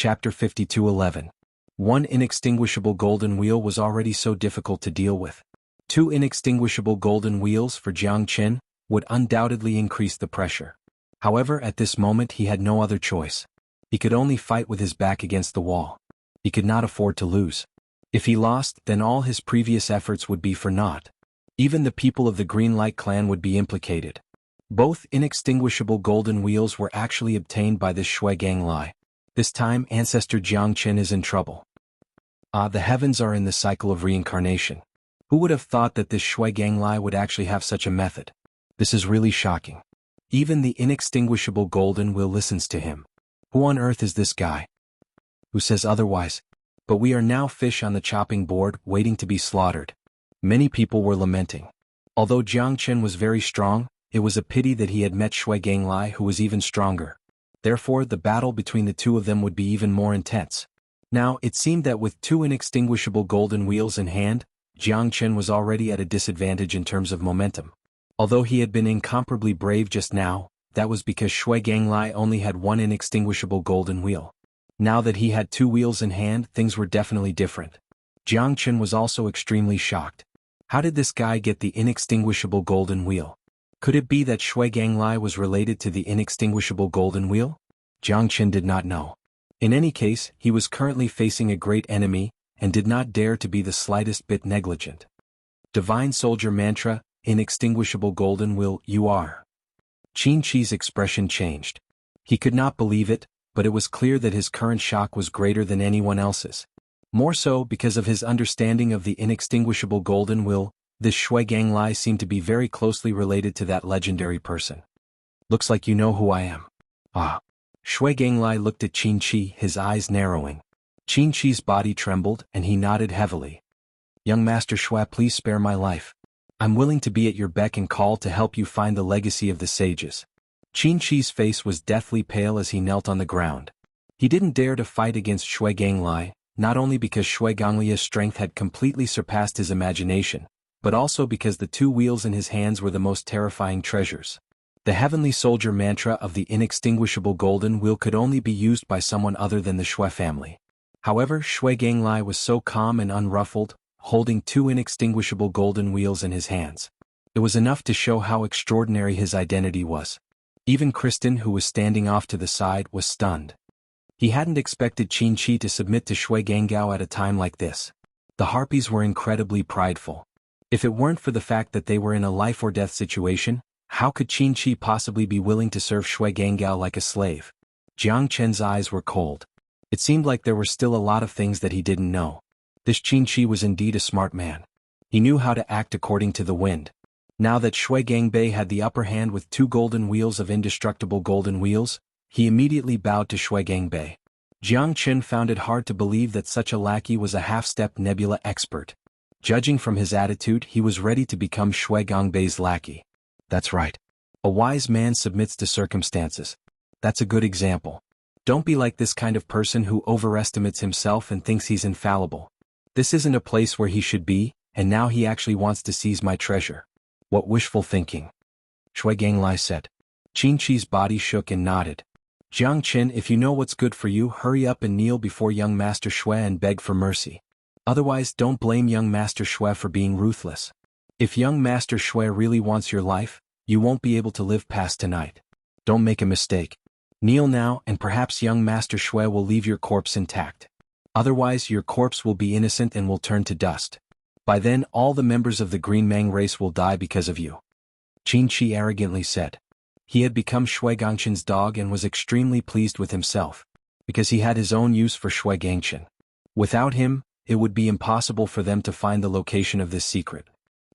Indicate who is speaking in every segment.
Speaker 1: Chapter 52:11. One inextinguishable golden wheel was already so difficult to deal with. Two inextinguishable golden wheels for Jiang Qin would undoubtedly increase the pressure. However, at this moment he had no other choice. He could only fight with his back against the wall. He could not afford to lose. If he lost, then all his previous efforts would be for naught. Even the people of the Green Light clan would be implicated. Both inextinguishable golden wheels were actually obtained by this xianxia. This time, Ancestor Jiang Qin is in trouble. The heavens are in the cycle of reincarnation. Who would have thought that this xianxia would actually have such a method? This is really shocking. Even the inextinguishable golden wheel listens to him. Who on earth is this guy? Who says otherwise? But we are now fish on the chopping board, waiting to be slaughtered. Many people were lamenting. Although Jiang Qin was very strong, it was a pity that he had met xianxia, who was even stronger. Therefore, the battle between the two of them would be even more intense. Now, it seemed that with two inextinguishable golden wheels in hand, Jiang Qin was already at a disadvantage in terms of momentum. Although he had been incomparably brave just now, that was because xianxia only had one inextinguishable golden wheel. Now that he had two wheels in hand, things were definitely different. Jiang Qin was also extremely shocked. How did this guy get the inextinguishable golden wheel? Could it be that xianxia was related to the inextinguishable golden wheel? Jiang Qin did not know. In any case, he was currently facing a great enemy, and did not dare to be the slightest bit negligent. Divine Soldier Mantra, Inextinguishable Golden Wheel, you are. Xianxia's expression changed. He could not believe it, but it was clear that his current shock was greater than anyone else's. More so because of his understanding of the inextinguishable golden wheel. This xianxia seemed to be very closely related to that legendary person. Looks like you know who I am. Xianxia looked at Xianxia, his eyes narrowing. Xianxia's body trembled, and he nodded heavily. Young Master Xue, please spare my life. I'm willing to be at your beck and call to help you find the legacy of the sages. Xianxia's face was deathly pale as he knelt on the ground. He didn't dare to fight against xianxia, not only because xianxia's strength had completely surpassed his imagination, but also because the two wheels in his hands were the most terrifying treasures. The heavenly soldier mantra of the inextinguishable golden wheel could only be used by someone other than the Xue family. However, xianxia was so calm and unruffled, holding two inextinguishable golden wheels in his hands. It was enough to show how extraordinary his identity was. Even Kristen, who was standing off to the side, was stunned. He hadn't expected Xianxia to submit to xianxia at a time like this. The harpies were incredibly prideful. If it weren't for the fact that they were in a life-or-death situation, how could Xianxia possibly be willing to serve xianxia like a slave? Jiang Qin's eyes were cold. It seemed like there were still a lot of things that he didn't know. This Xianxia was indeed a smart man. He knew how to act according to the wind. Now that xianxia had the upper hand with two golden wheels of indestructible golden wheels, he immediately bowed to xianxia. Jiang Qin found it hard to believe that such a lackey was a half-step nebula expert. Judging from his attitude, he was ready to become xianxia's lackey. That's right. A wise man submits to circumstances. That's a good example. Don't be like this kind of person who overestimates himself and thinks he's infallible. This isn't a place where he should be, and now he actually wants to seize my treasure. What wishful thinking. Xianxia said. Xianxia's body shook and nodded. Jiang Qin, if you know what's good for you, hurry up and kneel before young Master Xue and beg for mercy. Otherwise, don't blame young Master Xue for being ruthless. If young Master Xue really wants your life, you won't be able to live past tonight. Don't make a mistake. Kneel now, and perhaps young Master Xue will leave your corpse intact. Otherwise, your corpse will be innocent and will turn to dust. By then, all the members of the Green Mang race will die because of you. Xianxia arrogantly said. He had become xianxia's dog and was extremely pleased with himself, because he had his own use for xianxia. Without him, it would be impossible for them to find the location of this secret.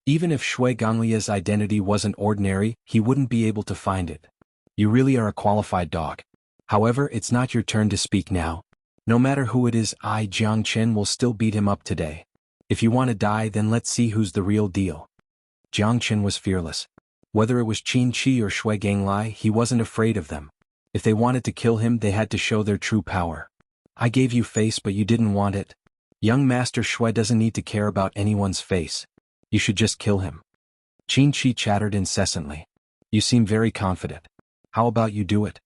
Speaker 1: Even if xianxia's identity wasn't ordinary, he wouldn't be able to find it. You really are a qualified dog. However, it's not your turn to speak now. No matter who it is, I, Jiang Qin, will still beat him up today. If you want to die, then let's see who's the real deal. Jiang Qin was fearless. Whether it was Xianxia or xianxia, he wasn't afraid of them. If they wanted to kill him, they had to show their true power. I gave you face, but you didn't want it. Young Master Xue doesn't need to care about anyone's face. You should just kill him. Xianxia chattered incessantly. You seem very confident. How about you do it?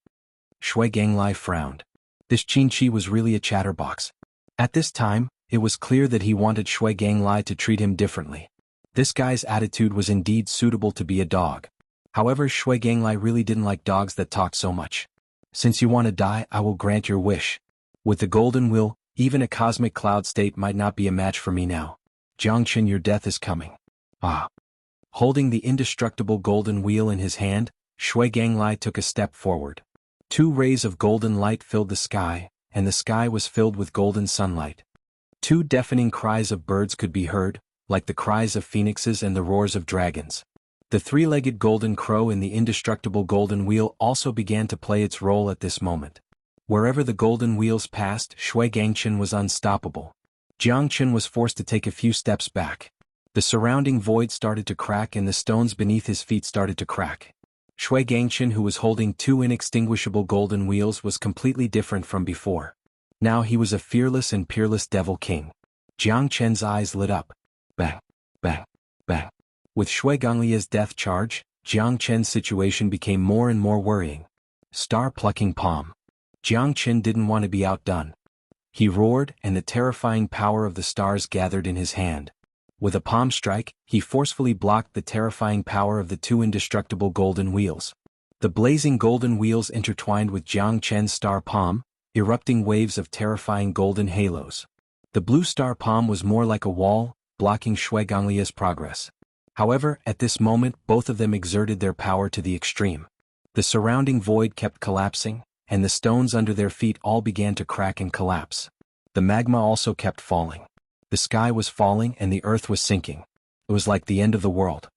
Speaker 1: Xianxia frowned. This Qinchi was really a chatterbox. At this time, it was clear that he wanted Shui Ganglai to treat him differently. This guy's attitude was indeed suitable to be a dog. However, Shui Ganglai really didn't like dogs that talked so much. Since you want to die, I will grant your wish. With the golden will, even a cosmic cloud state might not be a match for me now. Jiangqin, your death is coming. Ah. Holding the indestructible golden wheel in his hand, Shui Ganglai took a step forward. 2 rays of golden light filled the sky, and the sky was filled with golden sunlight. 2 deafening cries of birds could be heard, like the cries of phoenixes and the roars of dragons. The 3-legged golden crow in the indestructible golden wheel also began to play its role at this moment. Wherever the golden wheels passed, Shui Gangchen was unstoppable. Jiangqin was forced to take a few steps back. The surrounding void started to crack and the stones beneath his feet started to crack. Shui Gangchen, who was holding 2 inextinguishable golden wheels, was completely different from before. Now he was a fearless and peerless devil king. Jiangqin's eyes lit up. Bang, bang, bang. With Shui Ganglia's death charge, Jiangqin's situation became more and more worrying. Star-plucking palm. Jiangqin didn't want to be outdone. He roared, and the terrifying power of the stars gathered in his hand. With a palm strike, he forcefully blocked the terrifying power of the 2 indestructible golden wheels. The blazing golden wheels intertwined with Jiangqin's star palm, erupting waves of terrifying golden halos. The blue star palm was more like a wall, blocking Shui Ganglia's progress. However, at this moment both of them exerted their power to the extreme. The surrounding void kept collapsing, and the stones under their feet all began to crack and collapse. The magma also kept falling. The sky was falling and the earth was sinking. It was like the end of the world.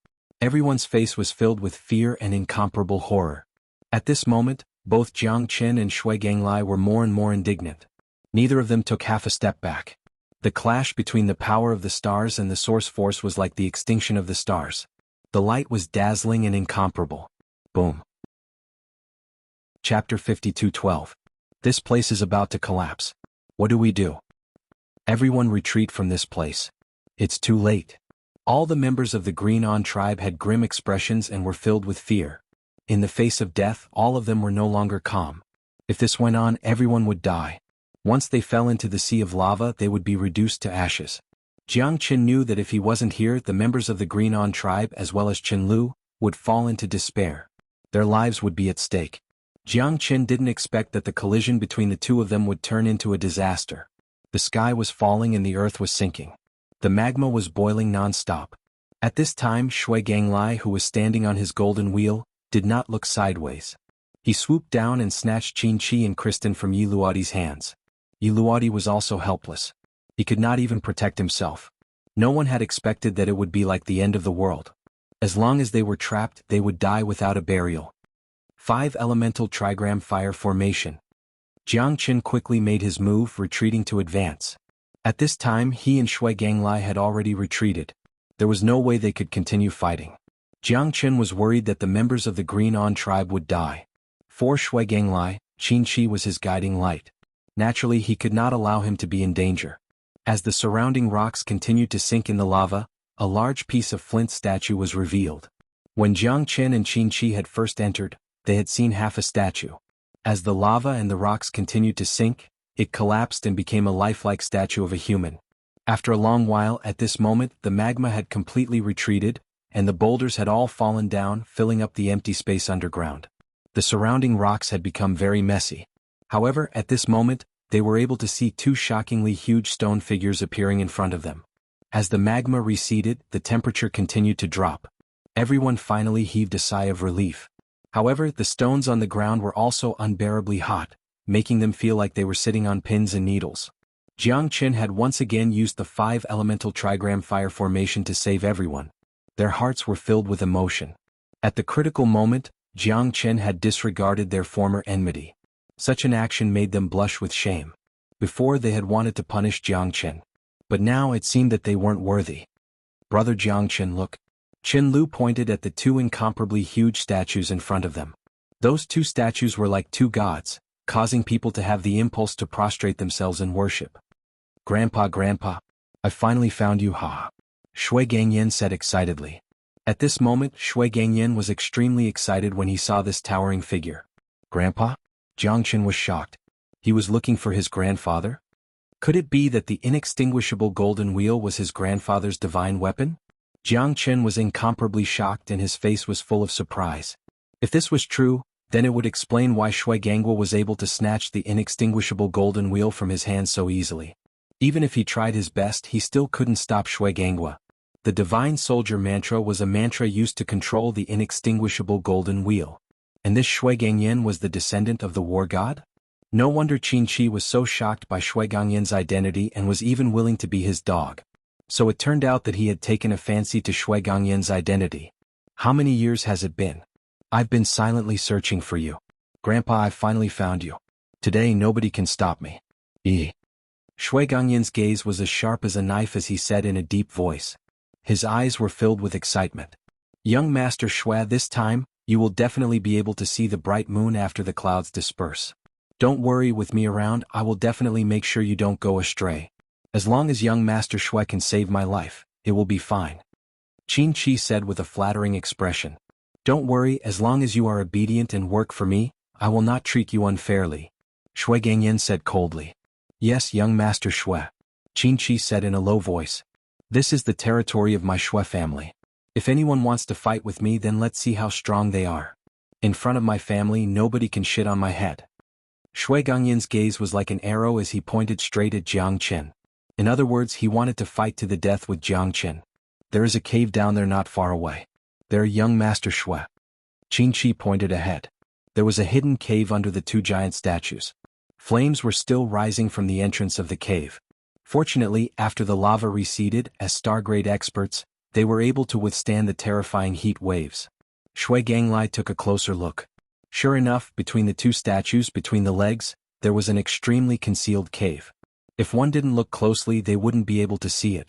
Speaker 1: Everyone's face was filled with fear and incomparable horror. At this moment, both Jiangqin and Shui Ganglai were more and more indignant. Neither of them took half a step back. The clash between the power of the stars and the source force was like the extinction of the stars. The light was dazzling and incomparable. Boom. Chapter 52:12. This place is about to collapse. What do we do? Everyone retreat from this place. It's too late. All the members of the Green On tribe had grim expressions and were filled with fear. In the face of death, all of them were no longer calm. If this went on, everyone would die. Once they fell into the sea of lava, they would be reduced to ashes. Jiangqin knew that if he wasn't here, the members of the Green On tribe, as well as Qinlu, would fall into despair. Their lives would be at stake. Jiangqin didn't expect that the collision between the 2 of them would turn into a disaster. The sky was falling and the earth was sinking. The magma was boiling non-stop. At this time, Shui Ganglai, who was standing on his golden wheel, did not look sideways. He swooped down and snatched Qinchi and Kristen from Yiluadi's hands. Yiluadi was also helpless. He could not even protect himself. No one had expected that it would be like the end of the world. As long as they were trapped, they would die without a burial. 5 elemental trigram fire formation. Jiangqin quickly made his move, retreating to advance. At this time, he and Shui Ganglai had already retreated. There was no way they could continue fighting. Jiangqin was worried that the members of the Green On tribe would die. For Shui Ganglai, Qinchi was his guiding light. Naturally, he could not allow him to be in danger. As the surrounding rocks continued to sink in the lava, a large piece of flint statue was revealed. When Jiangqin and Qinchi had first entered, they had seen half a statue. As the lava and the rocks continued to sink, it collapsed and became a lifelike statue of a human. After a long while, at this moment, the magma had completely retreated, and the boulders had all fallen down, filling up the empty space underground. The surrounding rocks had become very messy. However, at this moment, they were able to see 2 shockingly huge stone figures appearing in front of them. As the magma receded, the temperature continued to drop. Everyone finally heaved a sigh of relief. However, the stones on the ground were also unbearably hot, making them feel like they were sitting on pins and needles. Jiangqin had once again used the 5 elemental trigram fire formation to save everyone. Their hearts were filled with emotion. At the critical moment, Jiangqin had disregarded their former enmity. Such an action made them blush with shame. Before, they had wanted to punish Jiangqin. But now it seemed that they weren't worthy. Brother Jiangqin, look. Qinlu pointed at the 2 incomparably huge statues in front of them. Those 2 statues were like 2 gods, causing people to have the impulse to prostrate themselves in worship. Grandpa, I finally found you, ha! Shui Gangyan said excitedly. At this moment, Shui Gangyan was extremely excited when he saw this towering figure. Grandpa? Jiangqin was shocked. He was looking for his grandfather? Could it be that the inextinguishable golden wheel was his grandfather's divine weapon? Jiang Chen was incomparably shocked and his face was full of surprise. If this was true, then it would explain why Shui Gangwa was able to snatch the inextinguishable golden wheel from his hands so easily. Even if he tried his best, he still couldn't stop Shui Gangwa. The divine soldier mantra was a mantra used to control the inextinguishable golden wheel. And this Shui Gangyan was the descendant of the war god? No wonder Qin Shi was so shocked by Shui Gangyan's identity and was even willing to be his dog. So it turned out that he had taken a fancy to Shui Gangyan's identity. How many years has it been? I've been silently searching for you. Grandpa, I finally found you. Today nobody can stop me. Shui Gangyan's gaze was as sharp as a knife as he said in a deep voice. His eyes were filled with excitement. Young Master Shui, this time, you will definitely be able to see the bright moon after the clouds disperse. Don't worry, with me around, I will definitely make sure you don't go astray. As long as young Master Shui can save my life, it will be fine. Qin Shi said with a flattering expression. Don't worry, as long as you are obedient and work for me, I will not treat you unfairly. Shui Gangyan said coldly. Yes, young Master Shui. Qin Shi said in a low voice. This is the territory of my Shui family. If anyone wants to fight with me, then let's see how strong they are. In front of my family, nobody can shit on my head. Shui Gangyan's gaze was like an arrow as he pointed straight at Jiang Chen. In other words, he wanted to fight to the death with Jiang Chen. There is a cave down there not far away. There, young Master Shui. Qin Shi pointed ahead. There was a hidden cave under the two giant statues. Flames were still rising from the entrance of the cave. Fortunately, after the lava receded, as Stargrade experts, they were able to withstand the terrifying heat waves. Shui Ganglai took a closer look. Sure enough, between the two statues, between the legs, there was an extremely concealed cave. If one didn't look closely, they wouldn't be able to see it.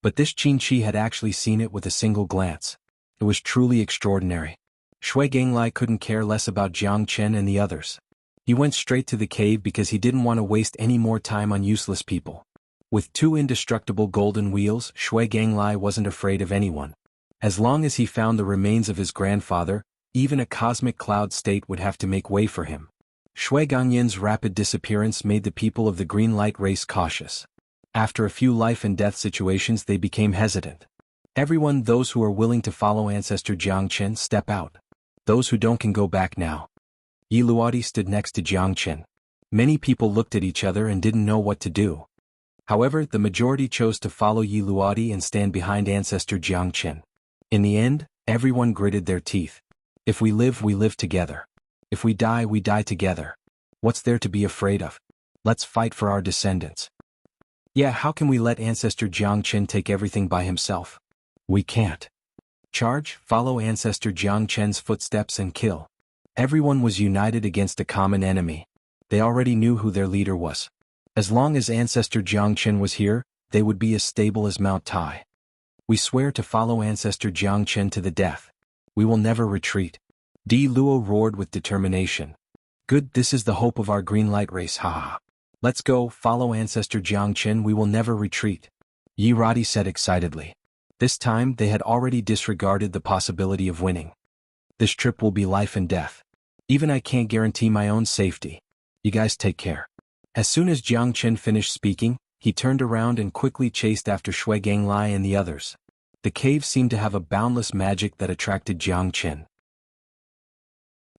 Speaker 1: But this Qin Shi had actually seen it with a single glance. It was truly extraordinary. Shui Ganglai couldn't care less about Jiang Chen and the others. He went straight to the cave because he didn't want to waste any more time on useless people. With two indestructible golden wheels, Shui Ganglai wasn't afraid of anyone. As long as he found the remains of his grandfather, even a cosmic cloud state would have to make way for him. Shui Gangyan's rapid disappearance made the people of the green light race cautious. After a few life and death situations, they became hesitant. Everyone, those who are willing to follow Ancestor Jiang Chen, step out. Those who don't can go back now. Yi Luodi stood next to Jiang Chen. Many people looked at each other and didn't know what to do. However, the majority chose to follow Yi Luodi and stand behind Ancestor Jiang Chen. In the end, everyone gritted their teeth. If we live together. If we die together. What's there to be afraid of? Let's fight for our descendants. Yeah, how can we let Ancestor Jiang Chen take everything by himself? We can't. Charge, follow Ancestor Jiang Chen's footsteps and kill. Everyone was united against a common enemy. They already knew who their leader was. As long as Ancestor Jiang Chen was here, they would be as stable as Mount Tai. We swear to follow Ancestor Jiang Chen to the death. We will never retreat. Di Luo roared with determination. Good, this is the hope of our green light race, haha. Let's go, follow Ancestor Jiang Chen, we will never retreat. Yi Radi said excitedly. This time, they had already disregarded the possibility of winning. This trip will be life and death. Even I can't guarantee my own safety. You guys take care. As soon as Jiang Chen finished speaking, he turned around and quickly chased after Shui Ganglai and the others. The cave seemed to have a boundless magic that attracted Jiang Chen.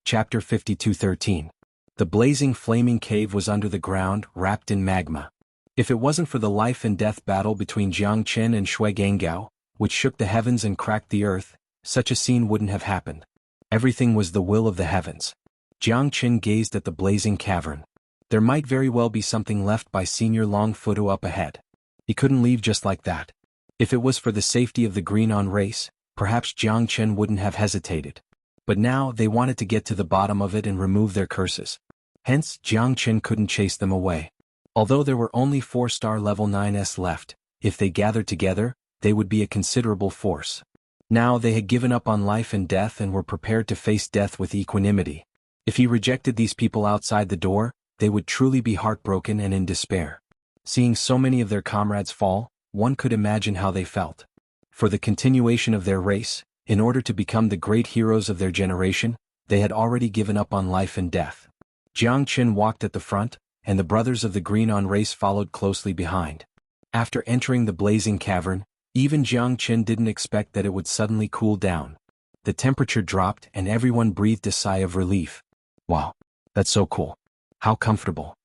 Speaker 1: Chapter 52:13. The blazing flaming cave was under the ground, wrapped in magma. If it wasn't for the life and death battle between Jiang Chen and Shui Gangao, which shook the heavens and cracked the earth, such a scene wouldn't have happened. Everything was the will of the heavens. Jiang Chen gazed at the blazing cavern. There might very well be something left by Senior Longfoot up ahead. He couldn't leave just like that. If it was for the safety of the Green-On race, perhaps Jiang Chen wouldn't have hesitated. But now they wanted to get to the bottom of it and remove their curses. Hence, Jiang Chen couldn't chase them away. Although there were only 4-star level 9s left, if they gathered together, they would be a considerable force. Now they had given up on life and death and were prepared to face death with equanimity. If he rejected these people outside the door, they would truly be heartbroken and in despair. Seeing so many of their comrades fall, one could imagine how they felt. For the continuation of their race, in order to become the great heroes of their generation, they had already given up on life and death. Jiang Chen walked at the front, and the brothers of the Greenon race followed closely behind. After entering the blazing cavern, even Jiang Qin didn't expect that it would suddenly cool down. The temperature dropped and everyone breathed a sigh of relief. Wow, that's so cool. How comfortable.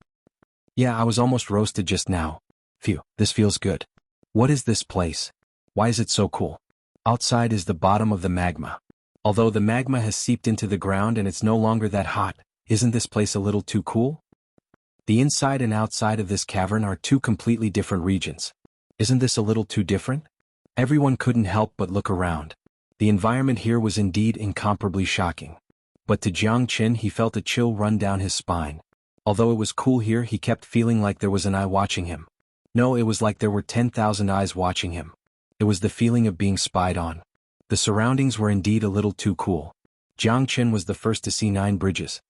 Speaker 1: Yeah, I was almost roasted just now. Phew, this feels good. What is this place? Why is it so cool? Outside is the bottom of the magma. Although the magma has seeped into the ground and it's no longer that hot, isn't this place a little too cool? The inside and outside of this cavern are two completely different regions. Isn't this a little too different? Everyone couldn't help but look around. The environment here was indeed incomparably shocking. But to Jiang Qin he felt a chill run down his spine. Although it was cool here, he kept feeling like there was an eye watching him. No, it was like there were 10,000 eyes watching him. It was the feeling of being spied on. The surroundings were indeed a little too cool. Jiang Qin was the first to see 9 bridges.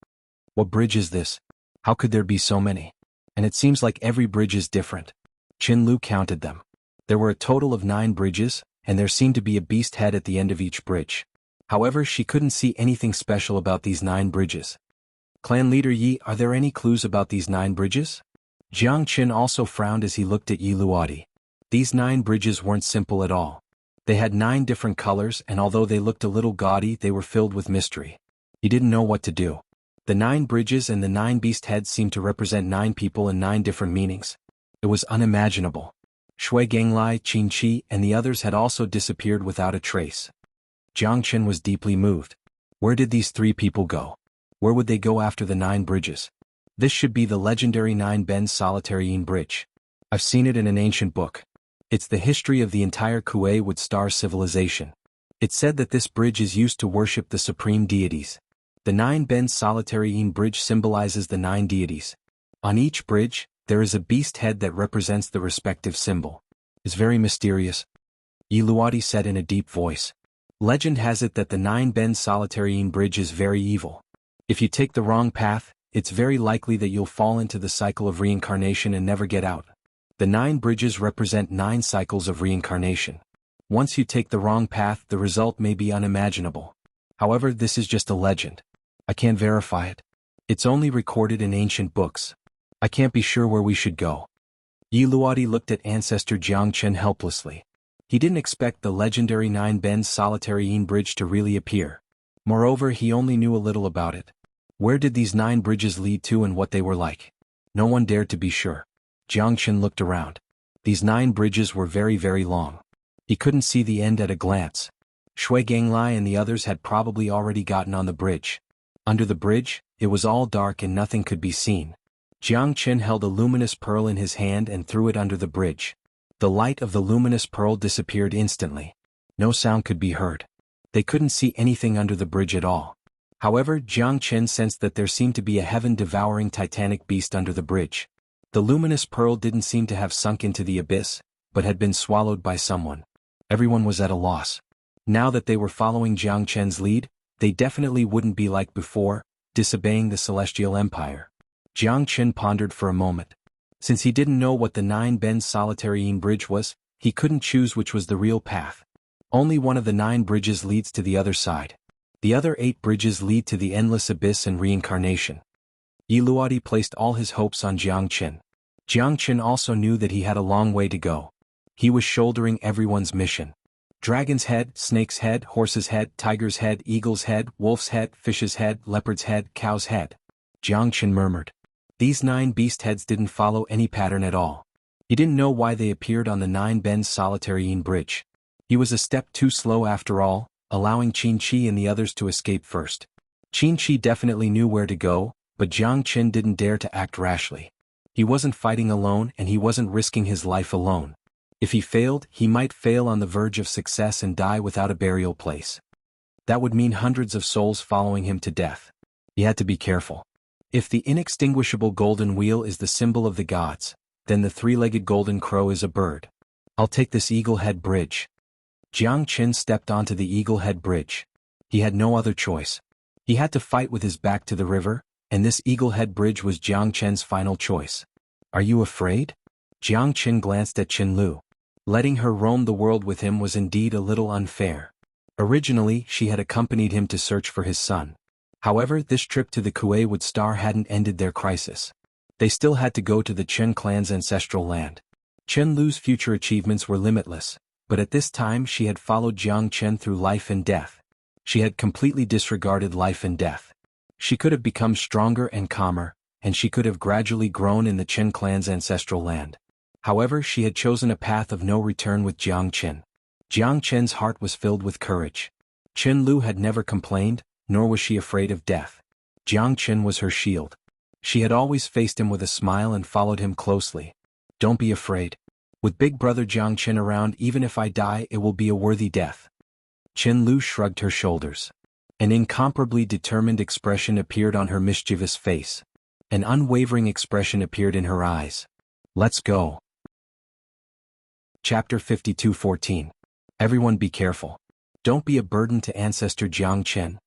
Speaker 1: What bridge is this? How could there be so many? And it seems like every bridge is different. Qin Lu counted them. There were a total of 9 bridges, and there seemed to be a beast head at the end of each bridge. However, she couldn't see anything special about these 9 bridges. Clan leader Yi, are there any clues about these 9 bridges? Jiang Qin also frowned as he looked at Yi Luodi. These 9 bridges weren't simple at all. They had 9 different colors, and although they looked a little gaudy, they were filled with mystery. He didn't know what to do. The 9 bridges and the 9 beast heads seemed to represent 9 people in 9 different meanings. It was unimaginable. Shui Ganglai, Qin Qi, and the others had also disappeared without a trace. Jiang Qin was deeply moved. Where did these 3 people go? Where would they go after the 9 bridges? This should be the legendary 9 bends solitary Yin bridge. I've seen it in an ancient book. It's the history of the entire Kuei-Wood Star civilization. It said that this bridge is used to worship the supreme deities. The 9 bends solitary Yin bridge symbolizes the 9 deities. On each bridge, there is a beast head that represents the respective symbol. It's very mysterious. Yi Luodi said in a deep voice. Legend has it that the 9 bends solitary Yin bridge is very evil. If you take the wrong path, it's very likely that you'll fall into the cycle of reincarnation and never get out. The 9 bridges represent 9 cycles of reincarnation. Once you take the wrong path, the result may be unimaginable. However, this is just a legend. I can't verify it. It's only recorded in ancient books. I can't be sure where we should go. Yi Luodi looked at ancestor Jiang Qin helplessly. He didn't expect the legendary 9 bends solitary Yin bridge to really appear. Moreover, he only knew a little about it. Where did these 9 bridges lead to and what they were like? No one dared to be sure. Jiang Qin looked around. These 9 bridges were very, very long. He couldn't see the end at a glance. Shui Ganglai and the others had probably already gotten on the bridge. Under the bridge, it was all dark and nothing could be seen. Jiang Qin held a luminous pearl in his hand and threw it under the bridge. The light of the luminous pearl disappeared instantly. No sound could be heard. They couldn't see anything under the bridge at all. However, Jiang Qin sensed that there seemed to be a heaven-devouring titanic beast under the bridge. The luminous pearl didn't seem to have sunk into the abyss, but had been swallowed by someone. Everyone was at a loss. Now that they were following Jiang Qin's lead, they definitely wouldn't be like before, disobeying the Celestial Empire. Jiang Qin pondered for a moment. Since he didn't know what the 9 bends solitary Yin bridge was, he couldn't choose which was the real path. Only one of the 9 bridges leads to the other side. The other 8 bridges lead to the endless abyss and reincarnation. Yi Luodi placed all his hopes on Jiang Qin. Jiang Qin also knew that he had a long way to go. He was shouldering everyone's mission. Dragon's head, snake's head, horse's head, tiger's head, eagle's head, wolf's head, fish's head, leopard's head, cow's head. Jiang Qin murmured. These 9 beast heads didn't follow any pattern at all. He didn't know why they appeared on the 9 bends solitary Yin bridge. He was a step too slow after all, allowing Qin Qi and the others to escape first. Qin Qi definitely knew where to go, but Jiang Qin didn't dare to act rashly. He wasn't fighting alone and he wasn't risking his life alone. If he failed, he might fail on the verge of success and die without a burial place. That would mean hundreds of souls following him to death. He had to be careful. If the inextinguishable golden wheel is the symbol of the gods, then the 3-legged golden crow is a bird. I'll take this eagle head bridge. Jiang Qin stepped onto the eagle head bridge. He had no other choice. He had to fight with his back to the river, and this eagle head bridge was Jiang Qin's final choice. Are you afraid? Jiang Qin glanced at Qin Lu. Letting her roam the world with him was indeed a little unfair. Originally, she had accompanied him to search for his son. However, this trip to the Kuei-Wood Star hadn't ended their crisis. They still had to go to the Chen clan's ancestral land. Chen Lu's future achievements were limitless, but at this time she had followed Jiang Chen through life and death. She had completely disregarded life and death. She could have become stronger and calmer, and she could have gradually grown in the Chen clan's ancestral land. However, she had chosen a path of no return with Jiang Chen. Jiang Chen's heart was filled with courage. Chen Lu had never complained, nor was she afraid of death. Jiang Chen was her shield. She had always faced him with a smile and followed him closely. Don't be afraid. With big brother Jiang Chen around, even if I die, it will be a worthy death. Chen Lu shrugged her shoulders. An incomparably determined expression appeared on her mischievous face. An unwavering expression appeared in her eyes. Let's go. Chapter 52:14. Everyone be careful. Don't be a burden to Ancestor Jiang Chen.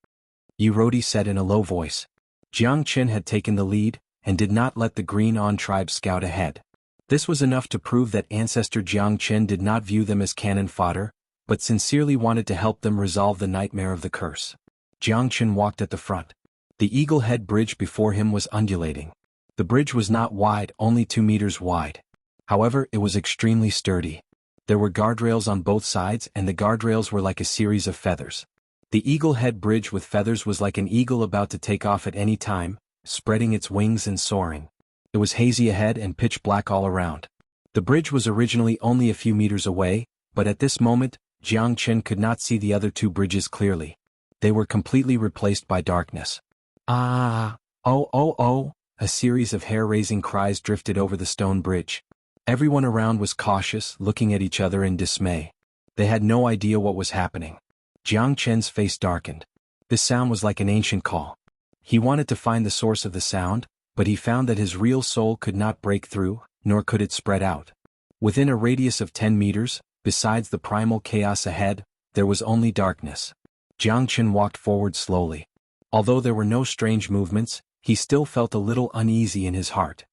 Speaker 1: Yirodi said in a low voice. Jiang Chen had taken the lead, and did not let the Green On tribe scout ahead. This was enough to prove that Ancestor Jiang Chen did not view them as cannon fodder, but sincerely wanted to help them resolve the nightmare of the curse. Jiang Chen walked at the front. The eagle head bridge before him was undulating. The bridge was not wide, only 2 meters wide. However, it was extremely sturdy. There were guardrails on both sides, and the guardrails were like a series of feathers. The eagle head bridge with feathers was like an eagle about to take off at any time, spreading its wings and soaring. It was hazy ahead and pitch black all around. The bridge was originally only a few meters away, but at this moment, Jiang Chen could not see the other 2 bridges clearly. They were completely replaced by darkness. Ah! Oh oh oh! A series of hair-raising cries drifted over the stone bridge. Everyone around was cautious, looking at each other in dismay. They had no idea what was happening. Jiang Chen's face darkened. This sound was like an ancient call. He wanted to find the source of the sound, but he found that his real soul could not break through, nor could it spread out. Within a radius of 10 meters, besides the primal chaos ahead, there was only darkness. Jiang Chen walked forward slowly. Although there were no strange movements, he still felt a little uneasy in his heart.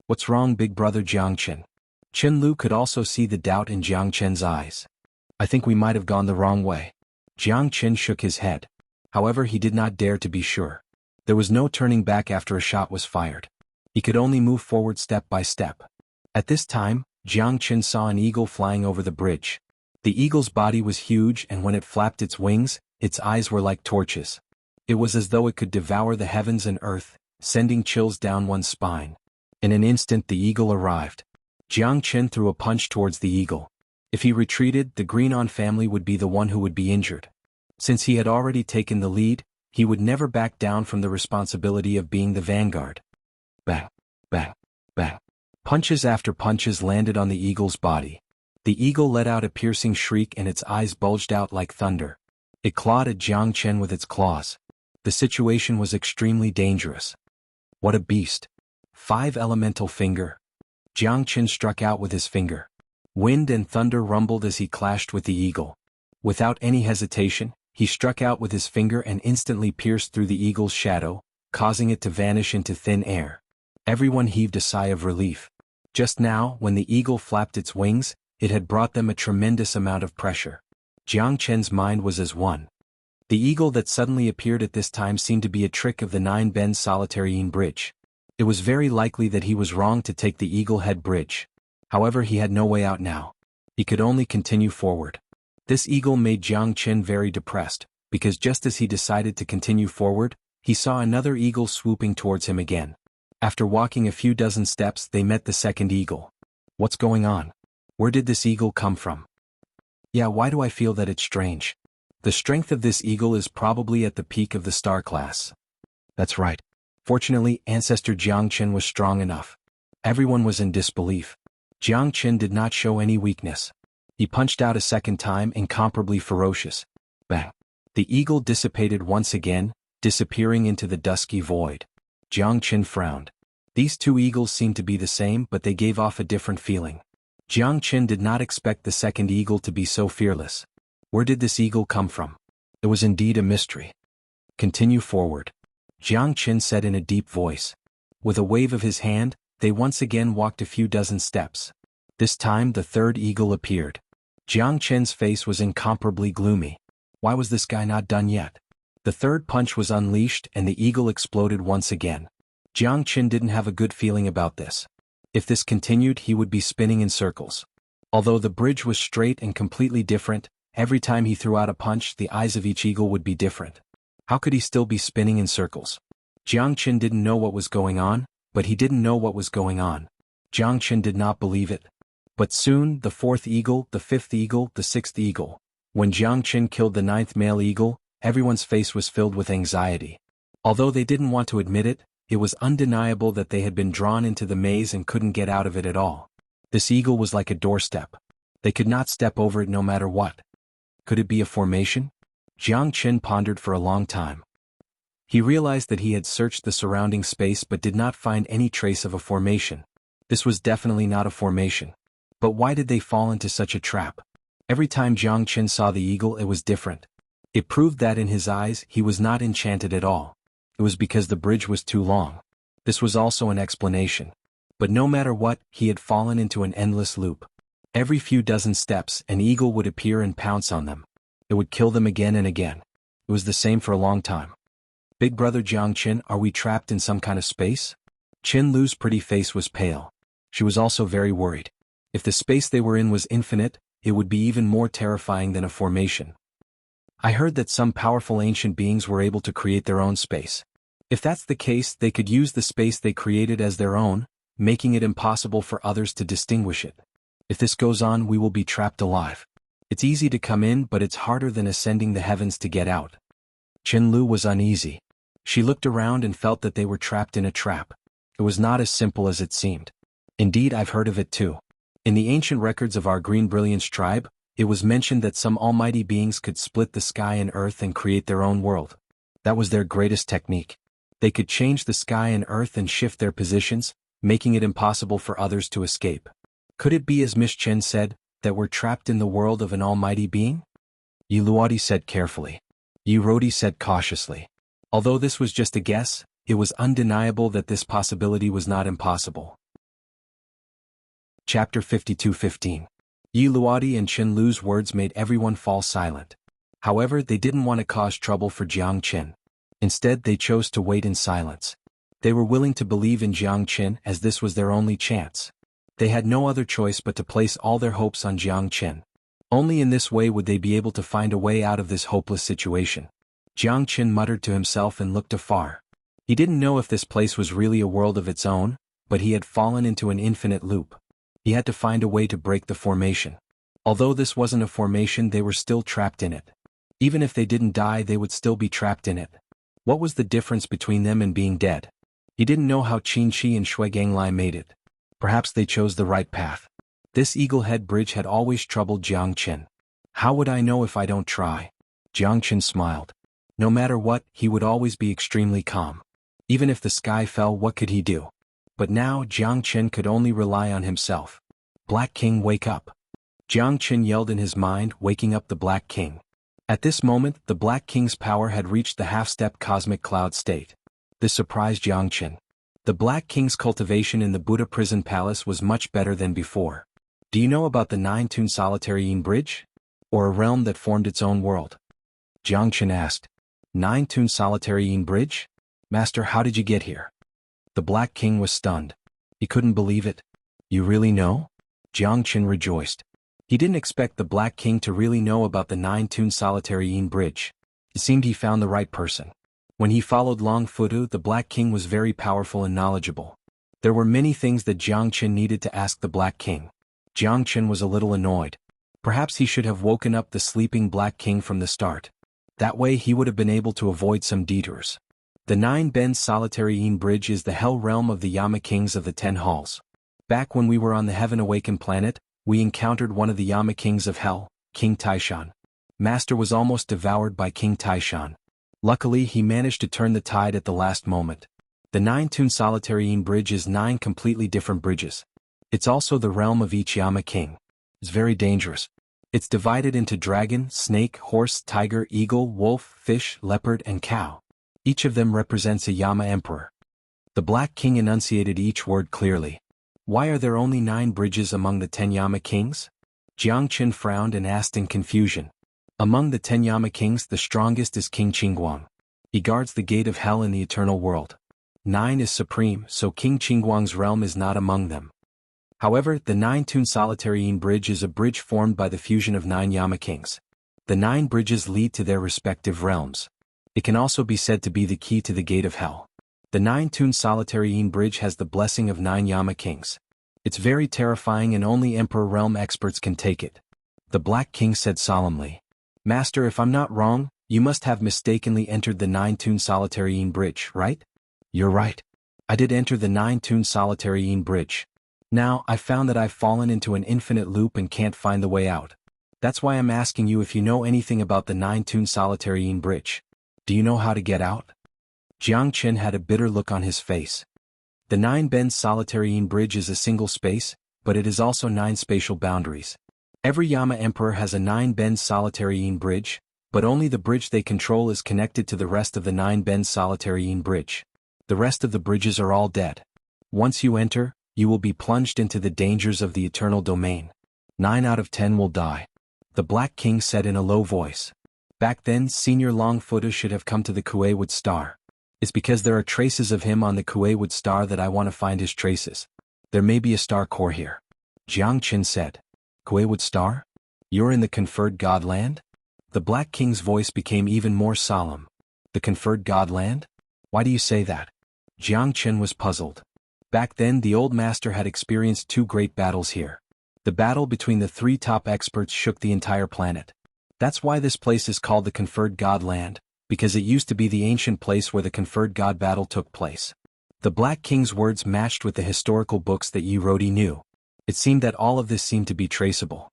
Speaker 1: What's wrong, big brother Jiang Chen? Chen Lu could also see the doubt in Jiang Chen's eyes. I think we might have gone the wrong way. Jiang Chen shook his head. However, he did not dare to be sure. There was no turning back after a shot was fired. He could only move forward step by step. At this time, Jiang Chen saw an eagle flying over the bridge. The eagle's body was huge, and when it flapped its wings, its eyes were like torches. It was as though it could devour the heavens and earth, sending chills down one's spine. In an instant the eagle arrived. Jiang Chen threw a punch towards the eagle. If he retreated, the Green On family would be the one who would be injured. Since he had already taken the lead, he would never back down from the responsibility of being the vanguard. Bang, bang, bang. Punches after punches landed on the eagle's body. The eagle let out a piercing shriek and its eyes bulged out like thunder. It clawed at Jiang Chen with its claws. The situation was extremely dangerous. What a beast. 5 elemental finger. Jiang Chen struck out with his finger. Wind and thunder rumbled as he clashed with the eagle. Without any hesitation, he struck out with his finger and instantly pierced through the eagle's shadow, causing it to vanish into thin air. Everyone heaved a sigh of relief. Just now, when the eagle flapped its wings, it had brought them a tremendous amount of pressure. Jiang Chen's mind was as one. The eagle that suddenly appeared at this time seemed to be a trick of the 9 bend solitary bridge. It was very likely that he was wrong to take the eagle head bridge. However, he had no way out now. He could only continue forward. This eagle made Jiang Chen very depressed, because just as he decided to continue forward, he saw another eagle swooping towards him again. After walking a few dozen steps, they met the second eagle. What's going on? Where did this eagle come from? Yeah, why do I feel that it's strange? The strength of this eagle is probably at the peak of the star class. That's right. Fortunately, Ancestor Jiang Chen was strong enough. Everyone was in disbelief. Jiang Chen did not show any weakness. He punched out a second time, incomparably ferocious. Bang! The eagle dissipated once again, disappearing into the dusky void. Jiang Chen frowned. These 2 eagles seemed to be the same, but they gave off a different feeling. Jiang Chen did not expect the second eagle to be so fearless. Where did this eagle come from? It was indeed a mystery. Continue forward. Jiang Chen said in a deep voice. With a wave of his hand, they once again walked a few dozen steps. This time the third eagle appeared. Jiang Chen's face was incomparably gloomy. Why was this guy not done yet? The third punch was unleashed and the eagle exploded once again. Jiang Qin didn't have a good feeling about this. If this continued, he would be spinning in circles. Although the bridge was straight and completely different, every time he threw out a punch, the eyes of each eagle would be different. How could he still be spinning in circles? Jiang Qin didn't know what was going on, but he didn't know what was going on. Jiang Qin did not believe it. But soon, the fourth eagle, the fifth eagle, the sixth eagle. When Jiang Qin killed the ninth male eagle, everyone's face was filled with anxiety. Although they didn't want to admit it, it was undeniable that they had been drawn into the maze and couldn't get out of it at all. This eagle was like a doorstep. They could not step over it no matter what. Could it be a formation? Jiang Qin pondered for a long time. He realized that he had searched the surrounding space but did not find any trace of a formation. This was definitely not a formation. But why did they fall into such a trap? Every time Jiang Qin saw the eagle, it was different. It proved that in his eyes, he was not enchanted at all. It was because the bridge was too long. This was also an explanation. But no matter what, he had fallen into an endless loop. Every few dozen steps, an eagle would appear and pounce on them. It would kill them again and again. It was the same for a long time. Big brother Jiang Qin, are we trapped in some kind of space? Qin Lu's pretty face was pale. She was also very worried. If the space they were in was infinite, it would be even more terrifying than a formation. I heard that some powerful ancient beings were able to create their own space. If that's the case, they could use the space they created as their own, making it impossible for others to distinguish it. If this goes on, we will be trapped alive. It's easy to come in, but it's harder than ascending the heavens to get out. Qin Lu was uneasy. She looked around and felt that they were trapped in a trap. It was not as simple as it seemed. Indeed, I've heard of it too. In the ancient records of our Green Brilliance tribe, it was mentioned that some almighty beings could split the sky and earth and create their own world. That was their greatest technique. They could change the sky and earth and shift their positions, making it impossible for others to escape. Could it be, as Miss Chen said, that we're trapped in the world of an almighty being? Yi Luodi said carefully. Yi Rodi said cautiously. Although this was just a guess, it was undeniable that this possibility was not impossible. Chapter 52:15. Yi Luodi and Qin Lu's words made everyone fall silent. However, they didn't want to cause trouble for Jiang Qin. Instead, they chose to wait in silence. They were willing to believe in Jiang Qin as this was their only chance. They had no other choice but to place all their hopes on Jiang Qin. Only in this way would they be able to find a way out of this hopeless situation. Jiang Qin muttered to himself and looked afar. He didn't know if this place was really a world of its own, but he had fallen into an infinite loop. He had to find a way to break the formation. Although this wasn't a formation, they were still trapped in it. Even if they didn't die, they would still be trapped in it. What was the difference between them and being dead? He didn't know how Qinshi and Shuiganglai made it. Perhaps they chose the right path. This eagle-head bridge had always troubled Jiang Qin. How would I know if I don't try? Jiang Qin smiled. No matter what, he would always be extremely calm. Even if the sky fell, what could he do? But now Jiang Qin could only rely on himself. Black King, wake up. Jiang Qin yelled in his mind, waking up the Black King. At this moment, the Black King's power had reached the half-step cosmic cloud state. This surprised Jiang Qin. The Black King's cultivation in the Buddha prison palace was much better than before. Do you know about the 9-tune solitary yin bridge? Or a realm that formed its own world? Jiang Qin asked. 9-tune solitary yin bridge? Master, how did you get here? The Black King was stunned. He couldn't believe it. You really know? Jiang Qin rejoiced. He didn't expect the Black King to really know about the 9-tune solitary yin bridge. It seemed he found the right person. When he followed Long Futu, the Black King was very powerful and knowledgeable. There were many things that Jiang Qin needed to ask the Black King. Jiang Qin was a little annoyed. Perhaps he should have woken up the sleeping Black King from the start. That way he would have been able to avoid some detours. The 9-bend solitary yin bridge is the hell realm of the Yama Kings of the 10 halls. Back when we were on the Heaven Awakened planet, we encountered one of the Yama Kings of Hell, King Taishan. Master was almost devoured by King Taishan. Luckily, he managed to turn the tide at the last moment. The 9-tune solitary yin bridge is 9 completely different bridges. It's also the realm of each Yama King. It's very dangerous. It's divided into dragon, snake, horse, tiger, eagle, wolf, fish, leopard, and cow. Each of them represents a Yama emperor. The Black King enunciated each word clearly. Why are there only 9 bridges among the 10 Yama Kings? Jiang Qin frowned and asked in confusion. Among the 10 Yama Kings, the strongest is King Qingguang. He guards the gate of hell in the eternal world. 9 is supreme, so King Qingguang's realm is not among them. However, the 9-tune solitary bridge is a bridge formed by the fusion of 9 Yama kings. The 9 bridges lead to their respective realms. It can also be said to be the key to the gate of hell. The 9-tune solitary bridge has the blessing of 9 Yama kings. It's very terrifying and only Emperor realm experts can take it. The Black King said solemnly. Master, if I'm not wrong, you must have mistakenly entered the 9-tune solitary bridge, right? You're right. I did enter the 9-tune solitary bridge. Now, I've found that I've fallen into an infinite loop and can't find the way out. That's why I'm asking you if you know anything about the 9-tune solitary bridge. Do you know how to get out? Jiang Qin had a bitter look on his face. The 9-bend solitary bridge is a single space, but it is also 9 spatial boundaries. Every Yama emperor has a 9-bend solitary bridge, but only the bridge they control is connected to the rest of the 9-bend solitary bridge. The rest of the bridges are all dead. Once you enter, you will be plunged into the dangers of the eternal domain. 9 out of 10 will die. The Black King said in a low voice. Back then, Senior Longfooter should have come to the Kuewood Star. It's because there are traces of him on the Kuewood Star that I want to find his traces. There may be a star core here. Jiang Qin said. Kuewood Star? You're in the conferred Godland? The Black King's voice became even more solemn. The conferred Godland? Why do you say that? Jiang Qin was puzzled. Back then, the old master had experienced 2 great battles here. The battle between the 3 top experts shook the entire planet. That's why this place is called the conferred Godland, because it used to be the ancient place where the conferred God battle took place. The Black King's words matched with the historical books that Yi Rodi knew. It seemed that all of this seemed to be traceable.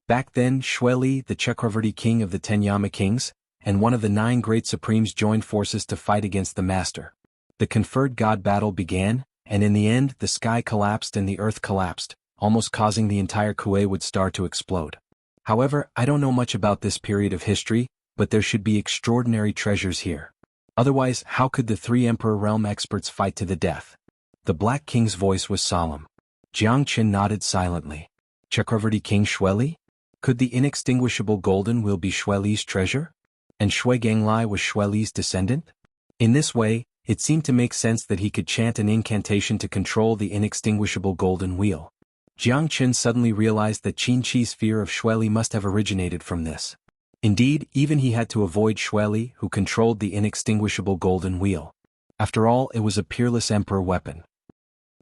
Speaker 1: Back then, Xueli, the Chakravarti king of the 10 Yama kings, and one of the 9 great supremes joined forces to fight against the master. The conferred God battle began, and in the end, the sky collapsed and the earth collapsed, almost causing the entire Kuewood Star to explode. However, I don't know much about this period of history, but there should be extraordinary treasures here. Otherwise, how could the 3 Emperor realm experts fight to the death? The Black King's voice was solemn. Jiang Qin nodded silently. Chakravarti King Xueli? Could the inextinguishable golden wheel be Xueli's treasure? And Shui Ganglai was Xueli's descendant? In this way, it seemed to make sense that he could chant an incantation to control the inextinguishable golden wheel. Jiang Qin suddenly realized that Qin Chi's fear of Xueli must have originated from this. Indeed, even he had to avoid Xueli, who controlled the inextinguishable golden wheel. After all, it was a peerless emperor weapon.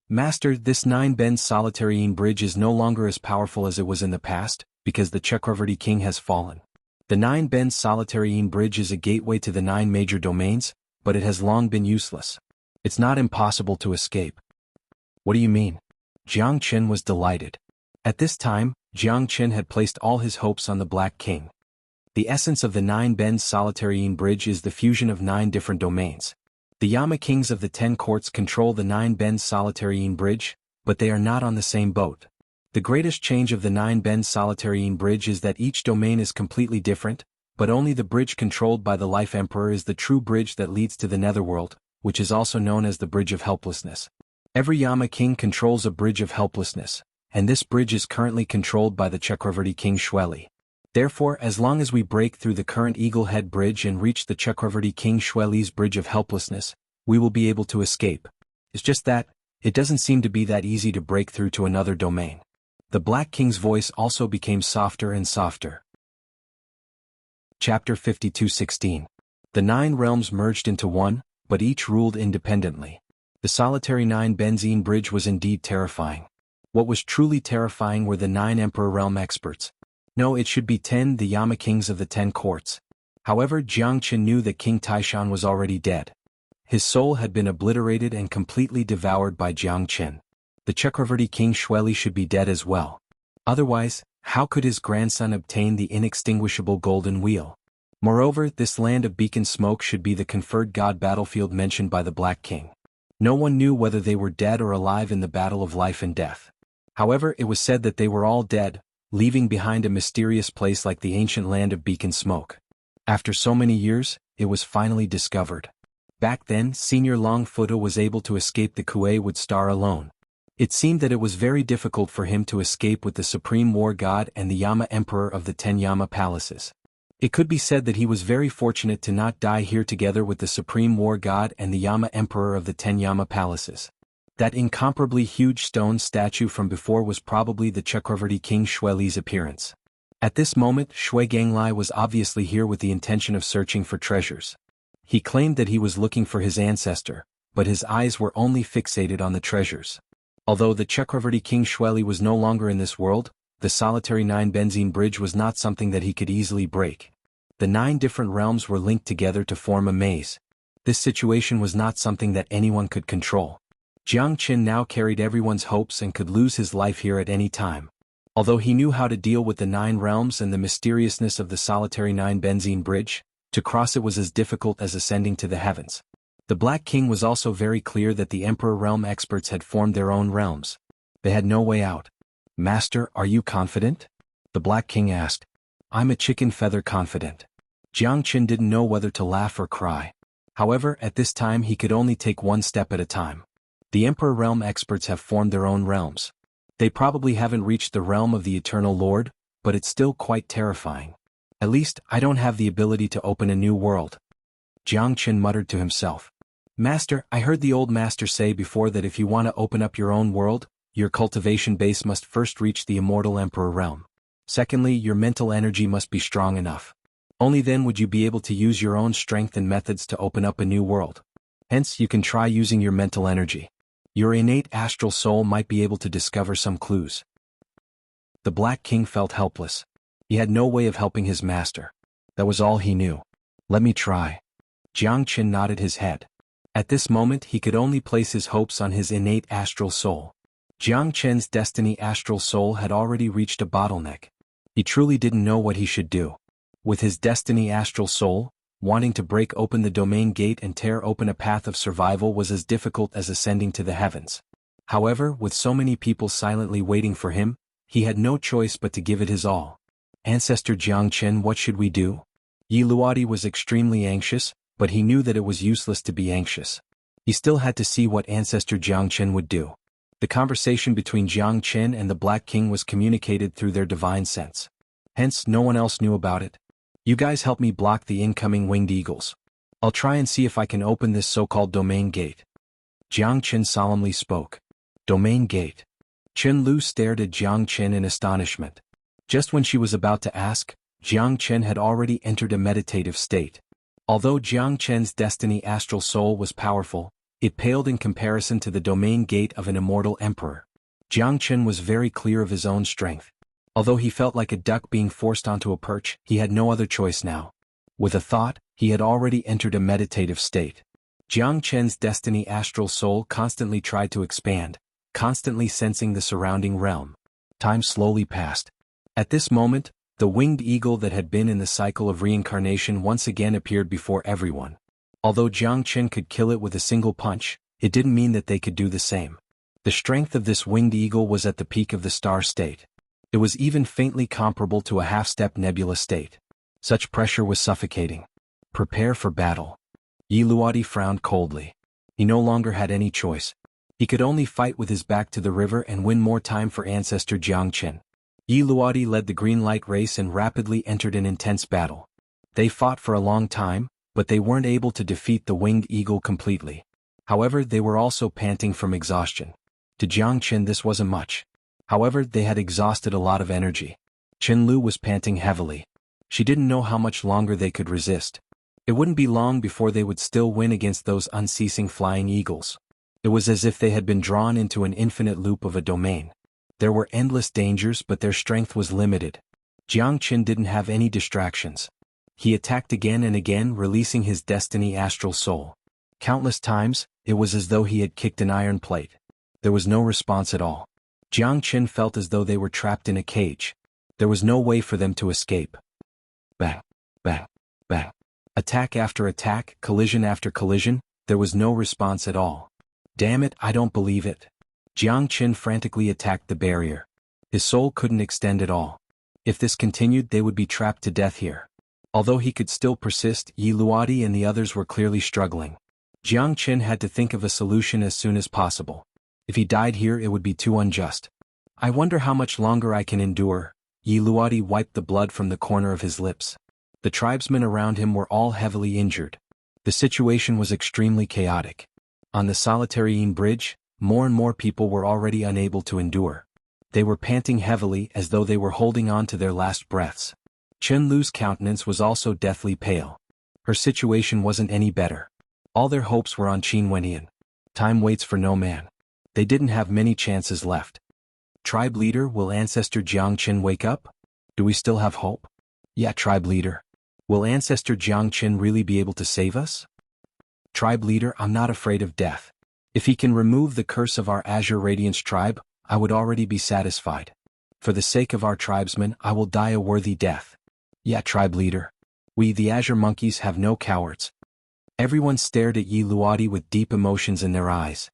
Speaker 1: Master, this 9-bend solitary bridge is no longer as powerful as it was in the past, because the Chakravarti king has fallen. The 9-bend solitary bridge is a gateway to the 9 major domains, but it has long been useless. It's not impossible to escape. What do you mean? Jiang Qin was delighted. At this time, Jiang Qin had placed all his hopes on the Black King. The essence of the 9-bend solitary bridge is the fusion of 9 different domains. The Yama kings of the 10 courts control the 9-bend solitary bridge, but they are not on the same boat. The greatest change of the 9-bend solitary bridge is that each domain is completely different, but only the bridge controlled by the Life Emperor is the true bridge that leads to the Netherworld, which is also known as the Bridge of Helplessness. Every Yama king controls a Bridge of Helplessness, and this bridge is currently controlled by the Chakravarti King Xueli. Therefore, as long as we break through the current Eagle Head Bridge and reach the Chakravarti King Xueli's Bridge of Helplessness, we will be able to escape. It's just that, it doesn't seem to be that easy to break through to another domain. The Black King's voice also became softer and softer. Chapter 52:16. The 9 realms merged into one, but each ruled independently. The solitary 9 benzene bridge was indeed terrifying. What was truly terrifying were the 9 Emperor realm experts. No, it should be 10, the Yama kings of the 10 courts. However, Jiang Qin knew that King Taishan was already dead. His soul had been obliterated and completely devoured by Jiang Qin. The Chakravarti King Xueli should be dead as well. Otherwise, how could his grandson obtain the inextinguishable golden wheel? Moreover, this land of beacon smoke should be the conferred god battlefield mentioned by the Black King. No one knew whether they were dead or alive in the battle of life and death. However, it was said that they were all dead, leaving behind a mysterious place like the ancient land of beacon smoke. After so many years, it was finally discovered. Back then, Senior Longfooter was able to escape the Kuewood Star alone. It seemed that it was very difficult for him to escape with the Supreme War God and the Yama Emperor of the 10 Yama Palaces. It could be said that he was very fortunate to not die here together with the supreme war god and the Yama emperor of the 10 Yama palaces. That incomparably huge stone statue from before was probably the Chakravarti king Shueli's appearance. At this moment Shui Ganglai was obviously here with the intention of searching for treasures. He claimed that he was looking for his ancestor, but his eyes were only fixated on the treasures. Although the Chakravarti king Shueli was no longer in this world, the solitary 9 benzene bridge was not something that he could easily break. The 9 different realms were linked together to form a maze. This situation was not something that anyone could control. Jiang Qin now carried everyone's hopes and could lose his life here at any time. Although he knew how to deal with the 9 realms and the mysteriousness of the solitary 9 benzene bridge, to cross it was as difficult as ascending to the heavens. The Black King was also very clear that the Emperor realm experts had formed their own realms. They had no way out. "Master, are you confident?" the Black King asked. "I'm a chicken feather confident." Jiang Qin didn't know whether to laugh or cry. However, at this time he could only take one step at a time. The Emperor realm experts have formed their own realms. They probably haven't reached the realm of the Eternal Lord, but it's still quite terrifying. At least, I don't have the ability to open a new world. Jiang Qin muttered to himself. "Master, I heard the old master say before that if you want to open up your own world, your cultivation base must first reach the immortal Emperor realm. Secondly, your mental energy must be strong enough. Only then would you be able to use your own strength and methods to open up a new world. Hence, you can try using your mental energy. Your innate astral soul might be able to discover some clues." The Black King felt helpless. He had no way of helping his master. That was all he knew. "Let me try." Jiang Qin nodded his head. At this moment he could only place his hopes on his innate astral soul. Jiang Qin's destiny astral soul had already reached a bottleneck. He truly didn't know what he should do. With his destiny astral soul, wanting to break open the domain gate and tear open a path of survival was as difficult as ascending to the heavens. However, with so many people silently waiting for him, he had no choice but to give it his all. "Ancestor Jiang Qin, what should we do?" Yi Luodi was extremely anxious, but he knew that it was useless to be anxious. He still had to see what Ancestor Jiang Qin would do. The conversation between Jiang Qin and the Black King was communicated through their divine sense. Hence, no one else knew about it. "You guys help me block the incoming winged eagles. I'll try and see if I can open this so-called domain gate." Jiang Qin solemnly spoke. "Domain gate." Qin Lu stared at Jiang Qin in astonishment. Just when she was about to ask, Jiang Qin had already entered a meditative state. Although Jiang Qin's destiny astral soul was powerful, it paled in comparison to the domain gate of an immortal emperor. Jiang Qin was very clear of his own strength. Although he felt like a duck being forced onto a perch, he had no other choice now. With a thought, he had already entered a meditative state. Jiang Qin's destiny astral soul constantly tried to expand, constantly sensing the surrounding realm. Time slowly passed. At this moment, the winged eagle that had been in the cycle of reincarnation once again appeared before everyone. Although Jiang Qin could kill it with a single punch, it didn't mean that they could do the same. The strength of this winged eagle was at the peak of the star state. It was even faintly comparable to a half-step nebula state. Such pressure was suffocating. "Prepare for battle." Yi Luodi frowned coldly. He no longer had any choice. He could only fight with his back to the river and win more time for Ancestor Jiang Qin. Yi Luodi led the green light race and rapidly entered an intense battle. They fought for a long time, but they weren't able to defeat the winged eagle completely. However, they were also panting from exhaustion. To Jiang Qin this wasn't much. However, they had exhausted a lot of energy. Qin Lu was panting heavily. She didn't know how much longer they could resist. It wouldn't be long before they would still win against those unceasing flying eagles. It was as if they had been drawn into an infinite loop of a domain. There were endless dangers, but their strength was limited. Jiang Qin didn't have any distractions. He attacked again and again, releasing his destiny astral soul. Countless times, it was as though he had kicked an iron plate. There was no response at all. Jiang Qin felt as though they were trapped in a cage. There was no way for them to escape. Bang, bang, bang. Attack after attack, collision after collision, there was no response at all. "Damn it, I don't believe it." Jiang Qin frantically attacked the barrier. His soul couldn't extend at all. If this continued, they would be trapped to death here. Although he could still persist, Yi Luodi and the others were clearly struggling. Jiang Qin had to think of a solution as soon as possible. If he died here, it would be too unjust. "I wonder how much longer I can endure." Yi Luodi wiped the blood from the corner of his lips. The tribesmen around him were all heavily injured. The situation was extremely chaotic. On the solitary bridge, more and more people were already unable to endure. They were panting heavily as though they were holding on to their last breaths. Qianlu's countenance was also deathly pale. Her situation wasn't any better. All their hopes were on Xuanhuan. Time waits for no man. They didn't have many chances left. Tribe leader, will Ancestor Jiangqin wake up? Do we still have hope? Yeah, tribe leader. Will Ancestor Jiangqin really be able to save us? Tribe leader, I'm not afraid of death. If he can remove the curse of our Azure Radiance tribe, I would already be satisfied. For the sake of our tribesmen, I will die a worthy death. Yeah, tribe leader. We, the Azure Monkeys, have no cowards. Everyone stared at Yi Luodi with deep emotions in their eyes.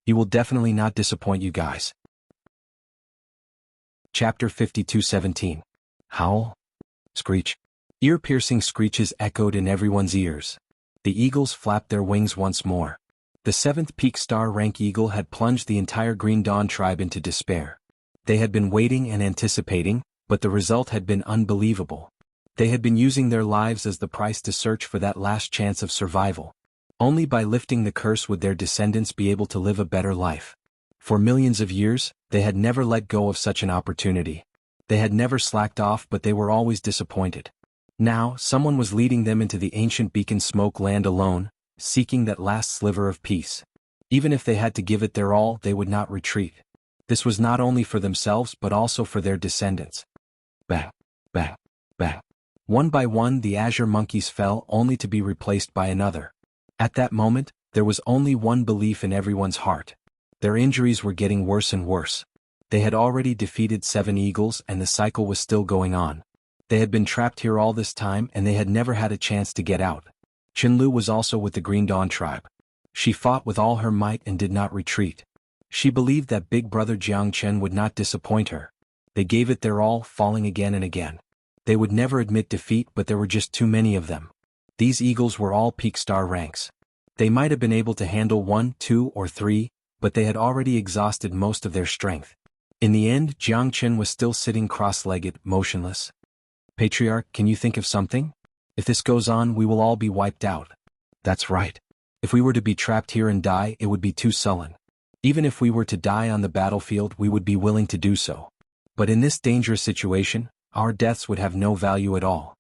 Speaker 1: He will definitely not disappoint you guys. Chapter 52:17. Howl. Screech. Ear-piercing screeches echoed in everyone's ears. The eagles flapped their wings once more. The 7th peak star rank eagle had plunged the entire Green Dawn tribe into despair. They had been waiting and anticipating, but the result had been unbelievable. They had been using their lives as the price to search for that last chance of survival. Only by lifting the curse would their descendants be able to live a better life. For millions of years, they had never let go of such an opportunity. They had never slacked off, but they were always disappointed. Now, someone was leading them into the ancient beacon smoke land alone, seeking that last sliver of peace. Even if they had to give it their all, they would not retreat. This was not only for themselves but also for their descendants. Bang, bang, bang. One by one the Azure Monkeys fell, only to be replaced by another. At that moment, there was only one belief in everyone's heart. Their injuries were getting worse and worse. They had already defeated 7 eagles and the cycle was still going on. They had been trapped here all this time and they had never had a chance to get out. Qianlu was also with the Green Dawn tribe. She fought with all her might and did not retreat. She believed that big brother Jiangchen would not disappoint her. They gave it their all, falling again and again. They would never admit defeat, but there were just too many of them. These eagles were all peak star ranks. They might have been able to handle 1, 2, or 3, but they had already exhausted most of their strength. In the end, Jiangchen was still sitting cross-legged, motionless. Patriarch, can you think of something? If this goes on, we will all be wiped out. That's right. If we were to be trapped here and die, it would be too sullen. Even if we were to die on the battlefield, we would be willing to do so. But in this dangerous situation, our deaths would have no value at all.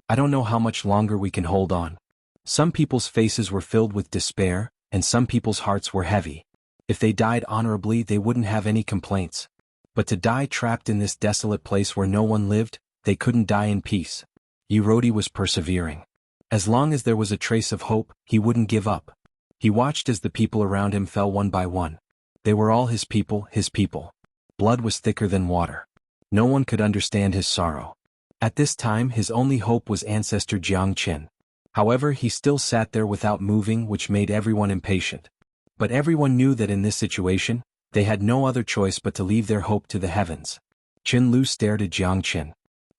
Speaker 1: I don't know how much longer we can hold on. Some people's faces were filled with despair, and some people's hearts were heavy. If they died honorably, they wouldn't have any complaints. But to die trapped in this desolate place where no one lived, they couldn't die in peace. Yerodi was persevering. As long as there was a trace of hope, he wouldn't give up. He watched as the people around him fell one by one. They were all his people, his people. Blood was thicker than water. No one could understand his sorrow. At this time his only hope was Ancestor Jiangqin. However, he still sat there without moving, which made everyone impatient. But everyone knew that in this situation, they had no other choice but to leave their hope to the heavens. Qianlu stared at Jiangqin.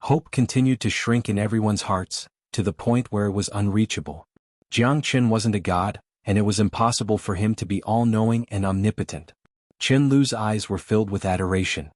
Speaker 1: Hope continued to shrink in everyone's hearts, to the point where it was unreachable. Jiangqin wasn't a god, and it was impossible for him to be all-knowing and omnipotent. Qianlu's eyes were filled with adoration.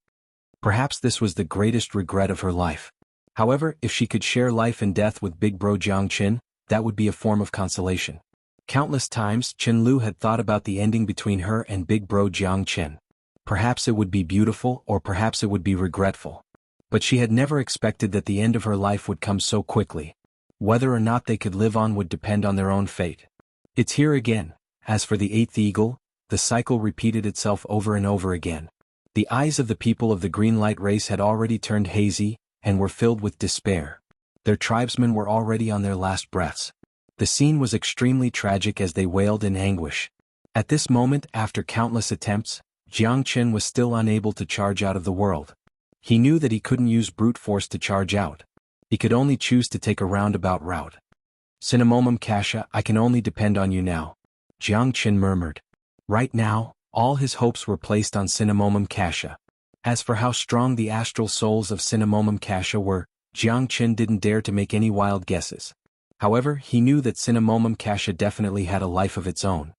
Speaker 1: Perhaps this was the greatest regret of her life. However, if she could share life and death with big bro Jiangqin, that would be a form of consolation. Countless times, Qianlu had thought about the ending between her and big bro Jiangqin. Perhaps it would be beautiful, or perhaps it would be regretful. But she had never expected that the end of her life would come so quickly. Whether or not they could live on would depend on their own fate. It's here again. As for the 8th eagle, the cycle repeated itself over and over again. The eyes of the people of the green light race had already turned hazy, and were filled with despair. Their tribesmen were already on their last breaths. The scene was extremely tragic as they wailed in anguish. At this moment, after countless attempts, Jiangqin was still unable to charge out of the world. He knew that he couldn't use brute force to charge out. He could only choose to take a roundabout route. Cinnamomum Kasha, I can only depend on you now. Jiangqin murmured. Right now, all his hopes were placed on Cinnamomum Kasha. As for how strong the astral souls of Cinnamomum Kasha were, Jiangqin didn't dare to make any wild guesses. However, he knew that Cinnamomum Kasha definitely had a life of its own.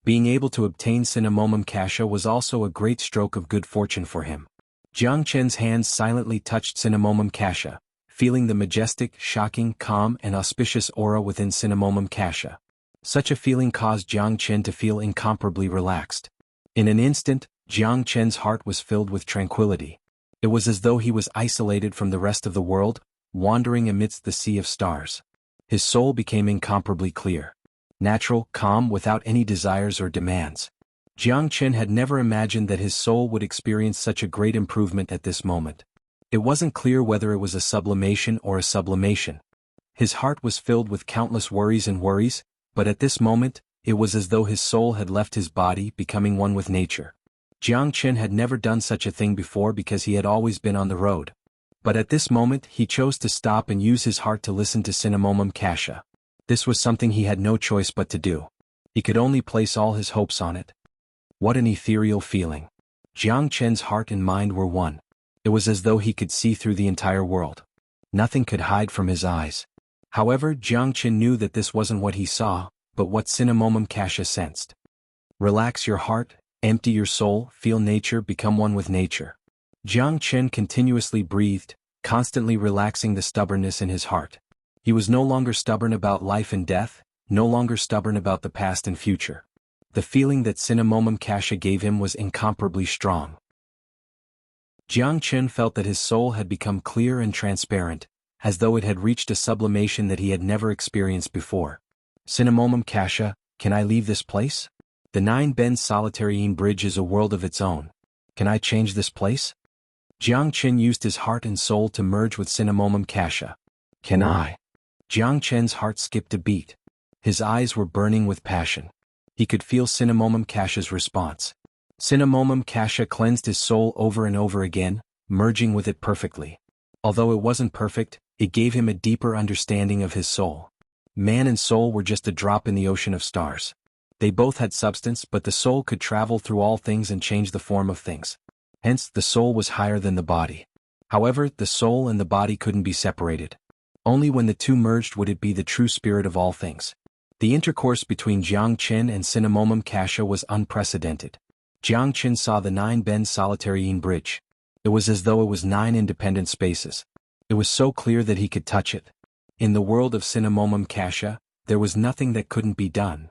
Speaker 1: Being able to obtain Cinnamomum Kasha was also a great stroke of good fortune for him. Jiangqin's hands silently touched Cinnamomum Kasha, feeling the majestic, shocking, calm, and auspicious aura within xianxia. Such a feeling caused Jiang Chen to feel incomparably relaxed. In an instant, Jiang Chen's heart was filled with tranquility. It was as though he was isolated from the rest of the world, wandering amidst the sea of stars. His soul became incomparably clear. Natural, calm, without any desires or demands. Jiang Chen had never imagined that his soul would experience such a great improvement at this moment. It wasn't clear whether it was a sublimation or a sublimation. His heart was filled with countless worries, but at this moment, it was as though his soul had left his body, becoming one with nature. Jiang Chen had never done such a thing before because he had always been on the road. But at this moment he chose to stop and use his heart to listen to xianxia. This was something he had no choice but to do. He could only place all his hopes on it. What an ethereal feeling. Jiang Chen's heart and mind were one. It was as though he could see through the entire world. Nothing could hide from his eyes. However, Jiang Chen knew that this wasn't what he saw, but what xianxia sensed. Relax your heart, empty your soul, feel nature, become one with nature. Jiang Chen continuously breathed, constantly relaxing the stubbornness in his heart. He was no longer stubborn about life and death, no longer stubborn about the past and future. The feeling that xianxia gave him was incomparably strong. Jiang Chen felt that his soul had become clear and transparent, as though it had reached a sublimation that he had never experienced before. Xianxia, can I leave this place? The 9 bend solitary bridge is a world of its own. Can I change this place? Jiang Chen used his heart and soul to merge with xianxia. Can I? Jiang Chen's heart skipped a beat. His eyes were burning with passion. He could feel xianxia's response. Xianxia cleansed his soul over and over again, merging with it perfectly. Although it wasn't perfect, it gave him a deeper understanding of his soul. Man and soul were just a drop in the ocean of stars. They both had substance, but the soul could travel through all things and change the form of things. Hence, the soul was higher than the body. However, the soul and the body couldn't be separated. Only when the two merged would it be the true spirit of all things. The intercourse between Jiang Chen and xianxia was unprecedented. Jiang Chen saw the 9 bend solitary bridge. It was as though it was 9 independent spaces. It was so clear that he could touch it. In the world of xianxia, there was nothing that couldn't be done.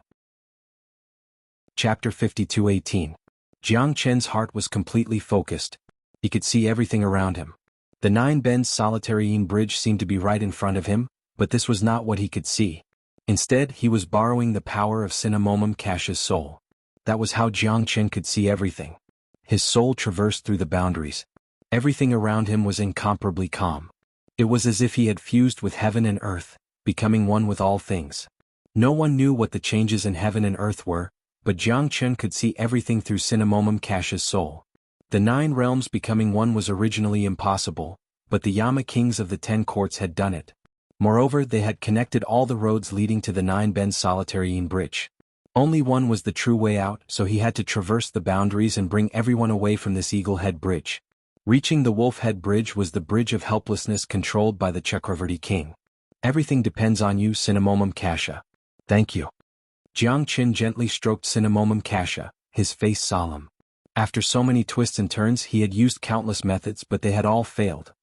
Speaker 1: Chapter 52:18. Jiang Chen's heart was completely focused. He could see everything around him. The 9 bend solitary bridge seemed to be right in front of him, but this was not what he could see. Instead, he was borrowing the power of xianxia's soul. That was how Jiang Chen could see everything. His soul traversed through the boundaries. Everything around him was incomparably calm. It was as if he had fused with heaven and earth, becoming one with all things. No one knew what the changes in heaven and earth were, but Jiang Chen could see everything through xianxia's soul. The 9 realms becoming one was originally impossible, but the Yama kings of the 10 courts had done it. Moreover, they had connected all the roads leading to the 9 bend solitary bridge. Only one was the true way out, so he had to traverse the boundaries and bring everyone away from this Eagle Head Bridge. Reaching the Wolf Head Bridge was the bridge of helplessness controlled by the Chakravarti king. Everything depends on you, xianxia. Thank you. Jiang Chen gently stroked xianxia, his face solemn. After so many twists and turns he had used countless methods but they had all failed.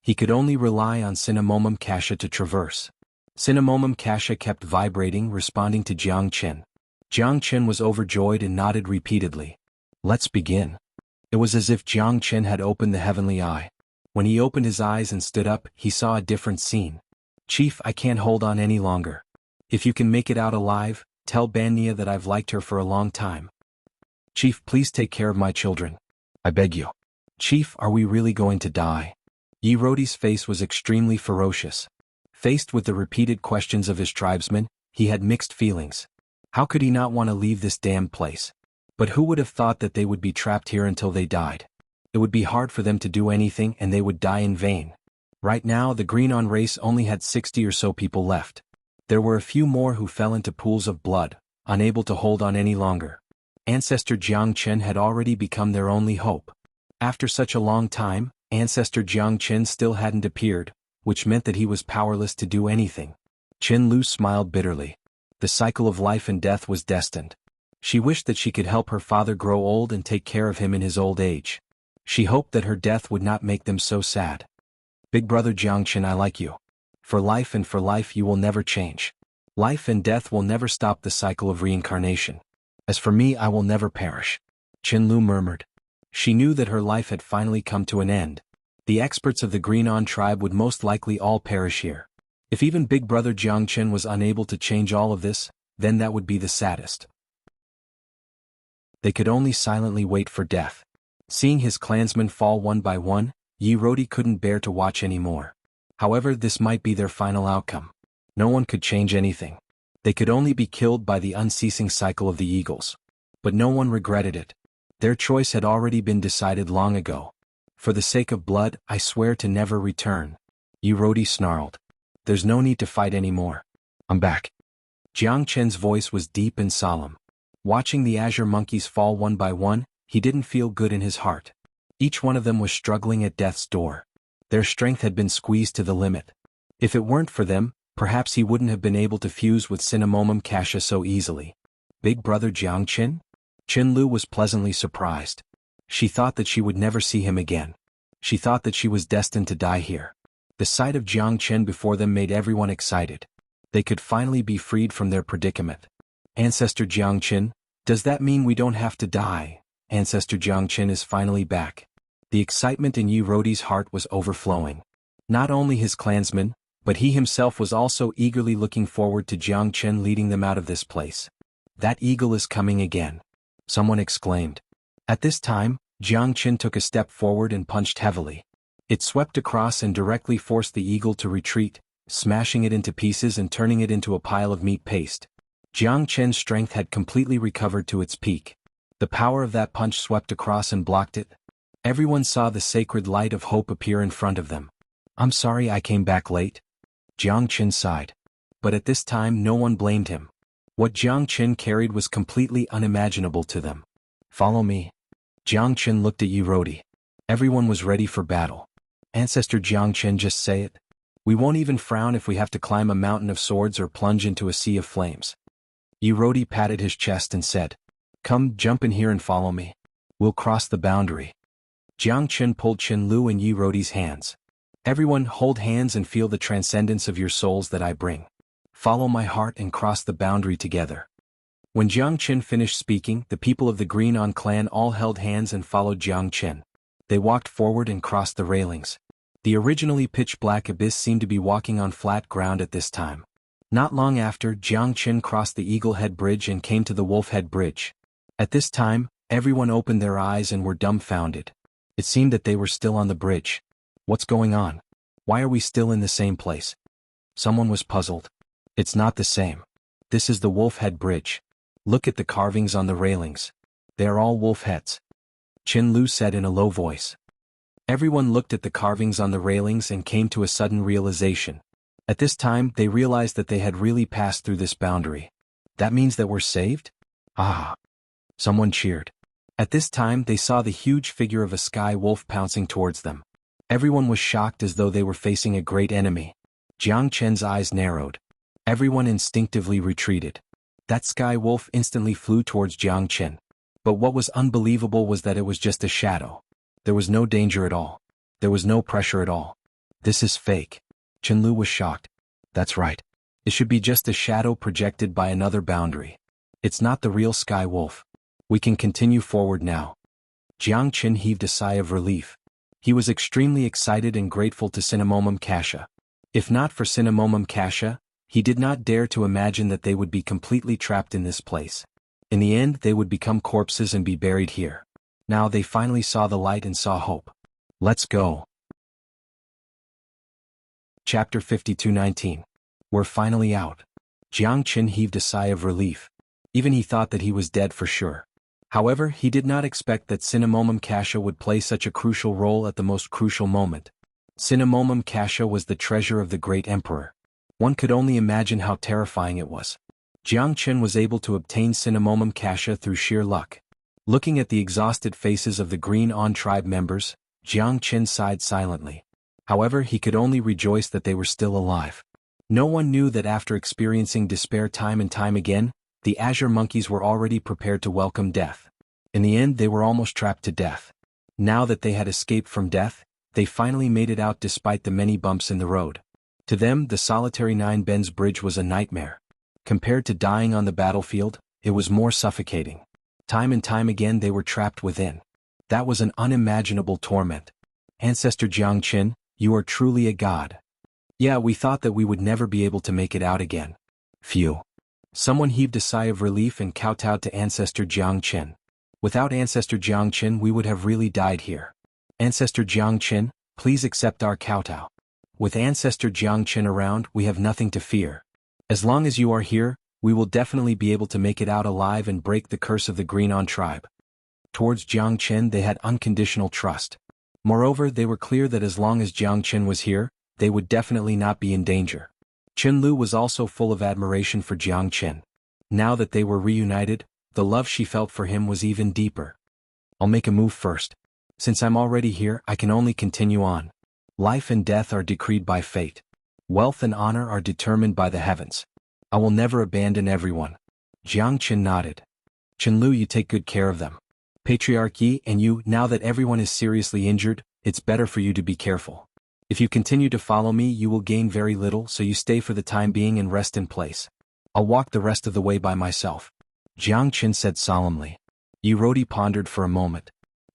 Speaker 1: He could only rely on xianxia to traverse. Xianxia kept vibrating, responding to Jiang Chen. Jiang Chen was overjoyed and nodded repeatedly. Let's begin. It was as if Jiang Chen had opened the heavenly eye. When he opened his eyes and stood up, he saw a different scene. Chief, I can't hold on any longer. If you can make it out alive, tell Bania that I've liked her for a long time. Chief, please take care of my children. I beg you. Chief, are we really going to die? Yi Rodi's face was extremely ferocious. Faced with the repeated questions of his tribesmen, he had mixed feelings. How could he not want to leave this damned place? But who would have thought that they would be trapped here until they died? It would be hard for them to do anything and they would die in vain. Right now the Greenon race only had 60 or so people left. There were a few more who fell into pools of blood, unable to hold on any longer. Ancestor Jiang Chen had already become their only hope. After such a long time, Ancestor Jiang Chen still hadn't appeared, which meant that he was powerless to do anything. Chen Lu smiled bitterly. The cycle of life and death was destined. She wished that she could help her father grow old and take care of him in his old age. She hoped that her death would not make them so sad. Big brother Jiangchen, I like you. For life and for life you will never change. Life and death will never stop the cycle of reincarnation. As for me, I will never perish. Qinlu murmured. She knew that her life had finally come to an end. The experts of the Greenon tribe would most likely all perish here. If even Big Brother Jiangchen was unable to change all of this, then that would be the saddest. They could only silently wait for death. Seeing his clansmen fall one by one, Yi Rodi couldn't bear to watch anymore. However, this might be their final outcome. No one could change anything. They could only be killed by the unceasing cycle of the eagles. But no one regretted it. Their choice had already been decided long ago. For the sake of blood, I swear to never return. Yi Rodi snarled. There's no need to fight anymore. I'm back. Jiang Chen's voice was deep and solemn. Watching the azure monkeys fall one by one, he didn't feel good in his heart. Each one of them was struggling at death's door. Their strength had been squeezed to the limit. If it weren't for them, perhaps he wouldn't have been able to fuse with Cinnamomum Kasha so easily. Big brother Jiangchen? Qinlu was pleasantly surprised. She thought that she would never see him again. She thought that she was destined to die here. The sight of Jiangchen before them made everyone excited. They could finally be freed from their predicament. Ancestor Jiangchen, does that mean we don't have to die? Ancestor Jiangchen is finally back. The excitement in Yi Rodi's heart was overflowing. Not only his clansmen, but he himself was also eagerly looking forward to Jiangchen leading them out of this place. That eagle is coming again. Someone exclaimed. At this time, Jiangchen took a step forward and punched heavily. It swept across and directly forced the eagle to retreat, smashing it into pieces and turning it into a pile of meat paste. Jiangchen's strength had completely recovered to its peak. The power of that punch swept across and blocked it. Everyone saw the sacred light of hope appear in front of them. I'm sorry I came back late. Jiangchen sighed. But at this time no one blamed him. What Jiangchen carried was completely unimaginable to them. Follow me. Jiangchen looked at Yi Rodi. Everyone was ready for battle. Ancestor Jiangchen, just say it. We won't even frown if we have to climb a mountain of swords or plunge into a sea of flames. Yi Rodi patted his chest and said, Come, jump in here and follow me. We'll cross the boundary. Jiangchen pulled Qinlu and Yi Rodi's hands. Everyone, hold hands and feel the transcendence of your souls that I bring. Follow my heart and cross the boundary together. When Jiangchen finished speaking, the people of the Greenon clan all held hands and followed Jiangchen. They walked forward and crossed the railings. The originally pitch-black abyss seemed to be walking on flat ground at this time. Not long after, Jiangchen crossed the Eagle Head Bridge and came to the Wolf Head Bridge. At this time, everyone opened their eyes and were dumbfounded. It seemed that they were still on the bridge. What's going on? Why are we still in the same place? Someone was puzzled. It's not the same. This is the Wolf Head Bridge. Look at the carvings on the railings. They are all wolf heads. Qinlu said in a low voice. Everyone looked at the carvings on the railings and came to a sudden realization. At this time, they realized that they had really passed through this boundary. That means that we're saved? Ah! Someone cheered. At this time, they saw the huge figure of a sky wolf pouncing towards them. Everyone was shocked as though they were facing a great enemy. Jiangchen's eyes narrowed. Everyone instinctively retreated. That sky wolf instantly flew towards Jiangchen. But what was unbelievable was that it was just a shadow. There was no danger at all. There was no pressure at all. This is fake. Qinlu was shocked. That's right. It should be just a shadow projected by another boundary. It's not the real sky wolf. We can continue forward now. Jiangchen heaved a sigh of relief. He was extremely excited and grateful to Cinnamomum Kasha. If not for Cinnamomum Kasha, he did not dare to imagine that they would be completely trapped in this place. In the end, they would become corpses and be buried here. Now they finally saw the light and saw hope. Let's go. Chapter 52:19. We're finally out. Jiangchen heaved a sigh of relief. Even he thought that he was dead for sure. However, he did not expect that Cinnamomum Kasha would play such a crucial role at the most crucial moment. Cinnamomum Kasha was the treasure of the great emperor. One could only imagine how terrifying it was. Jiangchen was able to obtain Cinnamomum Kasha through sheer luck. Looking at the exhausted faces of the Green-On tribe members, Jiangchen sighed silently. However, he could only rejoice that they were still alive. No one knew that after experiencing despair time and time again, the azure monkeys were already prepared to welcome death. In the end, they were almost trapped to death. Now that they had escaped from death, They finally made it out despite the many bumps in the road. To them, the solitary Nine Bends Bridge was a nightmare. Compared to dying on the battlefield, it was more suffocating. Time and time again they were trapped within. That was an unimaginable torment. Ancestor Jiangqin, you are truly a god. Yeah, we thought that we would never be able to make it out again. Phew. Someone heaved a sigh of relief and kowtowed to Ancestor Jiangqin. Without Ancestor Jiangqin we would have really died here. Ancestor Jiangqin, please accept our kowtow. With Ancestor Jiangqin around, we have nothing to fear. As long as you are here, we will definitely be able to make it out alive and break the curse of the Greenon tribe. Towards Jiangqin they had unconditional trust. Moreover, they were clear that as long as Jiangqin was here, they would definitely not be in danger. Qinlu was also full of admiration for Jiangqin. Now that they were reunited, the love she felt for him was even deeper. I'll make a move first. Since I'm already here, I can only continue on. Life and death are decreed by fate. Wealth and honor are determined by the heavens. I will never abandon everyone. Jiangqin nodded. Qinlu, you take good care of them. Patriarch Yi and you, now that everyone is seriously injured, it's better for you to be careful. If you continue to follow me you will gain very little, so you stay for the time being and rest in place. I'll walk the rest of the way by myself. Jiangqin said solemnly. Yi Rodi pondered for a moment.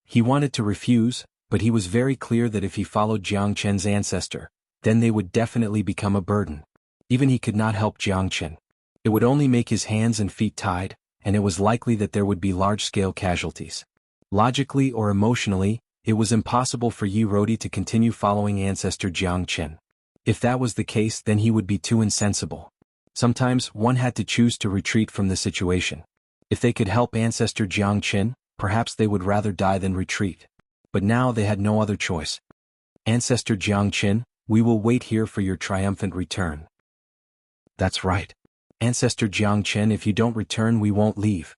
Speaker 1: He wanted to refuse, but he was very clear that if he followed Jiangqin's ancestor, then they would definitely become a burden. Even he could not help Jiangqin. It would only make his hands and feet tied, and it was likely that there would be large-scale casualties. Logically or emotionally, it was impossible for Yi Rodi to continue following ancestor Jiangqin. If that was the case, then he would be too insensible. Sometimes one had to choose to retreat from the situation. If they could help ancestor Jiangqin, perhaps they would rather die than retreat. But now they had no other choice. Ancestor Jiangqin, we will wait here for your triumphant return. That's right. Ancestor Jiangqin, if you don't return we won't leave.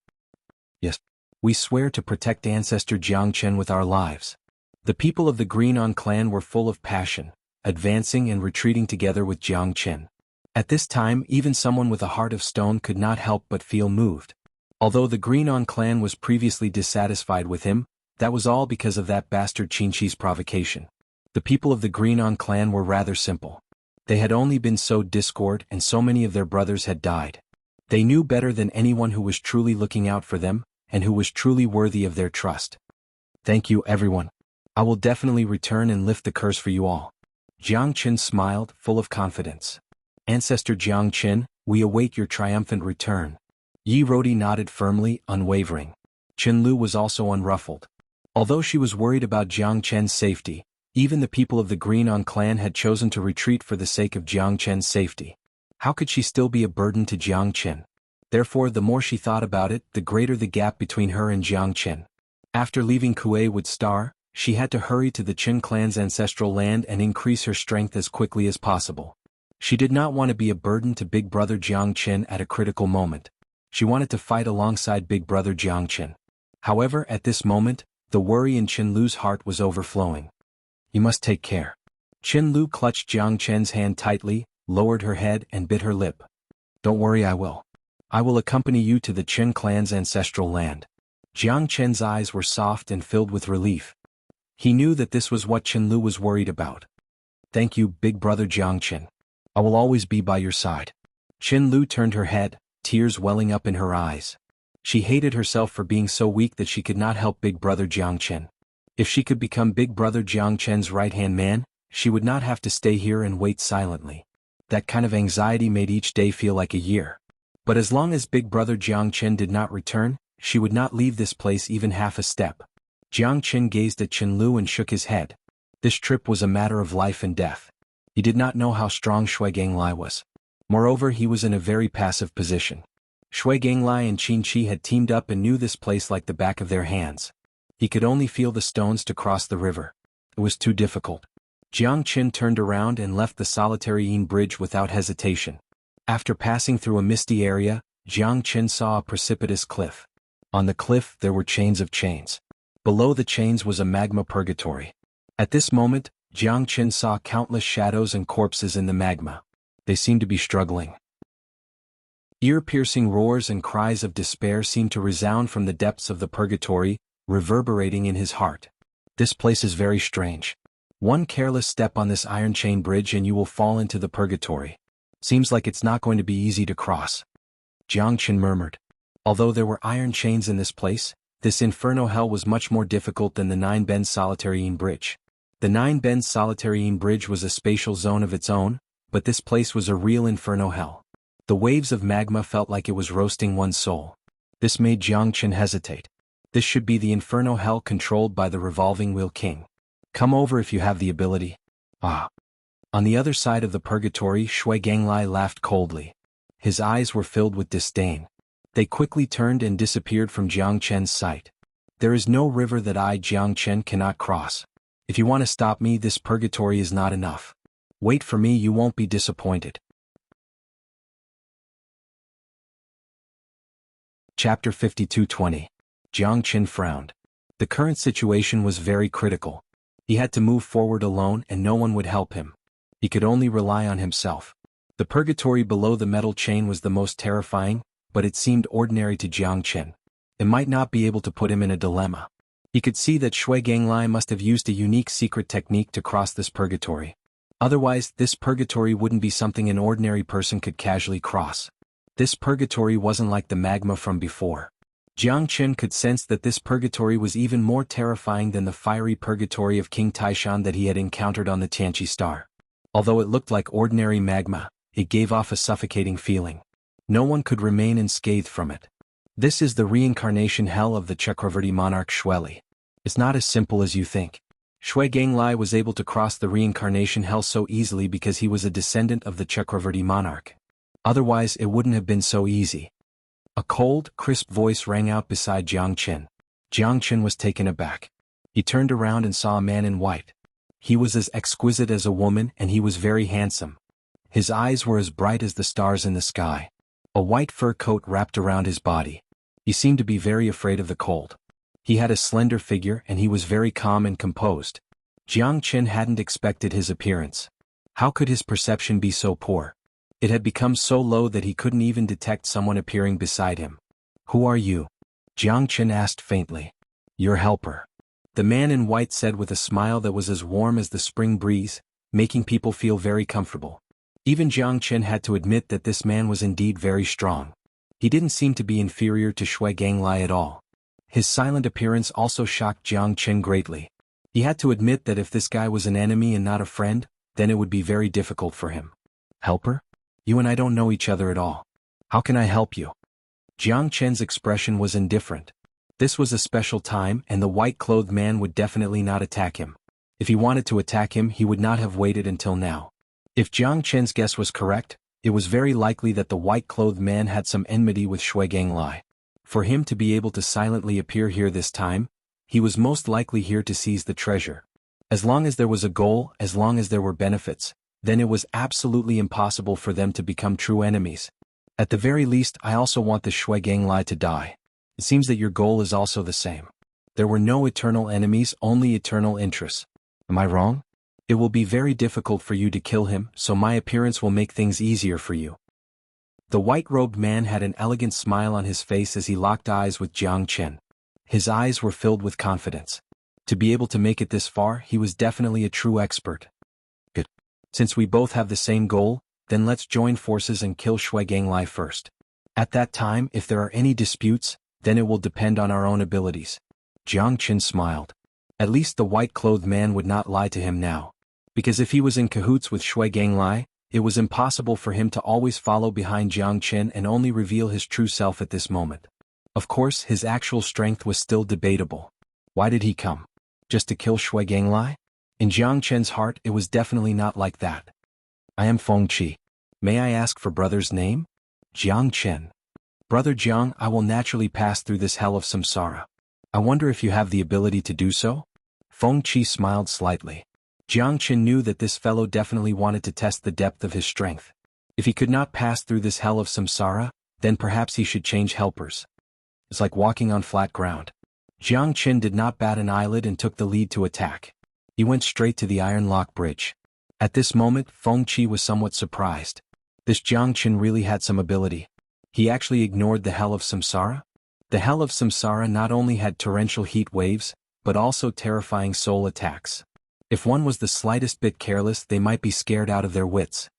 Speaker 1: Yes. We swear to protect Ancestor Jiangqin with our lives. The people of the Greenon clan were full of passion, advancing and retreating together with Jiangqin. At this time even someone with a heart of stone could not help but feel moved. Although the Greenon clan was previously dissatisfied with him, that was all because of that bastard Xianxi's provocation. The people of the Greenon clan were rather simple. They had only been sowed discord and so many of their brothers had died. They knew better than anyone who was truly looking out for them, and who was truly worthy of their trust. Thank you everyone. I will definitely return and lift the curse for you all. Jiangqin smiled, full of confidence. Ancestor Jiangqin, we await your triumphant return. Yi Rodi nodded firmly, unwavering. Qinlu was also unruffled. Although she was worried about Jiangqin's safety, even the people of the Greenon clan had chosen to retreat for the sake of Jiangqin's safety. How could she still be a burden to Jiangqin? Therefore, the more she thought about it, the greater the gap between her and Jiangqin. After leaving Kuei Wood Star, she had to hurry to the Qin clan's ancestral land and increase her strength as quickly as possible. She did not want to be a burden to Big Brother Jiangqin at a critical moment. She wanted to fight alongside Big Brother Jiangqin. However, at this moment, the worry in Qinlu's heart was overflowing. You must take care. Qinlu clutched Jiangqin's hand tightly, lowered her head and bit her lip. Don't worry, I will. I will accompany you to the Qin clan's ancestral land. Jiangqin's eyes were soft and filled with relief. He knew that this was what Qinlu was worried about. Thank you, Big Brother Jiangqin. I will always be by your side. Qinlu turned her head, tears welling up in her eyes. She hated herself for being so weak that she could not help Big Brother Jiangqin. If she could become Big Brother Jiangqin's right-hand man, she would not have to stay here and wait silently. That kind of anxiety made each day feel like a year. But as long as Big Brother Jiangqin did not return, she would not leave this place even half a step. Jiangqin gazed at Qinlu and shook his head. This trip was a matter of life and death. He did not know how strong Shui Ganglai was. Moreover, he was in a very passive position. Shui Ganglai and Xianxia had teamed up and knew this place like the back of their hands. He could only feel the stones to cross the river. It was too difficult. Jiangqin turned around and left the solitary Yin bridge without hesitation. After passing through a misty area, Jiangqin saw a precipitous cliff. On the cliff there were chains of chains. Below the chains was a magma purgatory. At this moment, Jiangqin saw countless shadows and corpses in the magma. They seemed to be struggling. Ear-piercing roars and cries of despair seemed to resound from the depths of the purgatory, reverberating in his heart. This place is very strange. One careless step on this iron chain bridge and you will fall into the purgatory. Seems like it's not going to be easy to cross. Jiangchen murmured. Although there were iron chains in this place, this inferno hell was much more difficult than the 9 bends solitary bridge. The 9 bends solitary bridge was a spatial zone of its own, but this place was a real inferno hell. The waves of magma felt like it was roasting one's soul. This made Jiangchen hesitate. This should be the inferno hell controlled by the revolving wheel king. Come over if you have the ability. Ah. On the other side of the purgatory, Shui Ganglai laughed coldly. His eyes were filled with disdain. They quickly turned and disappeared from Jiangchen's sight. There is no river that I, Jiangchen, cannot cross. If you want to stop me, this purgatory is not enough. Wait for me, you won't be disappointed. Chapter 52:20. Jiangchen frowned. The current situation was very critical. He had to move forward alone and no one would help him. He could only rely on himself. The purgatory below the metal chain was the most terrifying, but it seemed ordinary to Jiangchen. It might not be able to put him in a dilemma. He could see that Shui Ganglai must have used a unique secret technique to cross this purgatory. Otherwise, this purgatory wouldn't be something an ordinary person could casually cross. This purgatory wasn't like the magma from before. Jiangchen could sense that this purgatory was even more terrifying than the fiery purgatory of King Taishan that he had encountered on the Tianqi star. Although it looked like ordinary magma, it gave off a suffocating feeling. No one could remain unscathed from it. This is the reincarnation hell of the Chakravarti monarch Shueli. It's not as simple as you think. Shui Ganglai was able to cross the reincarnation hell so easily because he was a descendant of the Chakravarti monarch. Otherwise it wouldn't have been so easy. A cold, crisp voice rang out beside Jiangchen. Jiangchen was taken aback. He turned around and saw a man in white. He was as exquisite as a woman and he was very handsome. His eyes were as bright as the stars in the sky. A white fur coat wrapped around his body. He seemed to be very afraid of the cold. He had a slender figure and he was very calm and composed. Jiangchen hadn't expected his appearance. How could his perception be so poor? It had become so low that he couldn't even detect someone appearing beside him. Who are you? Jiangchen asked faintly. Your helper. The man in white said with a smile that was as warm as the spring breeze, making people feel very comfortable. Even Jiangchen had to admit that this man was indeed very strong. He didn't seem to be inferior to Shui Ganglai at all. His silent appearance also shocked Jiangchen greatly. He had to admit that if this guy was an enemy and not a friend, then it would be very difficult for him. Helper? You and I don't know each other at all. How can I help you? Jiangchen's expression was indifferent. This was a special time and the white-clothed man would definitely not attack him. If he wanted to attack him, he would not have waited until now. If Jiangchen's guess was correct, it was very likely that the white-clothed man had some enmity with Shui Ganglai. For him to be able to silently appear here this time, he was most likely here to seize the treasure. As long as there was a goal, as long as there were benefits, then it was absolutely impossible for them to become true enemies. At the very least, I also want the Shui Ganglai to die. It seems that your goal is also the same. There were no eternal enemies, only eternal interests. Am I wrong? It will be very difficult for you to kill him, so my appearance will make things easier for you. The white-robed man had an elegant smile on his face as he locked eyes with Jiangchen. His eyes were filled with confidence. To be able to make it this far, he was definitely a true expert. Good. Since we both have the same goal, then let's join forces and kill Shui Ganglai first. At that time, if there are any disputes, then it will depend on our own abilities. Jiangchen smiled. At least the white-clothed man would not lie to him now. Because if he was in cahoots with Shui Ganglai, it was impossible for him to always follow behind Jiangchen and only reveal his true self at this moment. Of course, his actual strength was still debatable. Why did he come? Just to kill Shui Ganglai? In Jiangchen's heart, it was definitely not like that. I am Feng Qi. May I ask for brother's name? Jiangchen. Brother Jiang, I will naturally pass through this hell of samsara. I wonder if you have the ability to do so? Feng Qi smiled slightly. Jiangchen knew that this fellow definitely wanted to test the depth of his strength. If he could not pass through this hell of samsara, then perhaps he should change helpers. It's like walking on flat ground. Jiangchen did not bat an eyelid and took the lead to attack. He went straight to the iron lock bridge. At this moment, Feng Qi was somewhat surprised. This Jiangchen really had some ability. He actually ignored the hell of samsara? The hell of samsara not only had torrential heat waves, but also terrifying soul attacks. If one was the slightest bit careless, they might be scared out of their wits.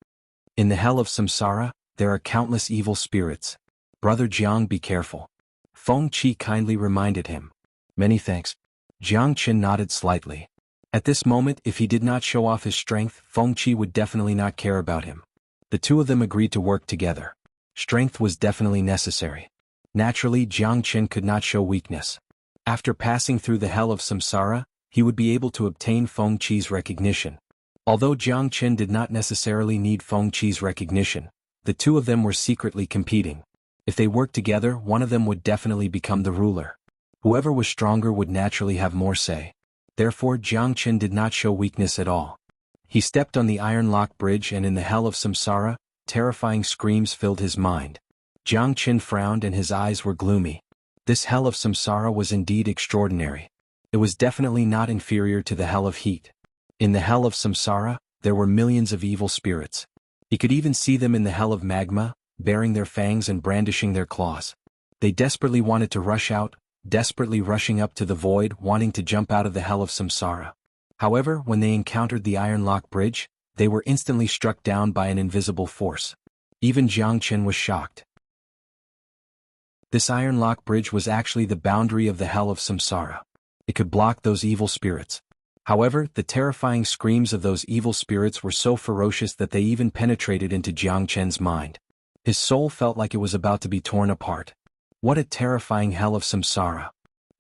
Speaker 1: In the hell of samsara, there are countless evil spirits. Brother Jiang, be careful. Feng Qi kindly reminded him. Many thanks. Jiang Qin nodded slightly. At this moment, if he did not show off his strength, Feng Qi would definitely not care about him. The two of them agreed to work together. Strength was definitely necessary. Naturally, Jiang Qin could not show weakness. After passing through the hell of samsara, he would be able to obtain Feng Qi's recognition. Although Jiang Qin did not necessarily need Feng Qi's recognition, the two of them were secretly competing. If they worked together, one of them would definitely become the ruler. Whoever was stronger would naturally have more say. Therefore, Jiang Qin did not show weakness at all. He stepped on the iron lock bridge, and in the hell of samsara, terrifying screams filled his mind. Jiang Qin frowned and his eyes were gloomy. This hell of samsara was indeed extraordinary. It was definitely not inferior to the hell of heat. In the hell of samsara, there were millions of evil spirits. He could even see them in the hell of magma, baring their fangs and brandishing their claws. They desperately wanted to rush out, desperately rushing up to the void, wanting to jump out of the hell of samsara. However, when they encountered the iron lock bridge, they were instantly struck down by an invisible force. Even Jiang Qin was shocked. This iron lock bridge was actually the boundary of the hell of samsara. It could block those evil spirits. However, the terrifying screams of those evil spirits were so ferocious that they even penetrated into Jiang Qin's mind. His soul felt like it was about to be torn apart. What a terrifying hell of samsara.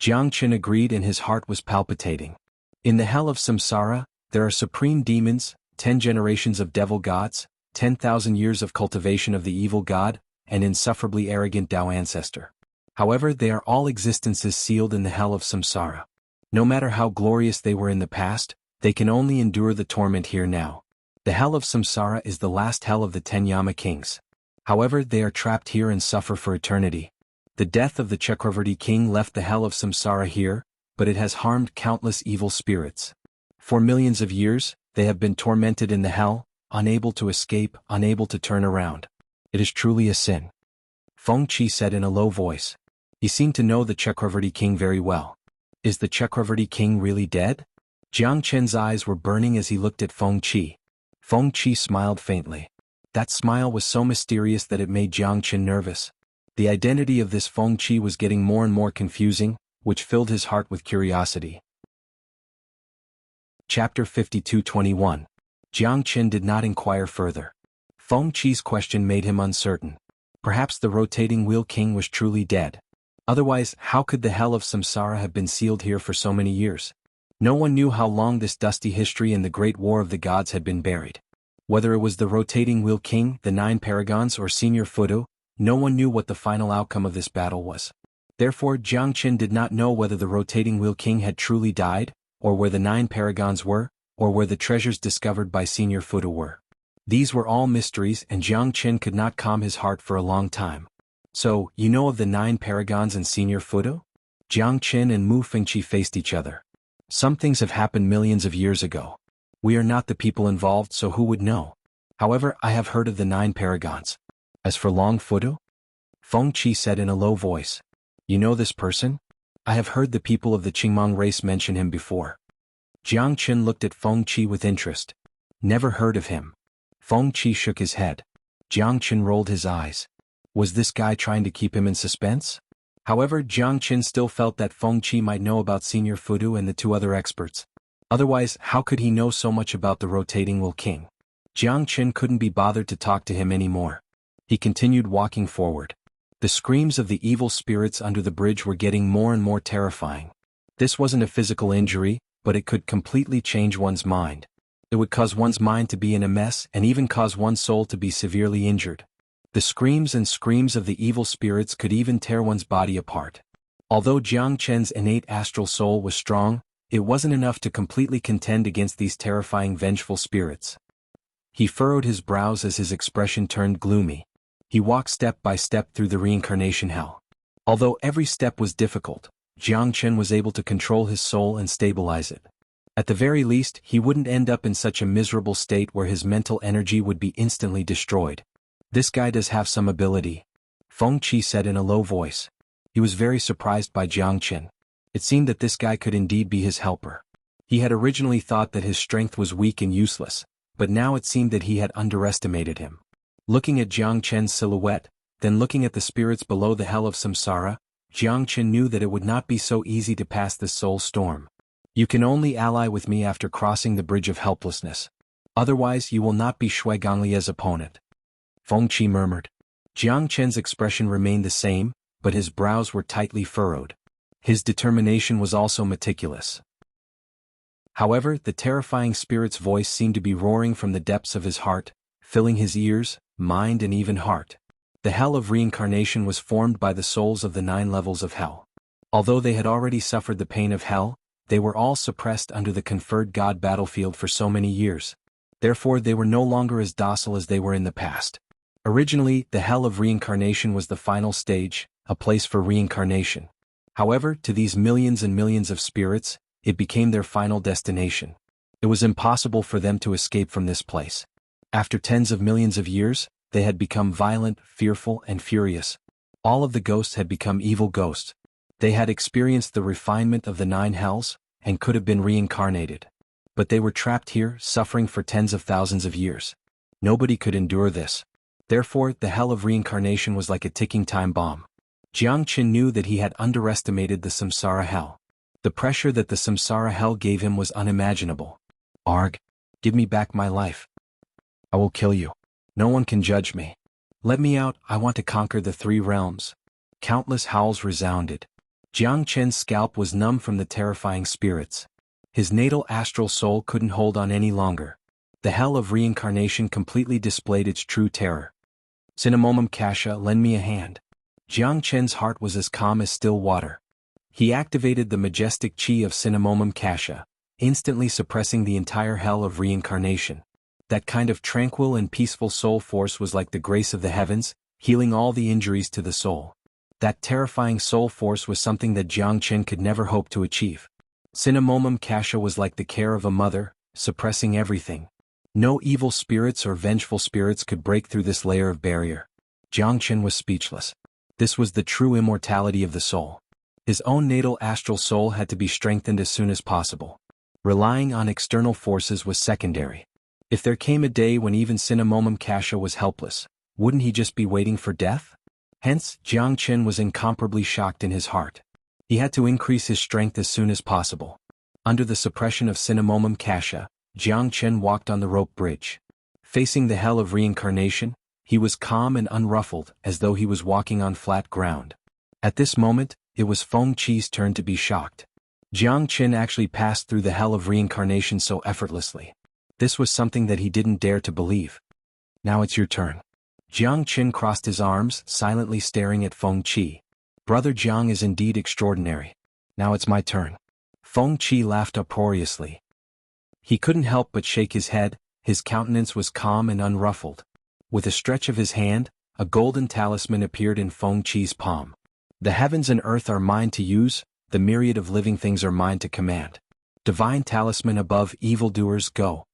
Speaker 1: Jiang Qin agreed and his heart was palpitating. In the hell of samsara, there are supreme demons, 10 generations of devil gods, 10,000 years of cultivation of the evil god, and insufferably arrogant Tao ancestor. However, they are all existences sealed in the hell of samsara. No matter how glorious they were in the past, they can only endure the torment here now. The hell of samsara is the last hell of the 10 Yama kings. However, they are trapped here and suffer for eternity. The death of the Chakravarti king left the hell of samsara here, but it has harmed countless evil spirits. For millions of years, they have been tormented in the hell, unable to escape, unable to turn around. It is truly a sin. Feng Qi said in a low voice. He seemed to know the Chakravarti king very well. Is the Chakravarti king really dead? Jiang Qin's eyes were burning as he looked at Feng Qi. Feng Qi smiled faintly. That smile was so mysterious that it made Jiang Qin nervous. The identity of this Feng Qi was getting more and more confusing, which filled his heart with curiosity. Chapter 52:21. Jiang Qin did not inquire further. Feng Qi's question made him uncertain. Perhaps the rotating wheel king was truly dead. Otherwise, how could the hell of samsara have been sealed here for so many years? No one knew how long this dusty history in the Great War of the Gods had been buried. Whether it was the rotating wheel king, the 9 paragons, or Senior Fudo, no one knew what the final outcome of this battle was. Therefore, Jiang Qin did not know whether the rotating wheel king had truly died, or where the 9 paragons were, or where the treasures discovered by Senior Fudo were. These were all mysteries, and Jiang Qin could not calm his heart for a long time. So, you know of the 9 paragons and Senior Fudo? Jiang Qin and Mu Fengqi faced each other. Some things have happened millions of years ago. We are not the people involved, so who would know? However, I have heard of the 9 paragons. As for Long Fudo? Feng Qi said in a low voice. You know this person? I have heard the people of the Qingmong race mention him before. Jiang Qin looked at Feng Qi with interest. Never heard of him. Feng Qi shook his head. Jiang Qin rolled his eyes. Was this guy trying to keep him in suspense? However, Jiang Qin still felt that Feng Qi might know about Senior Fudo and the 2 other experts. Otherwise, how could he know so much about the rotating wheel king? Jiang Qin couldn't be bothered to talk to him anymore. He continued walking forward. The screams of the evil spirits under the bridge were getting more and more terrifying. This wasn't a physical injury, but it could completely change one's mind. It would cause one's mind to be in a mess and even cause one's soul to be severely injured. The screams and screams of the evil spirits could even tear one's body apart. Although Jiang Qin's innate astral soul was strong, it wasn't enough to completely contend against these terrifying vengeful spirits. He furrowed his brows as his expression turned gloomy. He walked step by step through the reincarnation hell. Although every step was difficult, Jiang Qin was able to control his soul and stabilize it. At the very least, he wouldn't end up in such a miserable state where his mental energy would be instantly destroyed. This guy does have some ability, Feng Qi said in a low voice. He was very surprised by Jiang Qin. It seemed that this guy could indeed be his helper. He had originally thought that his strength was weak and useless, but now it seemed that he had underestimated him. Looking at Jiang Chen's silhouette, then looking at the spirits below the hell of samsara, Jiang Chen knew that it would not be so easy to pass this soul storm. You can only ally with me after crossing the bridge of helplessness. Otherwise you will not be Shui Gonglie's opponent. Feng Qi murmured. Jiang Chen's expression remained the same, but his brows were tightly furrowed. His determination was also meticulous. However, the terrifying spirit's voice seemed to be roaring from the depths of his heart, filling his ears, mind and even heart. The hell of reincarnation was formed by the souls of the 9 levels of hell. Although they had already suffered the pain of hell, they were all suppressed under the conferred God battlefield for so many years. Therefore they were no longer as docile as they were in the past. Originally, the hell of reincarnation was the final stage, a place for reincarnation. However, to these millions and millions of spirits, it became their final destination. It was impossible for them to escape from this place. After tens of millions of years, they had become violent, fearful, and furious. All of the ghosts had become evil ghosts. They had experienced the refinement of the 9 hells, and could have been reincarnated. But they were trapped here, suffering for tens of thousands of years. Nobody could endure this. Therefore, the hell of reincarnation was like a ticking time bomb. Jiang Chen knew that he had underestimated the samsara hell. The pressure that the samsara hell gave him was unimaginable. Arg! Give me back my life. I will kill you. No one can judge me. Let me out, I want to conquer the 3 realms. Countless howls resounded. Jiang Chen's scalp was numb from the terrifying spirits. His natal astral soul couldn't hold on any longer. The hell of reincarnation completely displayed its true terror. Cinnamomum Kasha, lend me a hand. Jiang Chen's heart was as calm as still water. He activated the majestic chi of Cinnamomum Kasha, instantly suppressing the entire hell of reincarnation. That kind of tranquil and peaceful soul force was like the grace of the heavens, healing all the injuries to the soul. That terrifying soul force was something that Jiang Chen could never hope to achieve. Cinnamomum Kasha was like the care of a mother, suppressing everything. No evil spirits or vengeful spirits could break through this layer of barrier. Jiang Chen was speechless. This was the true immortality of the soul. His own natal astral soul had to be strengthened as soon as possible. Relying on external forces was secondary. If there came a day when even Cinnamomum Kasha was helpless, wouldn't he just be waiting for death? Hence, Jiang Chen was incomparably shocked in his heart. He had to increase his strength as soon as possible. Under the suppression of Cinnamomum Kasha, Jiang Chen walked on the rope bridge. Facing the hell of reincarnation, he was calm and unruffled as though he was walking on flat ground. At this moment, it was Feng Qi's turn to be shocked. Jiang Chen actually passed through the hell of reincarnation so effortlessly. This was something that he didn't dare to believe. Now it's your turn. Jiang Chen crossed his arms, silently staring at Feng Qi. Brother Jiang is indeed extraordinary. Now it's my turn. Feng Qi laughed uproariously. He couldn't help but shake his head, his countenance was calm and unruffled. With a stretch of his hand, a golden talisman appeared in Feng Qi's palm. The heavens and earth are mine to use, the myriad of living things are mine to command. Divine talisman above evildoers, go.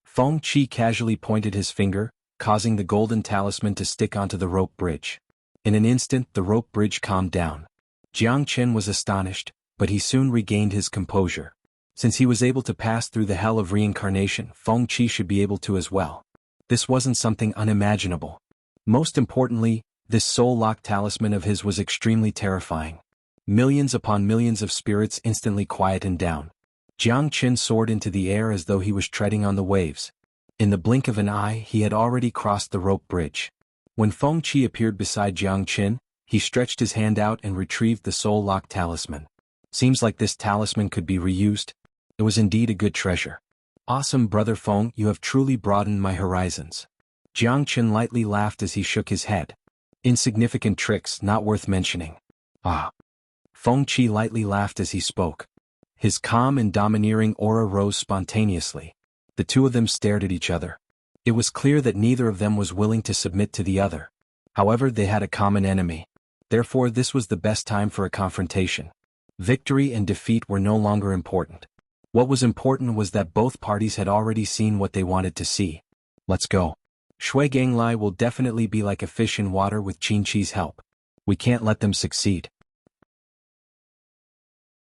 Speaker 1: Feng Qi casually pointed his finger, causing the golden talisman to stick onto the rope bridge. In an instant the rope bridge calmed down. Jiang Chen was astonished, but he soon regained his composure. Since he was able to pass through the hell of reincarnation, Feng Qi should be able to as well. This wasn't something unimaginable. Most importantly, this soul-locked talisman of his was extremely terrifying. Millions upon millions of spirits instantly quietened down. Jiang Chen soared into the air as though he was treading on the waves. In the blink of an eye he had already crossed the rope bridge. When Feng Qi appeared beside Jiang Chen, he stretched his hand out and retrieved the soul-locked talisman. Seems like this talisman could be reused. It was indeed a good treasure. Awesome, Brother Feng, you have truly broadened my horizons. Jiang Chen lightly laughed as he shook his head. Insignificant tricks, not worth mentioning. Ah. Feng Qi lightly laughed as he spoke. His calm and domineering aura rose spontaneously. The two of them stared at each other. It was clear that neither of them was willing to submit to the other. However, they had a common enemy. Therefore, this was the best time for a confrontation. Victory and defeat were no longer important. What was important was that both parties had already seen what they wanted to see. Let's go. Shui Ganglai will definitely be like a fish in water with Qin Chi's help. We can't let them succeed.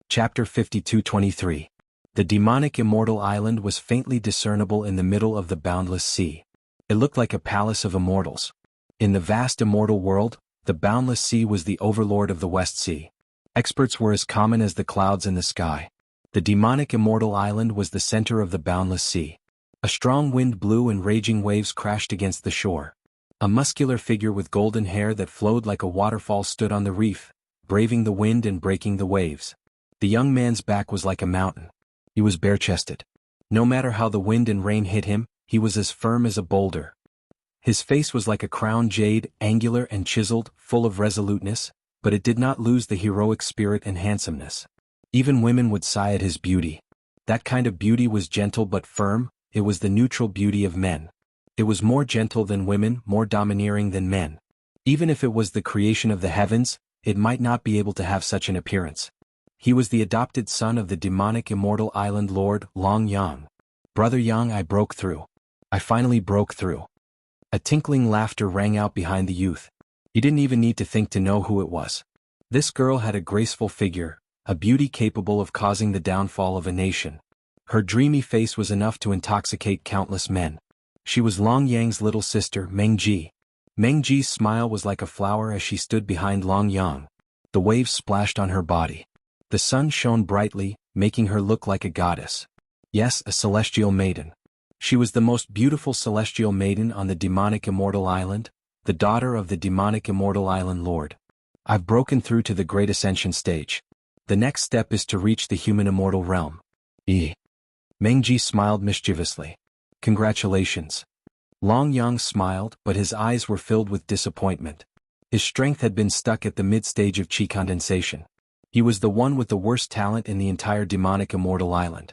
Speaker 1: Chapter 52-23. The demonic immortal island was faintly discernible in the middle of the boundless sea. It looked like a palace of immortals. In the vast immortal world, the boundless sea was the overlord of the West Sea. Experts were as common as the clouds in the sky. The demonic immortal island was the center of the boundless sea. A strong wind blew and raging waves crashed against the shore. A muscular figure with golden hair that flowed like a waterfall stood on the reef, braving the wind and breaking the waves. The young man's back was like a mountain. He was bare-chested. No matter how the wind and rain hit him, he was as firm as a boulder. His face was like a crown jade, angular and chiseled, full of resoluteness, but it did not lose the heroic spirit and handsomeness. Even women would sigh at his beauty. That kind of beauty was gentle but firm. It was the neutral beauty of men. It was more gentle than women, more domineering than men. Even if it was the creation of the heavens, it might not be able to have such an appearance. He was the adopted son of the demonic immortal island lord, Long Yang. Brother Yang, I broke through. I finally broke through. A tinkling laughter rang out behind the youth. He didn't even need to think to know who it was. This girl had a graceful figure, a beauty capable of causing the downfall of a nation. Her dreamy face was enough to intoxicate countless men. She was Long Yang's little sister, Meng Ji. Meng Ji's smile was like a flower as she stood behind Long Yang. The waves splashed on her body. The sun shone brightly, making her look like a goddess. Yes, a celestial maiden. She was the most beautiful celestial maiden on the demonic immortal island, the daughter of the demonic immortal island lord. I've broken through to the great ascension stage. The next step is to reach the human immortal realm. Meng Ji smiled mischievously. Congratulations. Long Yang smiled, but his eyes were filled with disappointment. His strength had been stuck at the mid-stage of chi condensation. He was the one with the worst talent in the entire demonic immortal island.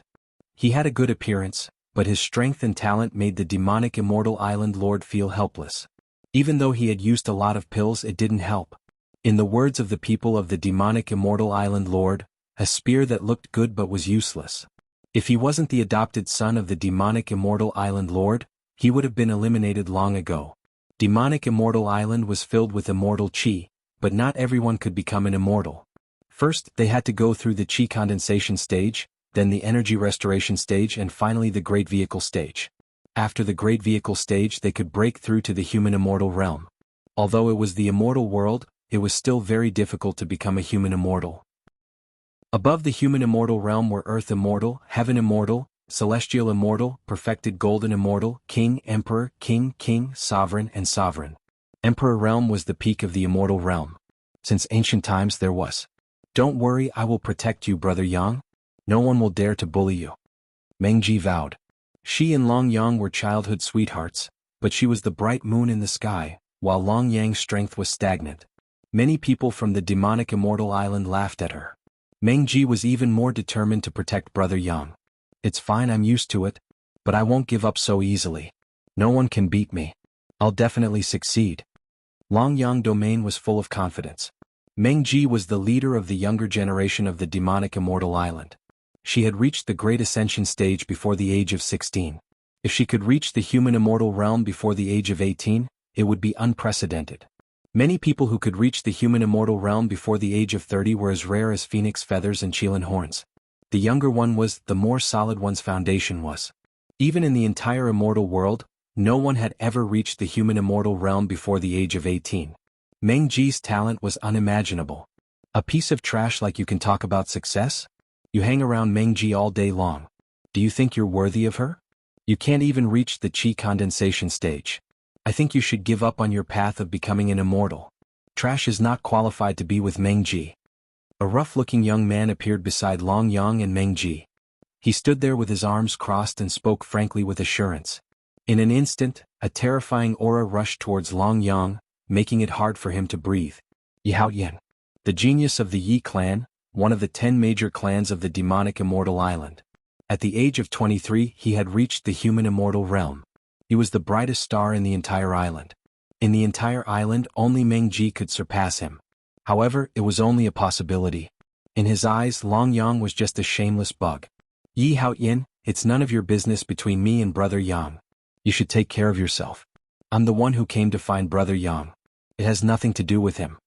Speaker 1: He had a good appearance, but his strength and talent made the demonic immortal island lord feel helpless. Even though he had used a lot of pills, it didn't help. In the words of the people of the demonic immortal island lord, a spear that looked good but was useless. If he wasn't the adopted son of the demonic immortal island lord, he would have been eliminated long ago. Demonic immortal island was filled with immortal chi, but not everyone could become an immortal. First, they had to go through the chi condensation stage, then the energy restoration stage, and finally the great vehicle stage. After the great vehicle stage, they could break through to the human immortal realm. Although it was the immortal world, it was still very difficult to become a human immortal. Above the human immortal realm were earth immortal, heaven immortal, celestial immortal, perfected golden immortal, king, emperor, king, sovereign, and sovereign. Emperor realm was the peak of the immortal realm. Since ancient times there was. Don't worry, I will protect you, brother Yang. No one will dare to bully you. Meng Ji vowed. She and Long Yang were childhood sweethearts, but she was the bright moon in the sky, while Long Yang's strength was stagnant. Many people from the demonic immortal island laughed at her. Meng Ji was even more determined to protect brother Yang. It's fine, I'm used to it, but I won't give up so easily. No one can beat me. I'll definitely succeed. Long Yang domain was full of confidence. Meng Ji was the leader of the younger generation of the demonic immortal island. She had reached the great ascension stage before the age of 16. If she could reach the human immortal realm before the age of 18, it would be unprecedented. Many people who could reach the human immortal realm before the age of 30 were as rare as phoenix feathers and qilin horns. The younger one was, the more solid one's foundation was. Even in the entire immortal world, no one had ever reached the human immortal realm before the age of 18. Meng Ji's talent was unimaginable. A piece of trash like you can talk about success? You hang around Meng Ji all day long. Do you think you're worthy of her? You can't even reach the chi condensation stage. I think you should give up on your path of becoming an immortal. Trash is not qualified to be with Meng Ji. A rough-looking young man appeared beside Long Yang and Meng Ji. He stood there with his arms crossed and spoke frankly with assurance. In an instant, a terrifying aura rushed towards Long Yang, making it hard for him to breathe. Xianxia, the genius of the Yi clan, one of the 10 major clans of the demonic immortal island. At the age of 23, he had reached the human immortal realm. He was the brightest star in the entire island. In the entire island, only Meng Ji could surpass him. However, it was only a possibility. In his eyes, Long Yang was just a shameless bug. Xianxia, it's none of your business between me and brother Yang. You should take care of yourself. I'm the one who came to find brother Yang. It has nothing to do with him.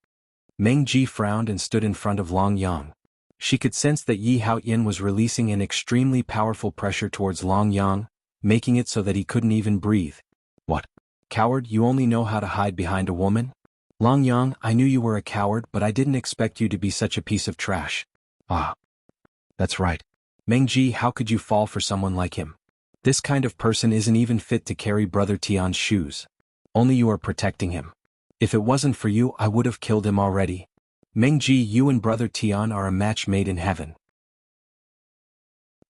Speaker 1: Meng Ji frowned and stood in front of Long Yang. She could sense that Yi Haoyan was releasing an extremely powerful pressure towards Long Yang, making it so that he couldn't even breathe. What? Coward, you only know how to hide behind a woman? Long Yang, I knew you were a coward, but I didn't expect you to be such a piece of trash. Ah. That's right. Mengji, how could you fall for someone like him? This kind of person isn't even fit to carry Brother Tian's shoes. Only you are protecting him. If it wasn't for you, I would have killed him already. Mengji, you and Brother Tian are a match made in heaven.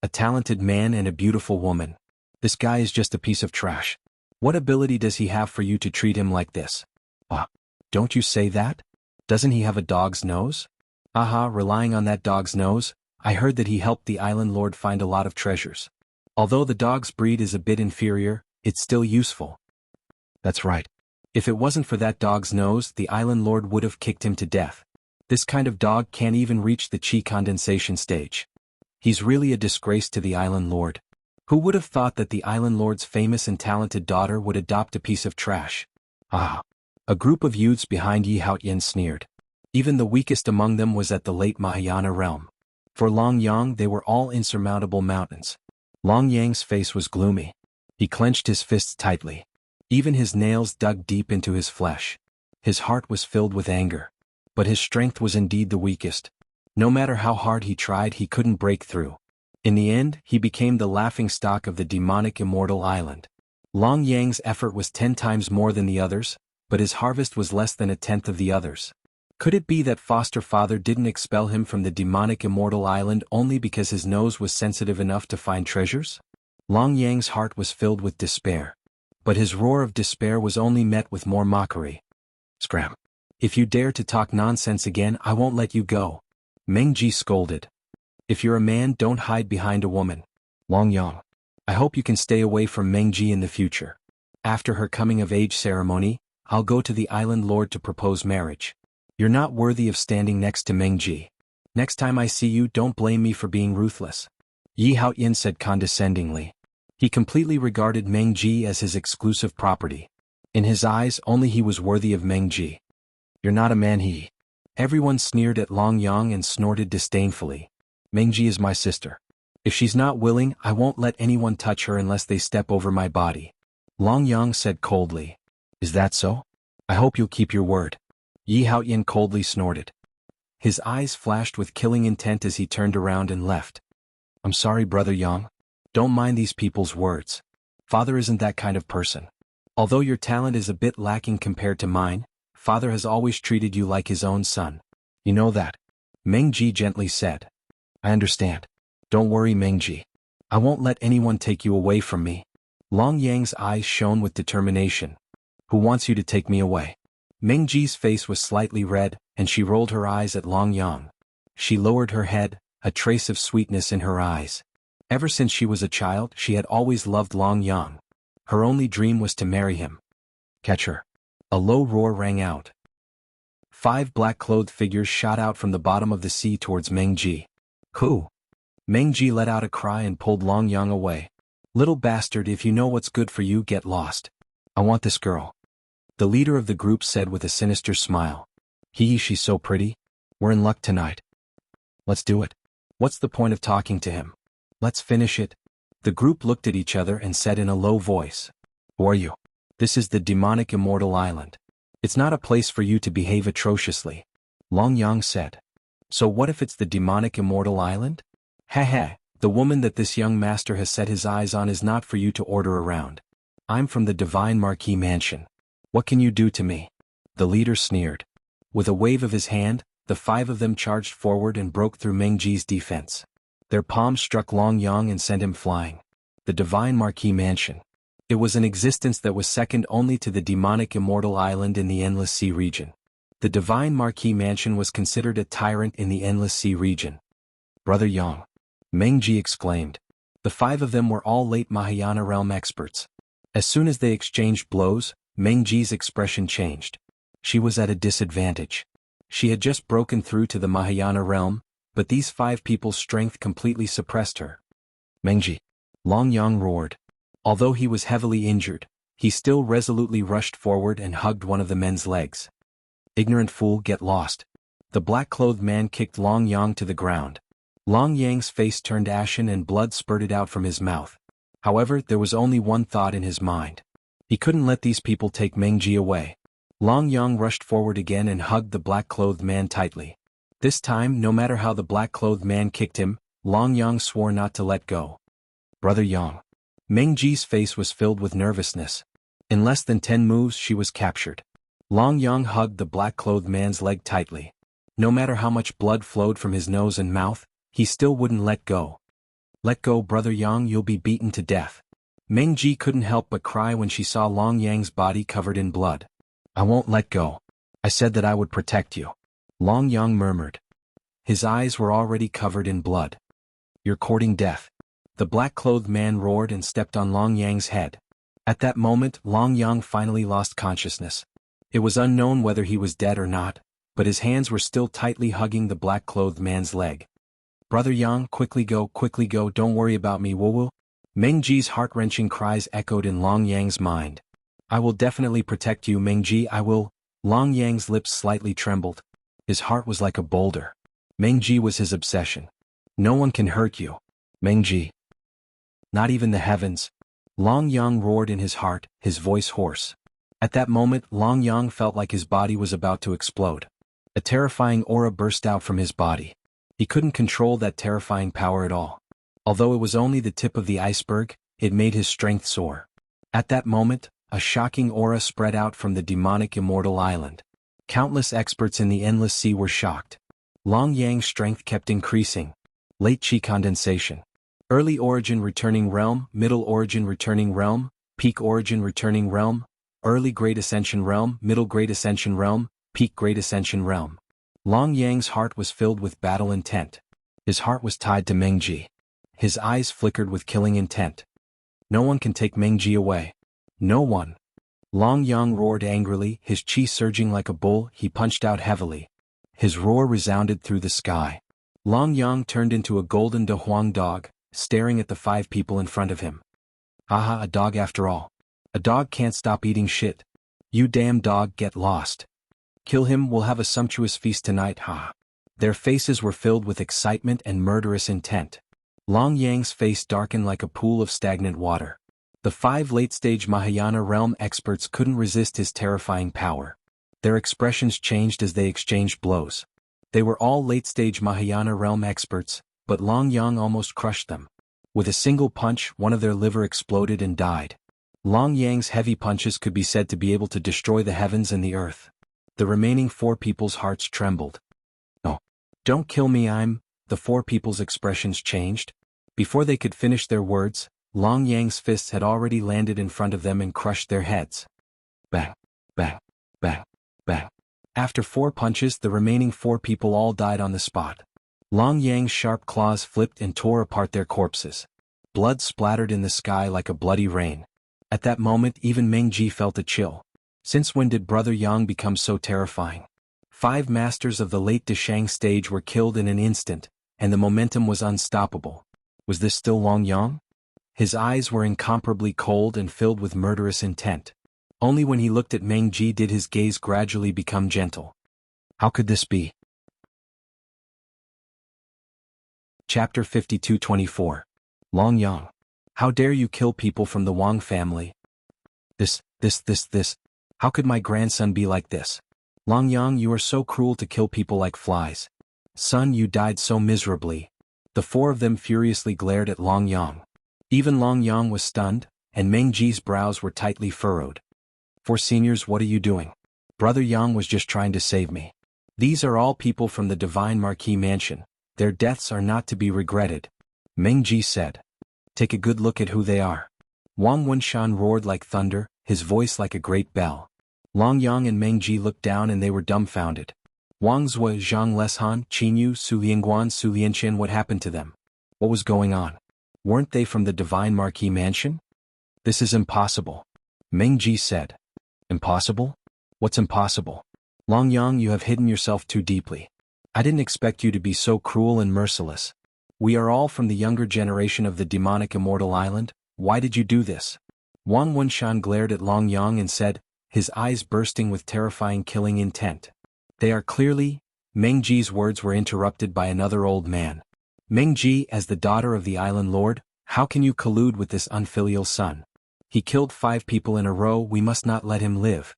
Speaker 1: A talented man and a beautiful woman. This guy is just a piece of trash. What ability does he have for you to treat him like this? Ah, don't you say that? Doesn't he have a dog's nose? Aha, relying on that dog's nose, I heard that he helped the island lord find a lot of treasures. Although the dog's breed is a bit inferior, it's still useful. That's right. If it wasn't for that dog's nose, the island lord would have kicked him to death. This kind of dog can't even reach the chi condensation stage. He's really a disgrace to the island lord. Who would have thought that the island lord's famous and talented daughter would adopt a piece of trash? Ah. A group of youths behind Yi Haoyan sneered. Even the weakest among them was at the late Mahayana realm. For Long Yang they were all insurmountable mountains. Long Yang's face was gloomy. He clenched his fists tightly. Even his nails dug deep into his flesh. His heart was filled with anger. But his strength was indeed the weakest. No matter how hard he tried, he couldn't break through. In the end, he became the laughingstock of the demonic immortal island. Long Yang's effort was 10 times more than the others, but his harvest was less than 1/10 of the others. Could it be that foster father didn't expel him from the demonic immortal island only because his nose was sensitive enough to find treasures? Long Yang's heart was filled with despair. But his roar of despair was only met with more mockery. Scram. If you dare to talk nonsense again, I won't let you go. Mengji scolded. If you're a man, don't hide behind a woman. Long Yang. I hope you can stay away from Mengji in the future. After her coming-of-age ceremony, I'll go to the island lord to propose marriage. You're not worthy of standing next to Mengji. Next time I see you, don't blame me for being ruthless. Yi Haoyan said condescendingly. He completely regarded Mengji as his exclusive property. In his eyes, only he was worthy of Mengji. You're not a man, he. Everyone sneered at Long Yang and snorted disdainfully. Mengji is my sister. If she's not willing, I won't let anyone touch her unless they step over my body. Long Yang said coldly. Is that so? I hope you'll keep your word. Yi Haoyan coldly snorted. His eyes flashed with killing intent as he turned around and left. I'm sorry, Brother Yang. Don't mind these people's words. Father isn't that kind of person. Although your talent is a bit lacking compared to mine, Father has always treated you like his own son. You know that. Mengji gently said. I understand. Don't worry, Mengji. I won't let anyone take you away from me. Long Yang's eyes shone with determination. Who wants you to take me away? Mengji's face was slightly red, and she rolled her eyes at Long Yang. She lowered her head, a trace of sweetness in her eyes. Ever since she was a child, she had always loved Long Yang. Her only dream was to marry him. Catch her. A low roar rang out. 5 black-clothed figures shot out from the bottom of the sea towards Mengji. Who? Mengji let out a cry and pulled Long Yang away. Little bastard, if you know what's good for you, get lost. I want this girl. The leader of the group said with a sinister smile. She's so pretty. We're in luck tonight. Let's do it. What's the point of talking to him? Let's finish it. The group looked at each other and said in a low voice. Who are you? This is the demonic immortal island. It's not a place for you to behave atrociously. Long Yang said. So what if it's the demonic immortal island? The woman that this young master has set his eyes on is not for you to order around. I'm from the Divine Marquis Mansion. What can you do to me? The leader sneered. With a wave of his hand, the 5 of them charged forward and broke through Mengji's defense. Their palms struck Long Yang and sent him flying. The Divine Marquis Mansion. It was an existence that was second only to the demonic immortal island in the Endless Sea region. The Divine Marquis Mansion was considered a tyrant in the Endless Sea region. Brother Yang. Mengji exclaimed. The 5 of them were all late Mahayana realm experts. As soon as they exchanged blows, Mengji's expression changed. She was at a disadvantage. She had just broken through to the Mahayana realm, but these 5 people's strength completely suppressed her. Mengji. Long Yang roared. Although he was heavily injured, he still resolutely rushed forward and hugged one of the men's legs. Ignorant fool, get lost. The black-clothed man kicked Long Yang to the ground. Long Yang's face turned ashen and blood spurted out from his mouth. However, there was only one thought in his mind. He couldn't let these people take Mengji away. Long Yang rushed forward again and hugged the black-clothed man tightly. This time, no matter how the black-clothed man kicked him, Long Yang swore not to let go. Brother Yang. Mengji's face was filled with nervousness. In less than 10 moves she was captured. Long Yang hugged the black-clothed man's leg tightly. No matter how much blood flowed from his nose and mouth, he still wouldn't let go. Let go, Brother Yang, you'll be beaten to death. Mengji couldn't help but cry when she saw Long Yang's body covered in blood. I won't let go. I said that I would protect you. Long Yang murmured. His eyes were already covered in blood. You're courting death. The black-clothed man roared and stepped on Long Yang's head. At that moment, Long Yang finally lost consciousness. It was unknown whether he was dead or not, but his hands were still tightly hugging the black-clothed man's leg. Brother Yang, quickly go, don't worry about me, woo-woo. Mengji's heart-wrenching cries echoed in Long Yang's mind. I will definitely protect you, Mengji, I will. Long Yang's lips slightly trembled. His heart was like a boulder. Mengji was his obsession. No one can hurt you, Mengji. Not even the heavens. Long Yang roared in his heart, his voice hoarse. At that moment, Long Yang felt like his body was about to explode. A terrifying aura burst out from his body. He couldn't control that terrifying power at all. Although it was only the tip of the iceberg, it made his strength soar. At that moment, a shocking aura spread out from the demonic immortal island. Countless experts in the endless sea were shocked. Long Yang's strength kept increasing. Late chi condensation. Early origin returning realm, middle origin returning realm, peak origin returning realm, early great ascension realm, middle great ascension realm, peak great ascension realm. Long Yang's heart was filled with battle intent. His heart was tied to Mengji. His eyes flickered with killing intent. No one can take Mengji away. No one. Long Yang roared angrily, his chi surging like a bull. He punched out heavily. His roar resounded through the sky. Long Yang turned into a golden De Huang dog, staring at the 5 people in front of him. Haha, a dog after all. A dog can't stop eating shit. You damn dog, get lost. Kill him, we'll have a sumptuous feast tonight, ha. Their faces were filled with excitement and murderous intent. Long Yang's face darkened like a pool of stagnant water. The 5 late-stage Mahayana realm experts couldn't resist his terrifying power. Their expressions changed as they exchanged blows. They were all late-stage Mahayana realm experts, but Long Yang almost crushed them. With a single punch, one of their liver exploded and died. Long Yang's heavy punches could be said to be able to destroy the heavens and the earth. The remaining 4 people's hearts trembled. Oh, don't kill me, The 4 people's expressions changed. Before they could finish their words, Long Yang's fists had already landed in front of them and crushed their heads. Bang, bang, bang, bang. After 4 punches, the remaining 4 people all died on the spot. Long Yang's sharp claws flipped and tore apart their corpses. Blood splattered in the sky like a bloody rain. At that moment, even Mengji felt a chill. Since when did Brother Yang become so terrifying? 5 masters of the late Deshang stage were killed in an instant, and the momentum was unstoppable. Was this still Long Yang? His eyes were incomparably cold and filled with murderous intent. Only when he looked at Mengji did his gaze gradually become gentle. How could this be? Chapter 52-24. Long Yang. How dare you kill people from the Wang family? This. How could my grandson be like this? Long Yang, you are so cruel to kill people like flies. Son, you died so miserably. The 4 of them furiously glared at Long Yang. Even Long Yang was stunned, and Mengji's brows were tightly furrowed. 4 seniors, what are you doing? Brother Yang was just trying to save me. These are all people from the Divine Marquis Mansion. Their deaths are not to be regretted. Mengji said. Take a good look at who they are. Wang Wunshan roared like thunder, his voice like a great bell. Long Yang and Mengji looked down and they were dumbfounded. Wang Zhua, Zhang Leshan, Qinyu, Su Lianguan, Su Lianqian, what happened to them? What was going on? Weren't they from the Divine Marquis Mansion? This is impossible. Mengji said. Impossible? What's impossible? Long Yang, you have hidden yourself too deeply. I didn't expect you to be so cruel and merciless. We are all from the younger generation of the demonic immortal island. Why did you do this? Wang Wunshan glared at Long Yang and said, his eyes bursting with terrifying killing intent. They are clearly Meng Ji's words were interrupted by another old man. Meng Ji, as the daughter of the island lord, how can you collude with this unfilial son? He killed 5 people in a row, we must not let him live.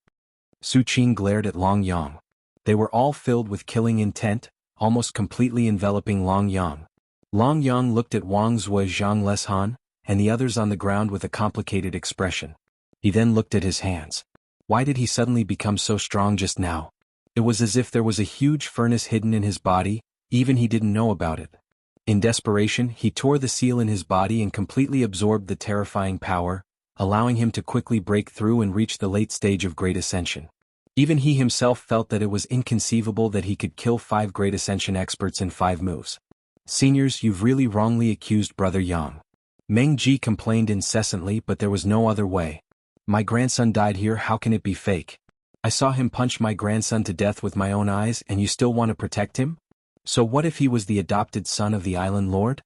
Speaker 1: Su Qin glared at Long Yang. They were all filled with killing intent, almost completely enveloping Long Yang. Long Yang looked at Wang Zhua Zhang and the others on the ground with a complicated expression. He then looked at his hands. Why did he suddenly become so strong just now? It was as if there was a huge furnace hidden in his body, even he didn't know about it. In desperation, he tore the seal in his body and completely absorbed the terrifying power, allowing him to quickly break through and reach the late stage of Great Ascension. Even he himself felt that it was inconceivable that he could kill 5 Great Ascension experts in 5 moves. Seniors, you've really wrongly accused Brother Yang. Meng Ji complained incessantly, but there was no other way. My grandson died here, how can it be fake? I saw him punch my grandson to death with my own eyes and you still want to protect him? So what if he was the adopted son of the island lord?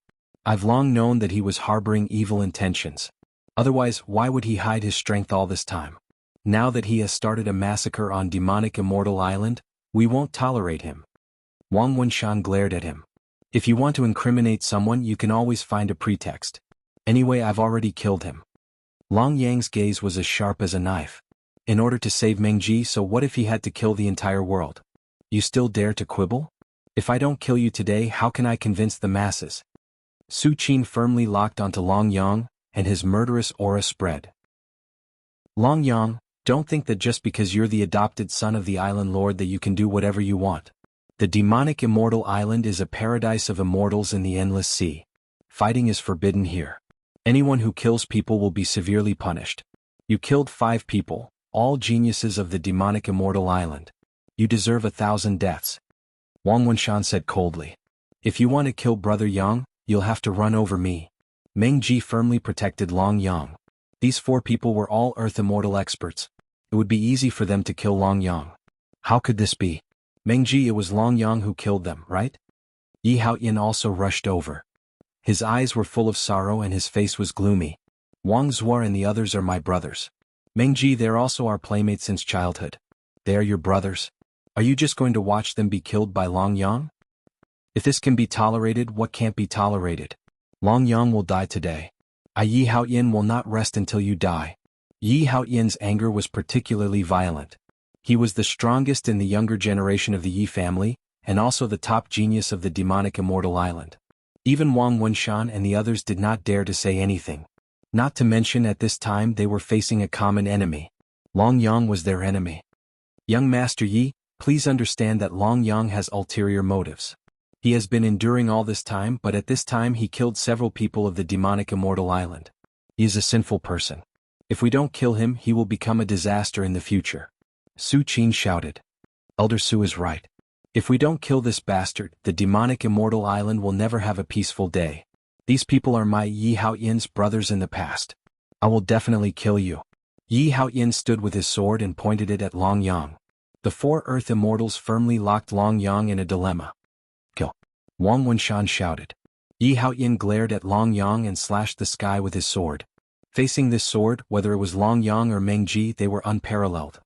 Speaker 1: I've long known that he was harboring evil intentions. Otherwise, why would he hide his strength all this time? Now that he has started a massacre on demonic Immortal Island, we won't tolerate him. Wang Wenshan glared at him. If you want to incriminate someone, you can always find a pretext. Anyway, I've already killed him. Long Yang's gaze was as sharp as a knife. In order to save Meng Ji, so what if he had to kill the entire world? You still dare to quibble? If I don't kill you today, how can I convince the masses? Su Qin firmly locked onto Long Yang, and his murderous aura spread. Long Yang, don't think that just because you're the adopted son of the island lord that you can do whatever you want. The demonic Immortal Island is a paradise of immortals in the endless sea. Fighting is forbidden here. Anyone who kills people will be severely punished. You killed 5 people, all geniuses of the demonic Immortal Island. You deserve 1,000 deaths. Wang Wenshan said coldly. If you want to kill Brother Yang, you'll have to run over me. Meng Ji firmly protected Long Yang. These 4 people were all Earth Immortal experts. It would be easy for them to kill Long Yang. How could this be? Meng Ji, it was Long Yang who killed them, right? Yi Haoyan also rushed over. His eyes were full of sorrow and his face was gloomy. Wang Zhua and the others are my brothers. Meng Ji, they're also our playmates since childhood. They are your brothers? Are you just going to watch them be killed by Long Yang? If this can be tolerated, what can't be tolerated? Long Yang will die today. Yi Haoyan will not rest until you die. Yi Haoyan's anger was particularly violent. He was the strongest in the younger generation of the Yi family, and also the top genius of the demonic Immortal Island. Even Wang Wenshan and the others did not dare to say anything. Not to mention at this time they were facing a common enemy. Long Yang was their enemy. Young Master Yi, please understand that Long Yang has ulterior motives. He has been enduring all this time, but at this time he killed several people of the demonic Immortal Island. He is a sinful person. If we don't kill him, he will become a disaster in the future. Su Qin shouted. Elder Su is right. If we don't kill this bastard, the demonic Immortal Island will never have a peaceful day. These people are my Yi Haoyan's brothers in the past. I will definitely kill you. Yi Haoyan stood with his sword and pointed it at Long Yang. The 4 Earth Immortals firmly locked Long Yang in a dilemma. Kill. Wang Wenshan shouted. Yi Haoyan glared at Long Yang and slashed the sky with his sword. Facing this sword, whether it was Long Yang or Meng Ji, they were unparalleled.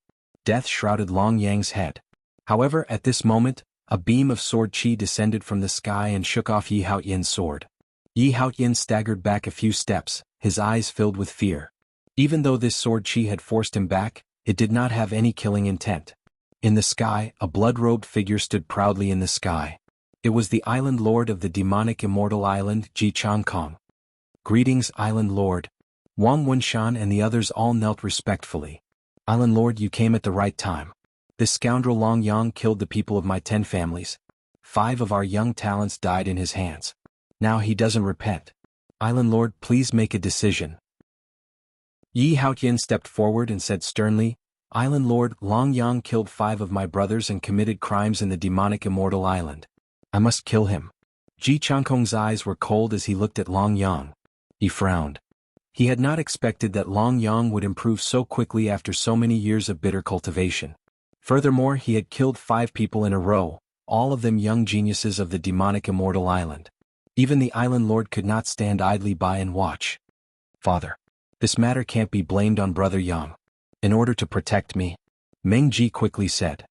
Speaker 1: Death shrouded Long Yang's head. However, at this moment, a beam of sword chi descended from the sky and shook off Yi Haoyan's sword. Yi Haoyan staggered back a few steps, his eyes filled with fear. Even though this sword chi had forced him back, it did not have any killing intent. In the sky, a blood-robed figure stood proudly in the sky. It was the island lord of the demonic Immortal Island, Ji Changkong. Greetings, island lord. Wang Wenshan and the others all knelt respectfully. Island lord, you came at the right time. This scoundrel Long Yang killed the people of my 10 families. 5 of our young talents died in his hands. Now he doesn't repent. Island lord, please make a decision. Yi Haoyan stepped forward and said sternly, Island lord, Long Yang killed 5 of my brothers and committed crimes in the demonic Immortal Island. I must kill him. Ji Changkong's eyes were cold as he looked at Long Yang. He frowned. He had not expected that Long Yang would improve so quickly after so many years of bitter cultivation. Furthermore, he had killed 5 people in a row, all of them young geniuses of the demonic Immortal Island. Even the island lord could not stand idly by and watch. Father, this matter can't be blamed on Brother Yang. In order to protect me, Meng Ji quickly said.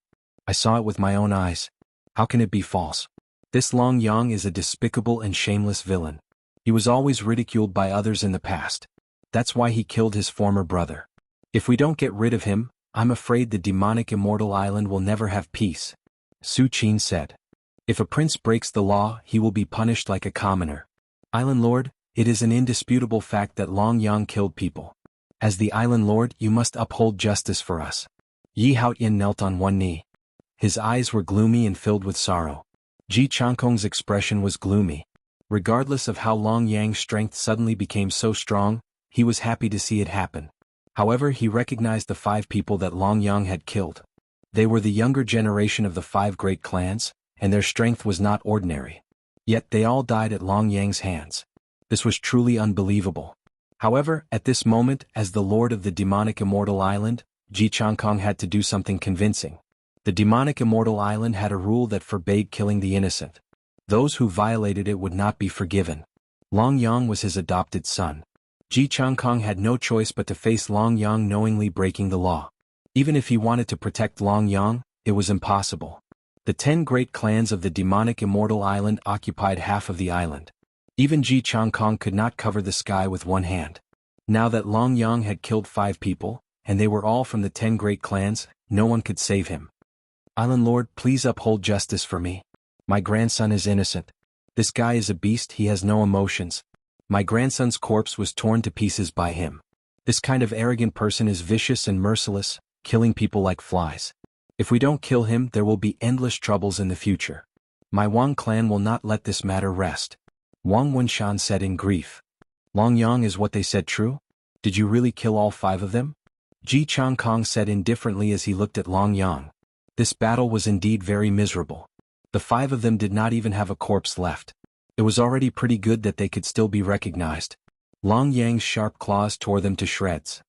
Speaker 1: I saw it with my own eyes. How can it be false? This Long Yang is a despicable and shameless villain. He was always ridiculed by others in the past. That's why he killed his former brother. If we don't get rid of him, I'm afraid the demonic immortal island will never have peace. Su Qin said. If a prince breaks the law, he will be punished like a commoner. Island Lord, it is an indisputable fact that Long Yang killed people. As the Island Lord, you must uphold justice for us. Yi Haoyan knelt on one knee. His eyes were gloomy and filled with sorrow. Ji Changkong's expression was gloomy. Regardless of how Long Yang's strength suddenly became so strong, he was happy to see it happen. However, he recognized the 5 people that Long Yang had killed. They were the younger generation of the 5 great clans, and their strength was not ordinary. Yet they all died at Long Yang's hands. This was truly unbelievable. However, at this moment, as the lord of the demonic immortal island, Ji Changkong had to do something convincing. The demonic immortal island had a rule that forbade killing the innocent. Those who violated it would not be forgiven. Long Yang was his adopted son. Ji Changkong had no choice but to face Long Yang knowingly breaking the law. Even if he wanted to protect Long Yang, it was impossible. The 10 great clans of the demonic immortal island occupied half of the island. Even Ji Changkong could not cover the sky with one hand. Now that Long Yang had killed 5 people, and they were all from the 10 great clans, no one could save him. Island Lord, please uphold justice for me. My grandson is innocent. This guy is a beast, he has no emotions. My grandson's corpse was torn to pieces by him. This kind of arrogant person is vicious and merciless, killing people like flies. If we don't kill him, there will be endless troubles in the future. My Wang clan will not let this matter rest. Wang Wunshan said in grief. Long Yang, is what they said true? Did you really kill all 5 of them? Ji Changkong said indifferently as he looked at Long Yang. This battle was indeed very miserable. The 5 of them did not even have a corpse left. It was already pretty good that they could still be recognized. Long Yang's sharp claws tore them to shreds.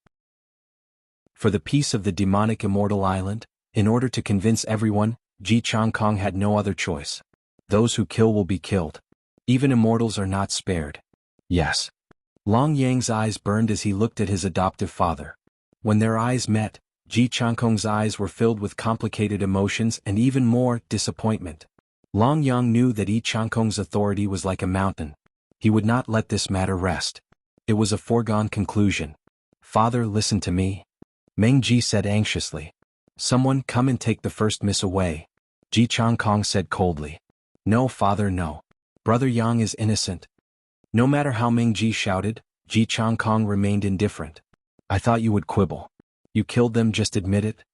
Speaker 1: For the peace of the demonic immortal island, in order to convince everyone, Ji Changkong had no other choice. Those who kill will be killed. Even immortals are not spared. Yes. Long Yang's eyes burned as he looked at his adoptive father. When their eyes met, Ji Changkong's eyes were filled with complicated emotions and even more disappointment. Long Yang knew that Yi Changkong's authority was like a mountain. He would not let this matter rest. It was a foregone conclusion. Father, listen to me. Meng Ji said anxiously. Someone come and take the first miss away. Ji Changkong said coldly. No, father, no. Brother Yang is innocent. No matter how Meng Ji shouted, Ji Changkong remained indifferent. I thought you would quibble. You killed them, just admit it.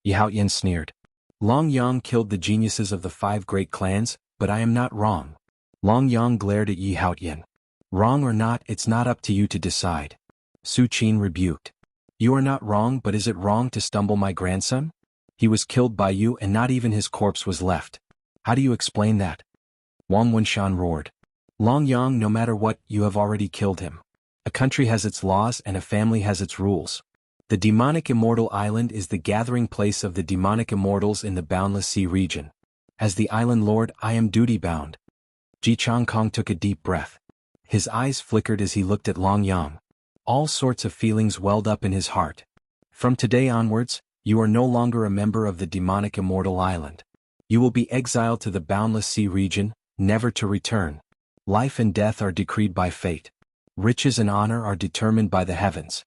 Speaker 1: Yi Haoyan sneered. Long Yang killed the geniuses of the 5 great clans, but I am not wrong. Long Yang glared at Yi Haoyan. Wrong or not, it's not up to you to decide. Su Qin rebuked. You are not wrong, but is it wrong to stumble my grandson? He was killed by you and not even his corpse was left. How do you explain that? Wang Wunshan roared. Long Yang, no matter what, you have already killed him. A country has its laws and a family has its rules. The demonic immortal island is the gathering place of the demonic immortals in the boundless sea region. As the island lord, I am duty-bound. Ji Changkong took a deep breath. His eyes flickered as he looked at Long Yang. All sorts of feelings welled up in his heart. From today onwards, you are no longer a member of the demonic immortal island. You will be exiled to the boundless sea region, never to return. Life and death are decreed by fate. Riches and honor are determined by the heavens.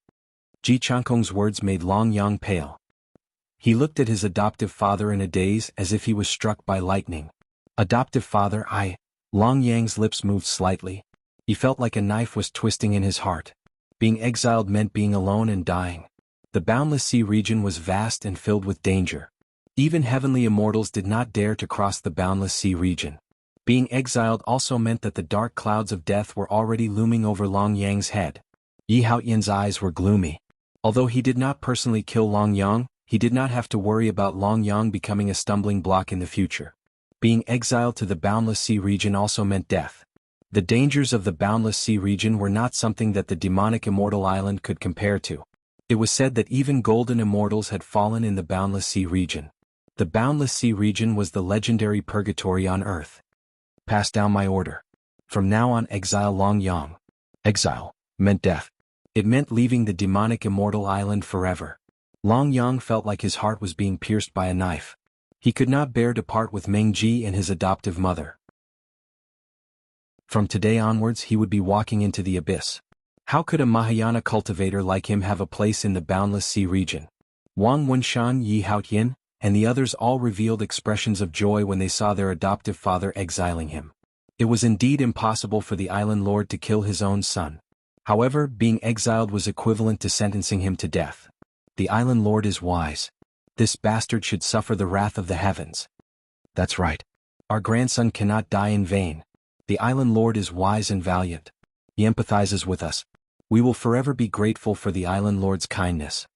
Speaker 1: Ji Changkong's words made Long Yang pale. He looked at his adoptive father in a daze as if he was struck by lightning. Adoptive father, Long Yang's lips moved slightly. He felt like a knife was twisting in his heart. Being exiled meant being alone and dying. The boundless sea region was vast and filled with danger. Even heavenly immortals did not dare to cross the boundless sea region. Being exiled also meant that the dark clouds of death were already looming over Long Yang's head. Yi Haoyan's eyes were gloomy. Although he did not personally kill Long Yang, he did not have to worry about Long Yang becoming a stumbling block in the future. Being exiled to the boundless sea region also meant death. The dangers of the boundless sea region were not something that the demonic immortal island could compare to. It was said that even golden immortals had fallen in the boundless sea region. The boundless sea region was the legendary purgatory on earth. Pass down my order. From now on, exile Long Yang. Exile meant death. It meant leaving the demonic immortal island forever. Long Yang felt like his heart was being pierced by a knife. He could not bear to part with Mengji and his adoptive mother. From today onwards he would be walking into the abyss. How could a Mahayana cultivator like him have a place in the boundless sea region? Wang Wenshan, Yi Haotian, and the others all revealed expressions of joy when they saw their adoptive father exiling him. It was indeed impossible for the island lord to kill his own son. However, being exiled was equivalent to sentencing him to death. The island lord is wise. This bastard should suffer the wrath of the heavens. That's right. Our grandson cannot die in vain. The island lord is wise and valiant. He empathizes with us. We will forever be grateful for the island lord's kindness.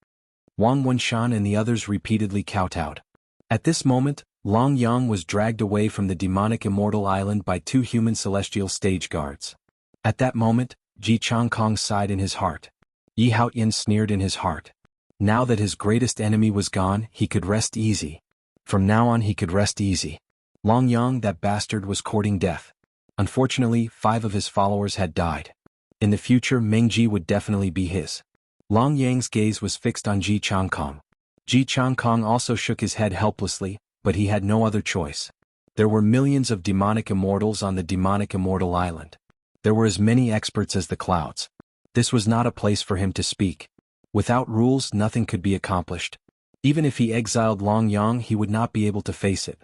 Speaker 1: Wang Wenshan and the others repeatedly kowtowed. At this moment, Long Yang was dragged away from the demonic immortal island by two human celestial stage guards. At that moment, Ji Changkong sighed in his heart. Yi Haotian sneered in his heart. Now that his greatest enemy was gone, he could rest easy. From now on he could rest easy. Long Yang, that bastard, was courting death. Unfortunately, 5 of his followers had died. In the future, Mengji would definitely be his. Long Yang's gaze was fixed on Ji Changkong. Ji Changkong also shook his head helplessly, but he had no other choice. There were millions of demonic immortals on the demonic immortal island. There were as many experts as the clouds. This was not a place for him to speak. Without rules, nothing could be accomplished. Even if he exiled Long Yang, he would not be able to face it.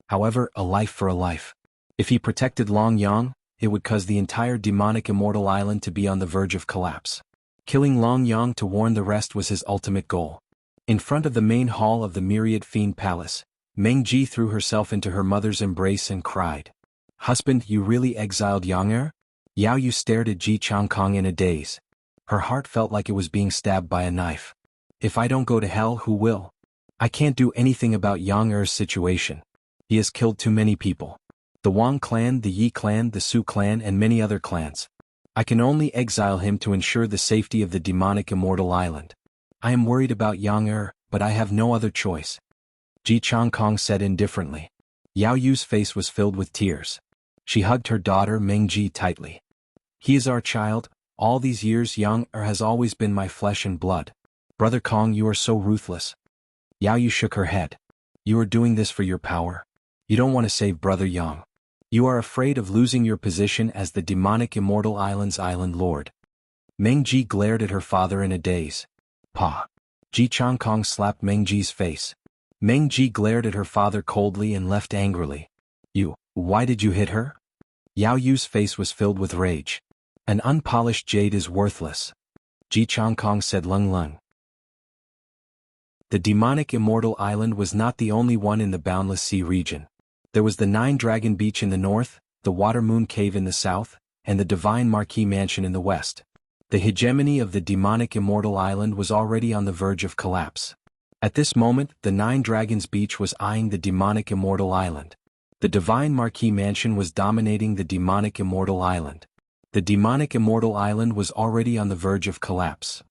Speaker 1: However, a life for a life. If he protected Long Yang, it would cause the entire demonic immortal island to be on the verge of collapse. Killing Long Yang to warn the rest was his ultimate goal. In front of the main hall of the Myriad Fiend Palace, Mengji threw herself into her mother's embrace and cried. "Husband, you really exiled Yang? Yao Yu stared at Ji Changkong in a daze. Her heart felt like it was being stabbed by a knife. If I don't go to hell, who will? I can't do anything about Yang Er's situation. He has killed too many people. The Wang clan, the Yi clan, the Su clan, and many other clans. I can only exile him to ensure the safety of the demonic immortal island. I am worried about Yang Er, but I have no other choice." Ji Changkong said indifferently. Yao Yu's face was filled with tears. She hugged her daughter Mengji tightly. "He is our child. All these years Yang Er has always been my flesh and blood. Brother Kong, you are so ruthless." Yao Yu shook her head. "You are doing this for your power. You don't want to save Brother Yang. You are afraid of losing your position as the demonic immortal island's island lord." Mengji glared at her father in a daze. "Pa." Ji Changkong slapped Mengji's face. Mengji glared at her father coldly and left angrily. Why did you hit her?" Yao Yu's face was filled with rage. "An unpolished jade is worthless." Ji Changkong said lung lung. The demonic immortal island was not the only one in the boundless sea region. There was the 9-Dragon Beach in the north, the Water Moon Cave in the south, and the Divine Marquis Mansion in the west. The hegemony of the demonic immortal island was already on the verge of collapse. At this moment, the 9 Dragons Beach was eyeing the demonic immortal island. The Divine Marquis Mansion was dominating the demonic immortal island. The demonic immortal island was already on the verge of collapse.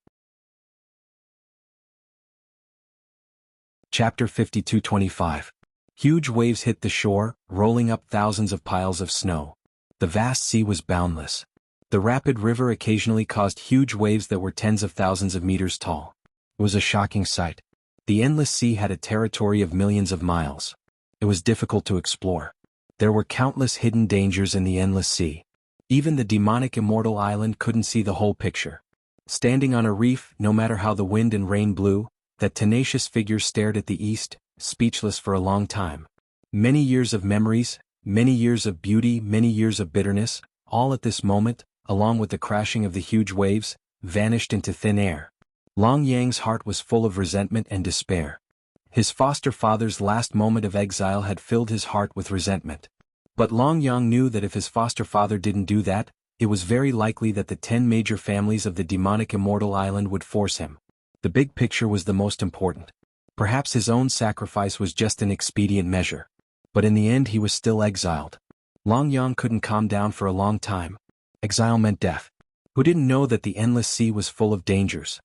Speaker 1: Chapter 52-25. Huge waves hit the shore, rolling up thousands of piles of snow. The vast sea was boundless. The rapid river occasionally caused huge waves that were tens of thousands of meters tall. It was a shocking sight. The endless sea had a territory of millions of miles. It was difficult to explore. There were countless hidden dangers in the endless sea. Even the demonic immortal island couldn't see the whole picture. Standing on a reef, no matter how the wind and rain blew, that tenacious figure stared at the east, speechless for a long time. Many years of memories, many years of beauty, many years of bitterness, all at this moment, along with the crashing of the huge waves, vanished into thin air. Long Yang's heart was full of resentment and despair. His foster father's last moment of exile had filled his heart with resentment. But Long Yang knew that if his foster father didn't do that, it was very likely that the 10 major families of the demonic immortal island would force him. The big picture was the most important. Perhaps his own sacrifice was just an expedient measure. But in the end he was still exiled. Long Yang couldn't calm down for a long time. Exile meant death. Who didn't know that the endless sea was full of dangers?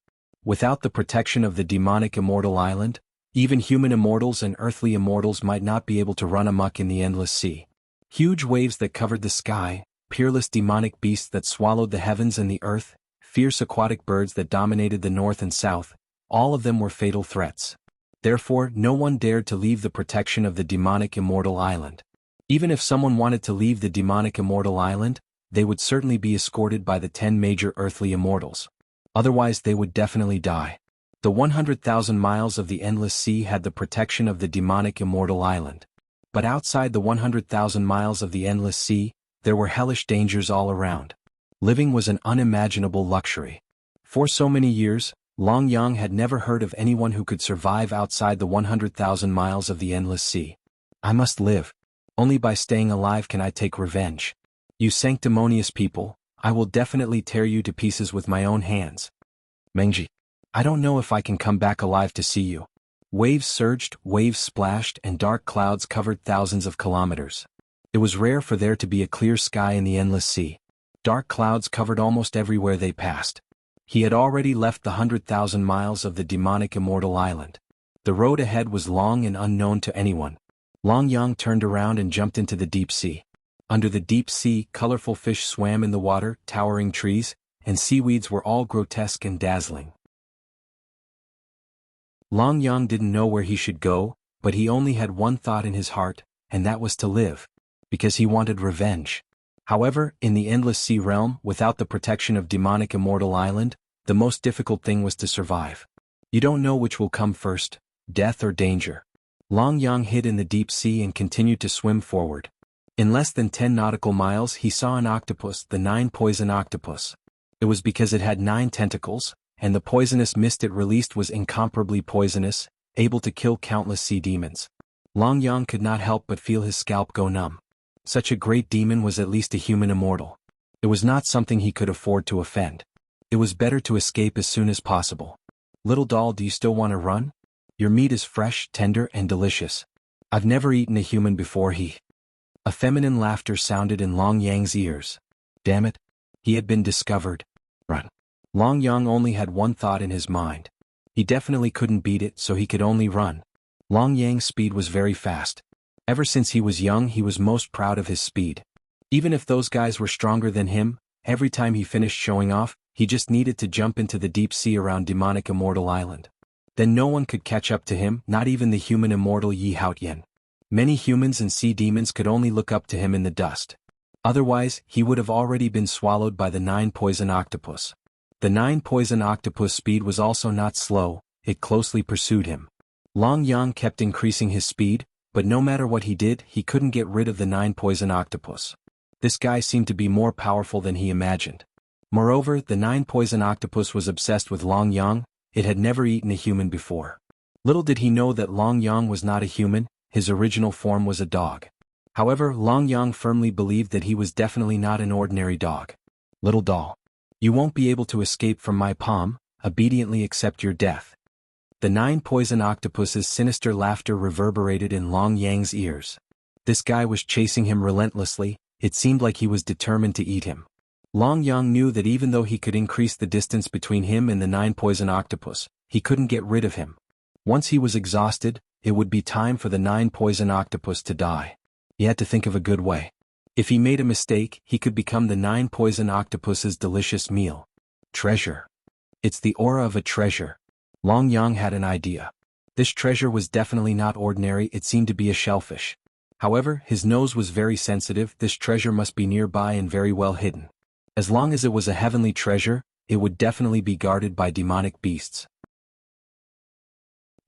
Speaker 1: Without the protection of the demonic immortal island, even human immortals and earthly immortals might not be able to run amok in the endless sea. Huge waves that covered the sky, peerless demonic beasts that swallowed the heavens and the earth, fierce aquatic birds that dominated the north and south, all of them were fatal threats. Therefore, no one dared to leave the protection of the demonic immortal island. Even if someone wanted to leave the demonic immortal island, they would certainly be escorted by the 10 major earthly immortals. Otherwise they would definitely die. The 100,000 miles of the endless sea had the protection of the demonic immortal island. But outside the 100,000 miles of the endless sea, there were hellish dangers all around. Living was an unimaginable luxury. For so many years, Long Yang had never heard of anyone who could survive outside the 100,000 miles of the endless sea. I must live. Only by staying alive can I take revenge. You sanctimonious people, I will definitely tear you to pieces with my own hands. Mengji, I don't know if I can come back alive to see you. Waves surged, waves splashed, and dark clouds covered thousands of kilometers. It was rare for there to be a clear sky in the endless sea. Dark clouds covered almost everywhere they passed. He had already left the 100,000 miles of the demonic immortal island. The road ahead was long and unknown to anyone. Long Yang turned around and jumped into the deep sea. Under the deep sea, colorful fish swam in the water, towering trees, and seaweeds were all grotesque and dazzling. Long Yang didn't know where he should go, but he only had one thought in his heart, and that was to live. Because he wanted revenge. However, in the endless sea realm, without the protection of demonic immortal island, the most difficult thing was to survive. You don't know which will come first, death or danger. Long Yang hid in the deep sea and continued to swim forward. In less than 10 nautical miles he saw an octopus, the 9-poison octopus. It was because it had 9 tentacles, and the poisonous mist it released was incomparably poisonous, able to kill countless sea demons. Long Yang could not help but feel his scalp go numb. Such a great demon was at least a human immortal. It was not something he could afford to offend. It was better to escape as soon as possible. Little doll, do you still want to run? Your meat is fresh, tender, and delicious. I've never eaten a human before. A feminine laughter sounded in Long Yang's ears. Damn it. He had been discovered. Run. Long Yang only had one thought in his mind. He definitely couldn't beat it, so he could only run. Long Yang's speed was very fast. Ever since he was young he was most proud of his speed. Even if those guys were stronger than him, every time he finished showing off, he just needed to jump into the deep sea around demonic immortal island. Then no one could catch up to him, not even the human immortal Xianhuan. Many humans and sea demons could only look up to him in the dust. Otherwise, he would have already been swallowed by the 9-poison octopus. The 9-poison octopus' speed was also not slow, it closely pursued him. Long Yang kept increasing his speed, but no matter what he did, he couldn't get rid of the 9-poison octopus. This guy seemed to be more powerful than he imagined. Moreover, the 9-poison octopus was obsessed with Long Yang, it had never eaten a human before. Little did he know that Long Yang was not a human, his original form was a dog. However, Long Yang firmly believed that he was definitely not an ordinary dog. Little doll. You won't be able to escape from my palm, obediently accept your death. The 9-poison octopus's sinister laughter reverberated in Long Yang's ears. This guy was chasing him relentlessly, it seemed like he was determined to eat him. Long Yang knew that even though he could increase the distance between him and the 9-poison octopus, he couldn't get rid of him. Once he was exhausted, it would be time for the 9-poison octopus to die. He had to think of a good way. If he made a mistake, he could become the 9-poison octopus's delicious meal. Treasure. It's the aura of a treasure. Long Yang had an idea. This treasure was definitely not ordinary, it seemed to be a shellfish. However, his nose was very sensitive, this treasure must be nearby and very well hidden. As long as it was a heavenly treasure, it would definitely be guarded by demonic beasts.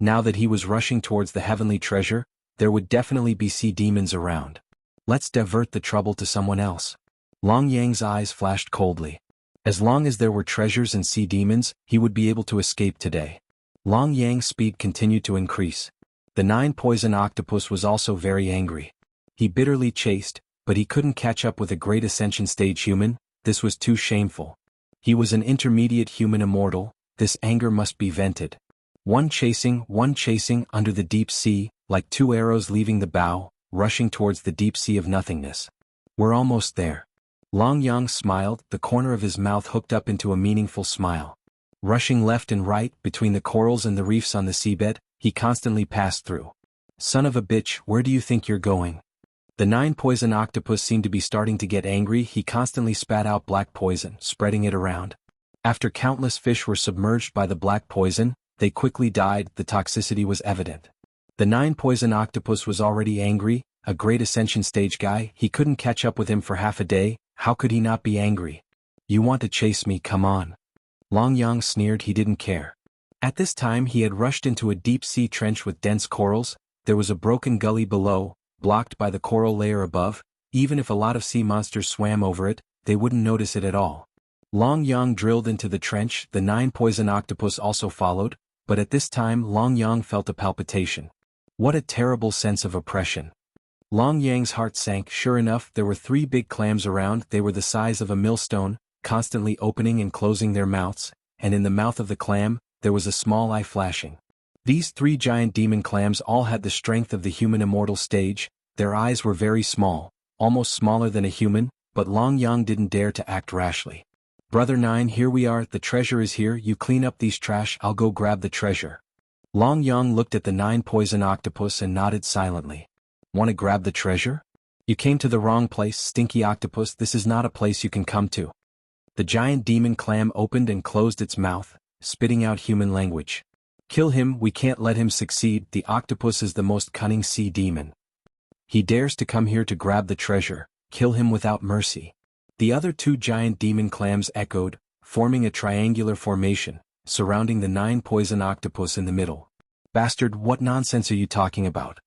Speaker 1: Now that he was rushing towards the heavenly treasure, there would definitely be sea demons around. Let's divert the trouble to someone else. Long Yang's eyes flashed coldly. As long as there were treasures and sea demons, he would be able to escape today. Long Yang's speed continued to increase. The 9-poison octopus was also very angry. He bitterly chased, but he couldn't catch up with a great ascension stage human, this was too shameful. He was an intermediate human immortal, this anger must be vented. One chasing, under the deep sea, like 2 arrows leaving the bow, rushing towards the deep sea of nothingness. We're almost there. Long Yang smiled, the corner of his mouth hooked up into a meaningful smile. Rushing left and right, between the corals and the reefs on the seabed, he constantly passed through. Son of a bitch, where do you think you're going? The 9-poison octopus seemed to be starting to get angry, he constantly spat out black poison, spreading it around. After countless fish were submerged by the black poison, They quickly died, the toxicity was evident. The 9-poison octopus was already angry, a great ascension stage guy, he couldn't catch up with him for half a day, how could he not be angry? You want to chase me, come on. Long Yang sneered, he didn't care. At this time he had rushed into a deep-sea trench with dense corals. There was a broken gully below, blocked by the coral layer above. Even if a lot of sea monsters swam over it, they wouldn't notice it at all. Long Yang drilled into the trench, the 9-poison octopus also followed, but at this time Long Yang felt a palpitation. What a terrible sense of oppression. Long Yang's heart sank. Sure enough, there were 3 big clams around. They were the size of a millstone, constantly opening and closing their mouths, and in the mouth of the clam, there was a small eye flashing. These 3 giant demon clams all had the strength of the human immortal stage. Their eyes were very small, almost smaller than a human, but Long Yang didn't dare to act rashly. Brother 9, here we are, the treasure is here, you clean up these trash, I'll go grab the treasure. Long Yang looked at the 9-poison octopus and nodded silently. Want to grab the treasure? You came to the wrong place, stinky octopus, this is not a place you can come to. The giant demon clam opened and closed its mouth, spitting out human language. Kill him, we can't let him succeed, the octopus is the most cunning sea demon. He dares to come here to grab the treasure, kill him without mercy. The other 2 giant demon clams echoed, forming a triangular formation, surrounding the 9-poison octopus in the middle. Bastard, what nonsense are you talking about?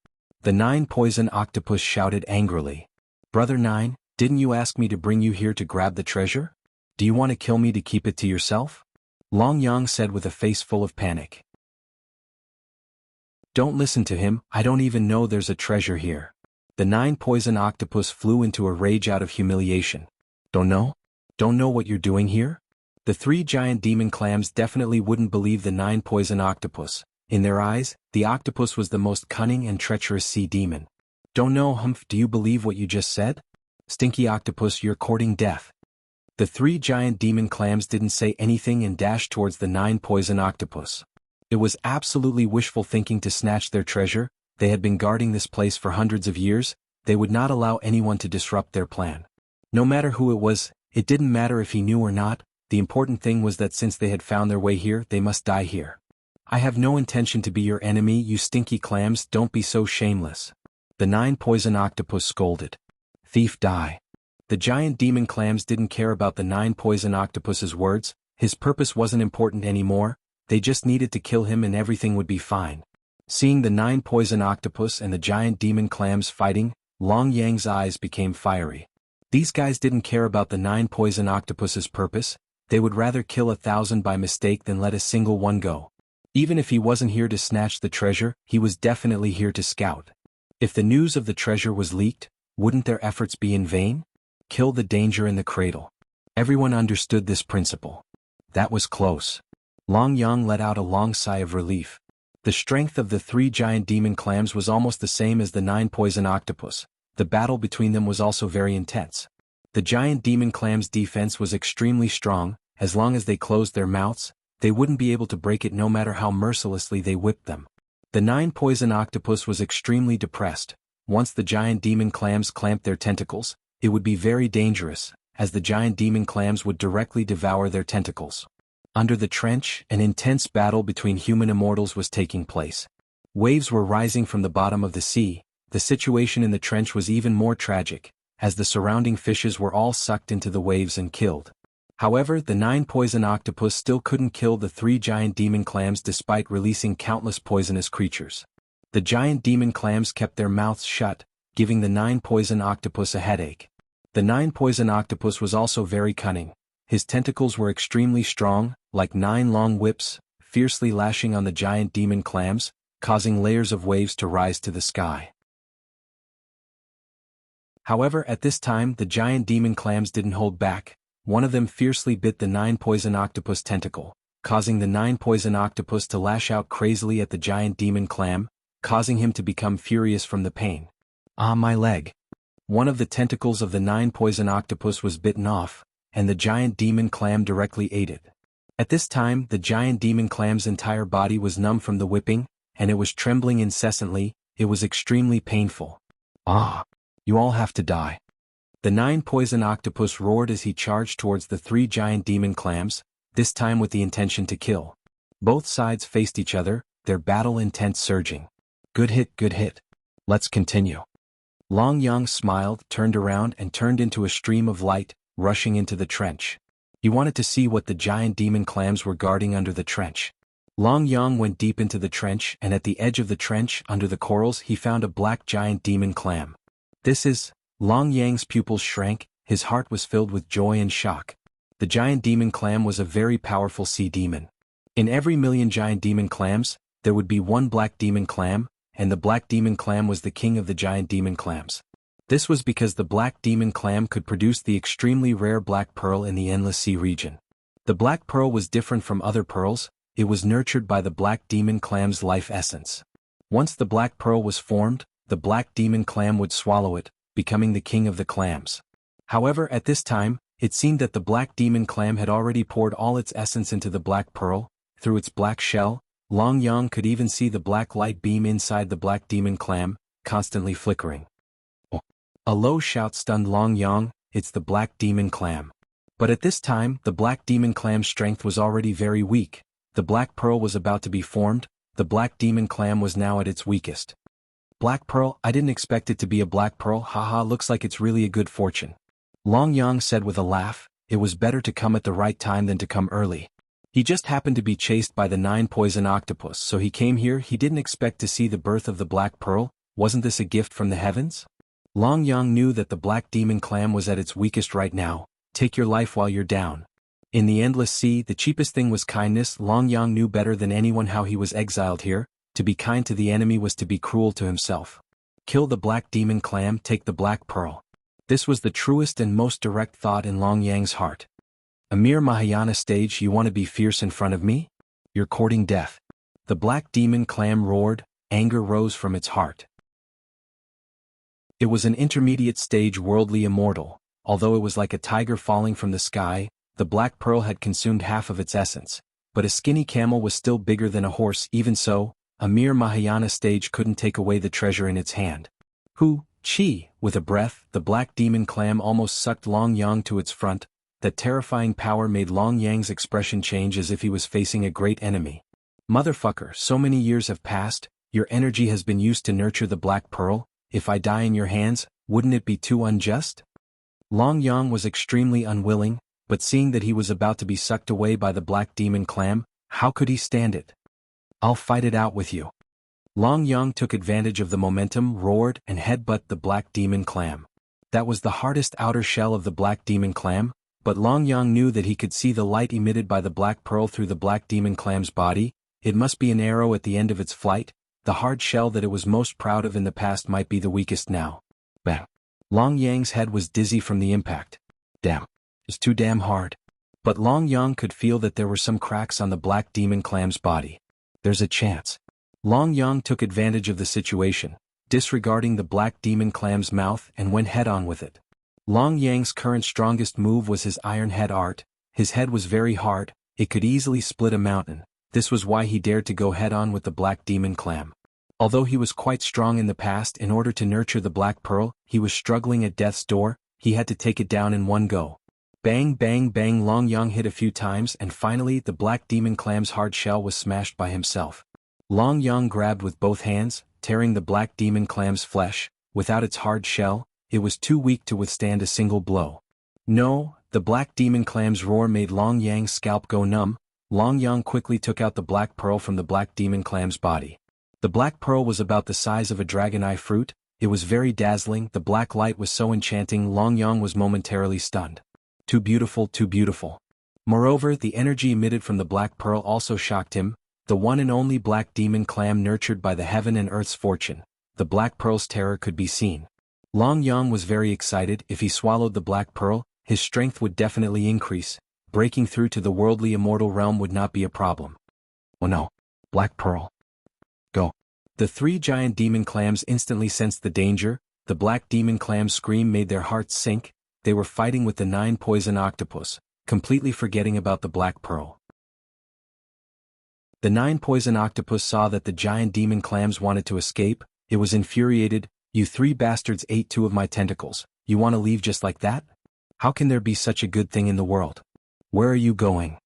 Speaker 1: The 9-poison octopus shouted angrily. Brother 9, didn't you ask me to bring you here to grab the treasure? Do you want to kill me to keep it to yourself? Long Yang said with a face full of panic. Don't listen to him, I don't even know there's a treasure here. The 9-poison octopus flew into a rage out of humiliation. Don't know? Don't know what you're doing here? The 3 giant demon clams definitely wouldn't believe the 9-poison octopus. In their eyes, the octopus was the most cunning and treacherous sea demon. Don't know, humph, do you believe what you just said? Stinky octopus, you're courting death. The 3 giant demon clams didn't say anything and dashed towards the 9-poison octopus. It was absolutely wishful thinking to snatch their treasure. They had been guarding this place for hundreds of years. They would not allow anyone to disrupt their plan. No matter who it was, it didn't matter if he knew or not, the important thing was that since they had found their way here, they must die here. I have no intention to be your enemy, you stinky clams, don't be so shameless. The 9-poison octopus scolded. Thief, die. The giant demon clams didn't care about the 9-poison octopus's words, his purpose wasn't important anymore, they just needed to kill him and everything would be fine. Seeing the 9-poison octopus and the giant demon clams fighting, Long Yang's eyes became fiery. These guys didn't care about the 9-poison octopus's purpose, they would rather kill 1,000 by mistake than let a single one go. Even if he wasn't here to snatch the treasure, he was definitely here to scout. If the news of the treasure was leaked, wouldn't their efforts be in vain? Kill the danger in the cradle. Everyone understood this principle. That was close. Long Yang let out a long sigh of relief. The strength of the 3 giant demon clams was almost the same as the 9-poison octopus. The battle between them was also very intense. The giant demon clams' defense was extremely strong. As long as they closed their mouths, they wouldn't be able to break it no matter how mercilessly they whipped them. The 9-poison octopus was extremely depressed. Once the giant demon clams clamped their tentacles, it would be very dangerous, as the giant demon clams would directly devour their tentacles. Under the trench, an intense battle between human immortals was taking place. Waves were rising from the bottom of the sea. The situation in the trench was even more tragic, as the surrounding fishes were all sucked into the waves and killed. However, the 9-poison octopus still couldn't kill the 3 giant demon clams despite releasing countless poisonous creatures. The giant demon clams kept their mouths shut, giving the 9-poison octopus a headache. The 9-poison octopus was also very cunning. His tentacles were extremely strong, like 9 long whips, fiercely lashing on the giant demon clams, causing layers of waves to rise to the sky. However, at this time the giant demon clams didn't hold back. One of them fiercely bit the 9-poison octopus tentacle, causing the 9-poison octopus to lash out crazily at the giant demon clam, causing him to become furious from the pain. Ah, my leg! One of the tentacles of the 9-poison octopus was bitten off, and the giant demon clam directly ate it. At this time, the giant demon clam's entire body was numb from the whipping, and it was trembling incessantly. It was extremely painful. Ah! You all have to die. The 9-poison octopus roared as he charged towards the 3 giant demon clams, this time with the intention to kill. Both sides faced each other, their battle intent surging. Good hit, good hit. Let's continue. Long Yang smiled, turned around and turned into a stream of light, rushing into the trench. He wanted to see what the giant demon clams were guarding under the trench. Long Yang went deep into the trench, and at the edge of the trench, under the corals, he found a black giant demon clam. This is... Long Yang's pupils shrank, his heart was filled with joy and shock. The giant demon clam was a very powerful sea demon. In every million giant demon clams, there would be one black demon clam, and the black demon clam was the king of the giant demon clams. This was because the black demon clam could produce the extremely rare black pearl in the endless sea region. The black pearl was different from other pearls, it was nurtured by the black demon clam's life essence. Once the black pearl was formed, the black demon clam would swallow it, becoming the king of the clams. However, at this time, it seemed that the black demon clam had already poured all its essence into the black pearl. Through its black shell, Long Yang could even see the black light beam inside the black demon clam, constantly flickering. Oh. A low shout stunned Long Yang, it's the black demon clam. But at this time, the black demon clam's strength was already very weak. The black pearl was about to be formed, the black demon clam was now at its weakest. Black pearl, I didn't expect it to be a black pearl, haha, looks like it's really a good fortune. Long Yang said with a laugh, it was better to come at the right time than to come early. He just happened to be chased by the 9 poison octopus, so he came here. He didn't expect to see the birth of the black pearl. Wasn't this a gift from the heavens? Long Yang knew that the black demon clam was at its weakest right now. Take your life while you're down. In the endless sea, the cheapest thing was kindness. Long Yang knew better than anyone how he was exiled here. To be kind to the enemy was to be cruel to himself. Kill the black demon clam, take the black pearl. This was the truest and most direct thought in Long Yang's heart. A mere Mahayana stage, you want to be fierce in front of me? You're courting death. The black demon clam roared, anger rose from its heart. It was an intermediate stage worldly immortal, although it was like a tiger falling from the sky, the black pearl had consumed half of its essence, but a skinny camel was still bigger than a horse. Even so, a mere Mahayana stage couldn't take away the treasure in its hand. Chi, with a breath, the black demon clam almost sucked Long Yang to its front. That terrifying power made Long Yang's expression change as if he was facing a great enemy. Motherfucker, so many years have passed, your energy has been used to nurture the black pearl, if I die in your hands, wouldn't it be too unjust? Long Yang was extremely unwilling, but seeing that he was about to be sucked away by the black demon clam, how could he stand it? I'll fight it out with you. Long Yang took advantage of the momentum, roared, and headbutted the black demon clam. That was the hardest outer shell of the black demon clam, but Long Yang knew that he could see the light emitted by the black pearl through the black demon clam's body. It must be an arrow at the end of its flight. The hard shell that it was most proud of in the past might be the weakest now. Bam. Long Yang's head was dizzy from the impact. Damn. It's too damn hard. But Long Yang could feel that there were some cracks on the black demon clam's body. There's a chance. Long Yang took advantage of the situation, disregarding the black demon clam's mouth, and went head-on with it. Long Yang's current strongest move was his iron head art. His head was very hard, it could easily split a mountain. This was why he dared to go head-on with the black demon clam. Although he was quite strong in the past, in order to nurture the black pearl, he was struggling at death's door. He had to take it down in one go. Bang bang bang, Long Yang hit a few times, and finally the black demon clam's hard shell was smashed by himself. Long Yang grabbed with both hands, tearing the black demon clam's flesh. Without its hard shell, it was too weak to withstand a single blow. No, the black demon clam's roar made Long Yang's scalp go numb. Long Yang quickly took out the black pearl from the black demon clam's body. The black pearl was about the size of a dragon eye fruit. It was very dazzling. The black light was so enchanting. Long Yang was momentarily stunned. Too beautiful, too beautiful. Moreover, the energy emitted from the black pearl also shocked him. The one and only black demon clam nurtured by the heaven and earth's fortune. The black pearl's terror could be seen. Long Yang was very excited. If he swallowed the black pearl, his strength would definitely increase. Breaking through to the worldly immortal realm would not be a problem. Oh no. Black pearl. Go. The 3 giant demon clams instantly sensed the danger. The black demon clam's scream made their hearts sink. They were fighting with the 9 poison octopus, completely forgetting about the black pearl. The 9 poison octopus saw that the giant demon clams wanted to escape. It was infuriated. You 3 bastards ate 2 of my tentacles. You want to leave just like that? How can there be such a good thing in the world? Where are you going?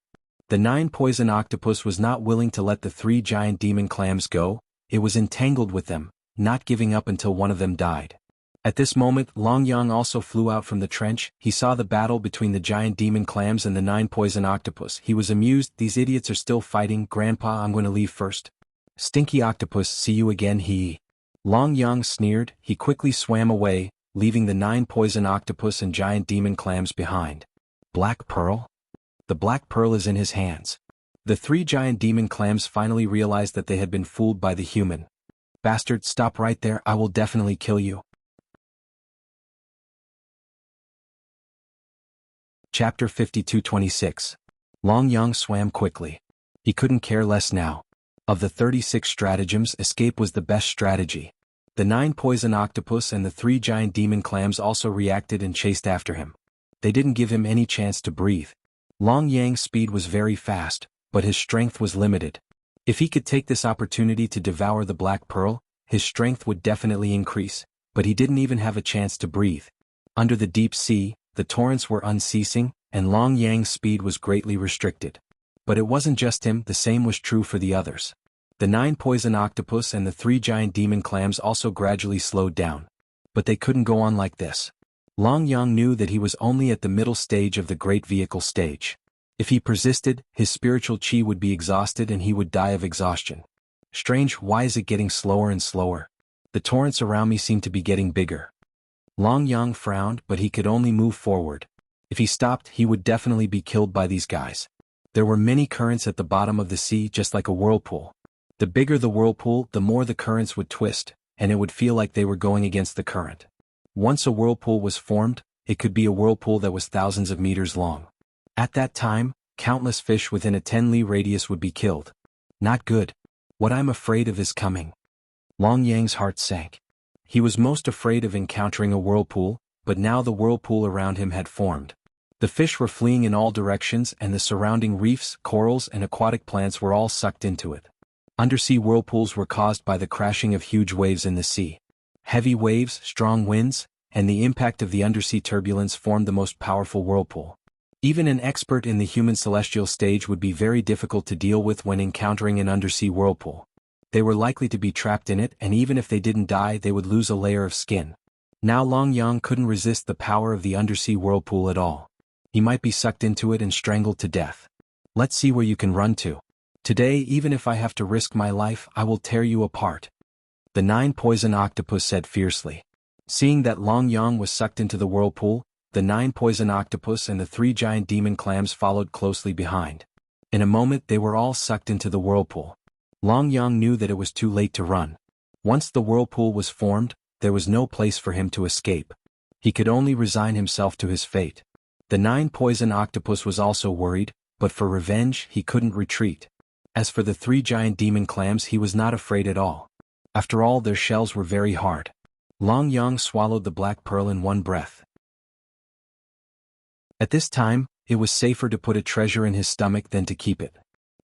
Speaker 1: The 9-poison octopus was not willing to let the 3 giant demon clams go. It was entangled with them, not giving up until one of them died. At this moment, Long Yang also flew out from the trench. He saw the battle between the giant demon clams and the 9-poison octopus. He was amused. These idiots are still fighting. Grandpa, I'm going to leave first. Stinky octopus, see you again, he. Long Yang sneered. He quickly swam away, leaving the 9-poison octopus and giant demon clams behind. Black pearl? The black pearl is in his hands. The 3 giant demon clams finally realized that they had been fooled by the human. Bastard, stop right there, I will definitely kill you. Chapter 52-26. Long Yang swam quickly. He couldn't care less now. Of the 36 stratagems, escape was the best strategy. The 9-poison octopus and the 3 giant demon clams also reacted and chased after him. They didn't give him any chance to breathe. Long Yang's speed was very fast, but his strength was limited. If he could take this opportunity to devour the black pearl, his strength would definitely increase, but he didn't even have a chance to breathe. Under the deep sea, the torrents were unceasing, and Long Yang's speed was greatly restricted. But it wasn't just him, the same was true for the others. The 9-poison octopus and the 3 giant demon clams also gradually slowed down. But they couldn't go on like this. Long Yang knew that he was only at the middle stage of the great vehicle stage. If he persisted, his spiritual chi would be exhausted and he would die of exhaustion. Strange, why is it getting slower and slower? The torrents around me seem to be getting bigger. Long Yang frowned, but he could only move forward. If he stopped, he would definitely be killed by these guys. There were many currents at the bottom of the sea, just like a whirlpool. The bigger the whirlpool, the more the currents would twist, and it would feel like they were going against the current. Once a whirlpool was formed, it could be a whirlpool that was thousands of meters long. At that time, countless fish within a 10-li radius would be killed. Not good. What I'm afraid of is coming. Long Yang's heart sank. He was most afraid of encountering a whirlpool, but now the whirlpool around him had formed. The fish were fleeing in all directions and the surrounding reefs, corals and aquatic plants were all sucked into it. Undersea whirlpools were caused by the crashing of huge waves in the sea. Heavy waves, strong winds, and the impact of the undersea turbulence formed the most powerful whirlpool. Even an expert in the human celestial stage would be very difficult to deal with when encountering an undersea whirlpool. They were likely to be trapped in it, and even if they didn't die, they would lose a layer of skin. Now Long Yang couldn't resist the power of the undersea whirlpool at all. He might be sucked into it and strangled to death. Let's see where you can run to. Today, even if I have to risk my life, I will tear you apart. The 9-poison octopus said fiercely. Seeing that Long Yang was sucked into the whirlpool, the 9-poison octopus and the 3 giant demon clams followed closely behind. In a moment they were all sucked into the whirlpool. Long Yang knew that it was too late to run. Once the whirlpool was formed, there was no place for him to escape. He could only resign himself to his fate. The 9-poison octopus was also worried, but for revenge he couldn't retreat. As for the 3 giant demon clams, he was not afraid at all. After all, their shells were very hard. Long Yang swallowed the black pearl in one breath. At this time, it was safer to put a treasure in his stomach than to keep it.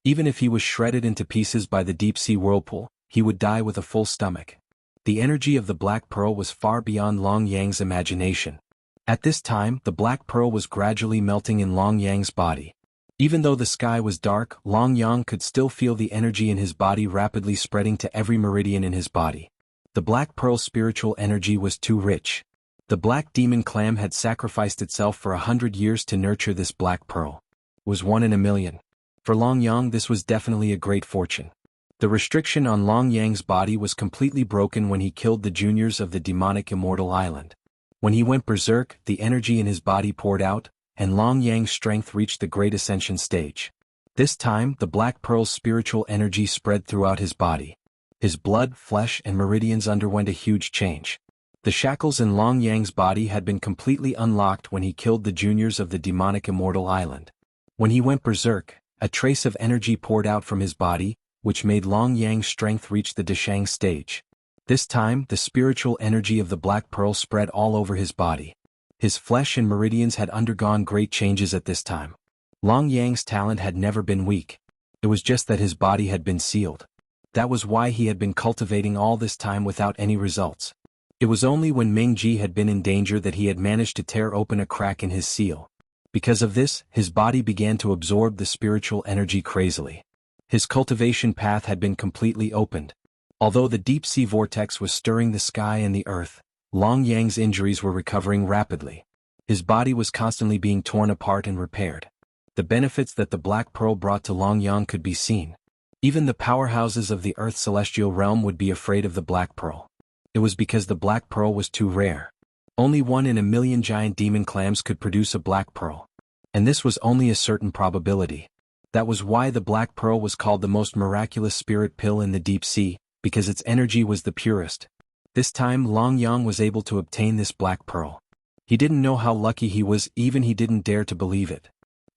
Speaker 1: Even if he was shredded into pieces by the deep-sea whirlpool, he would die with a full stomach. The energy of the black pearl was far beyond Long Yang's imagination. At this time, the black pearl was gradually melting in Long Yang's body. Even though the sky was dark, Long Yang could still feel the energy in his body rapidly spreading to every meridian in his body. The black pearl's spiritual energy was too rich. The black demon clam had sacrificed itself for 100 years to nurture this black pearl. It was 1 in a million. For Long Yang, this was definitely a great fortune. The restriction on Long Yang's body was completely broken when he killed the juniors of the demonic immortal island. When he went berserk, the energy in his body poured out, and Long Yang's strength reached the great ascension stage. This time, the black pearl's spiritual energy spread throughout his body. His blood, flesh, and meridians underwent a huge change. The shackles in Long Yang's body had been completely unlocked when he killed the juniors of the demonic immortal island. When he went berserk, a trace of energy poured out from his body, which made Long Yang's strength reach the Dashang stage. This time, the spiritual energy of the black pearl spread all over his body. His flesh and meridians had undergone great changes at this time. Long Yang's talent had never been weak. It was just that his body had been sealed. That was why he had been cultivating all this time without any results. It was only when Ming Ji had been in danger that he had managed to tear open a crack in his seal. Because of this, his body began to absorb the spiritual energy crazily. His cultivation path had been completely opened. Although the deep-sea vortex was stirring the sky and the earth, Long Yang's injuries were recovering rapidly. His body was constantly being torn apart and repaired. The benefits that the Black Pearl brought to Long Yang could be seen. Even the powerhouses of the Earth's celestial realm would be afraid of the Black Pearl. It was because the Black Pearl was too rare. Only 1 in a million giant demon clams could produce a Black Pearl. And this was only a certain probability. That was why the Black Pearl was called the most miraculous spirit pill in the deep sea, because its energy was the purest. This time Long Yang was able to obtain this Black Pearl. He didn't know how lucky he was, even he didn't dare to believe it.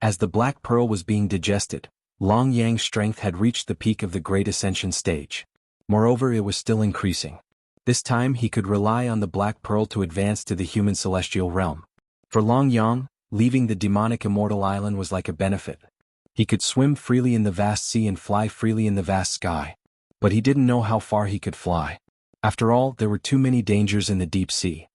Speaker 1: As the Black Pearl was being digested, Long Yang's strength had reached the peak of the Great Ascension stage. Moreover, it was still increasing. This time he could rely on the Black Pearl to advance to the human celestial realm. For Long Yang, leaving the demonic immortal island was like a benefit. He could swim freely in the vast sea and fly freely in the vast sky. But he didn't know how far he could fly. After all, there were too many dangers in the deep sea.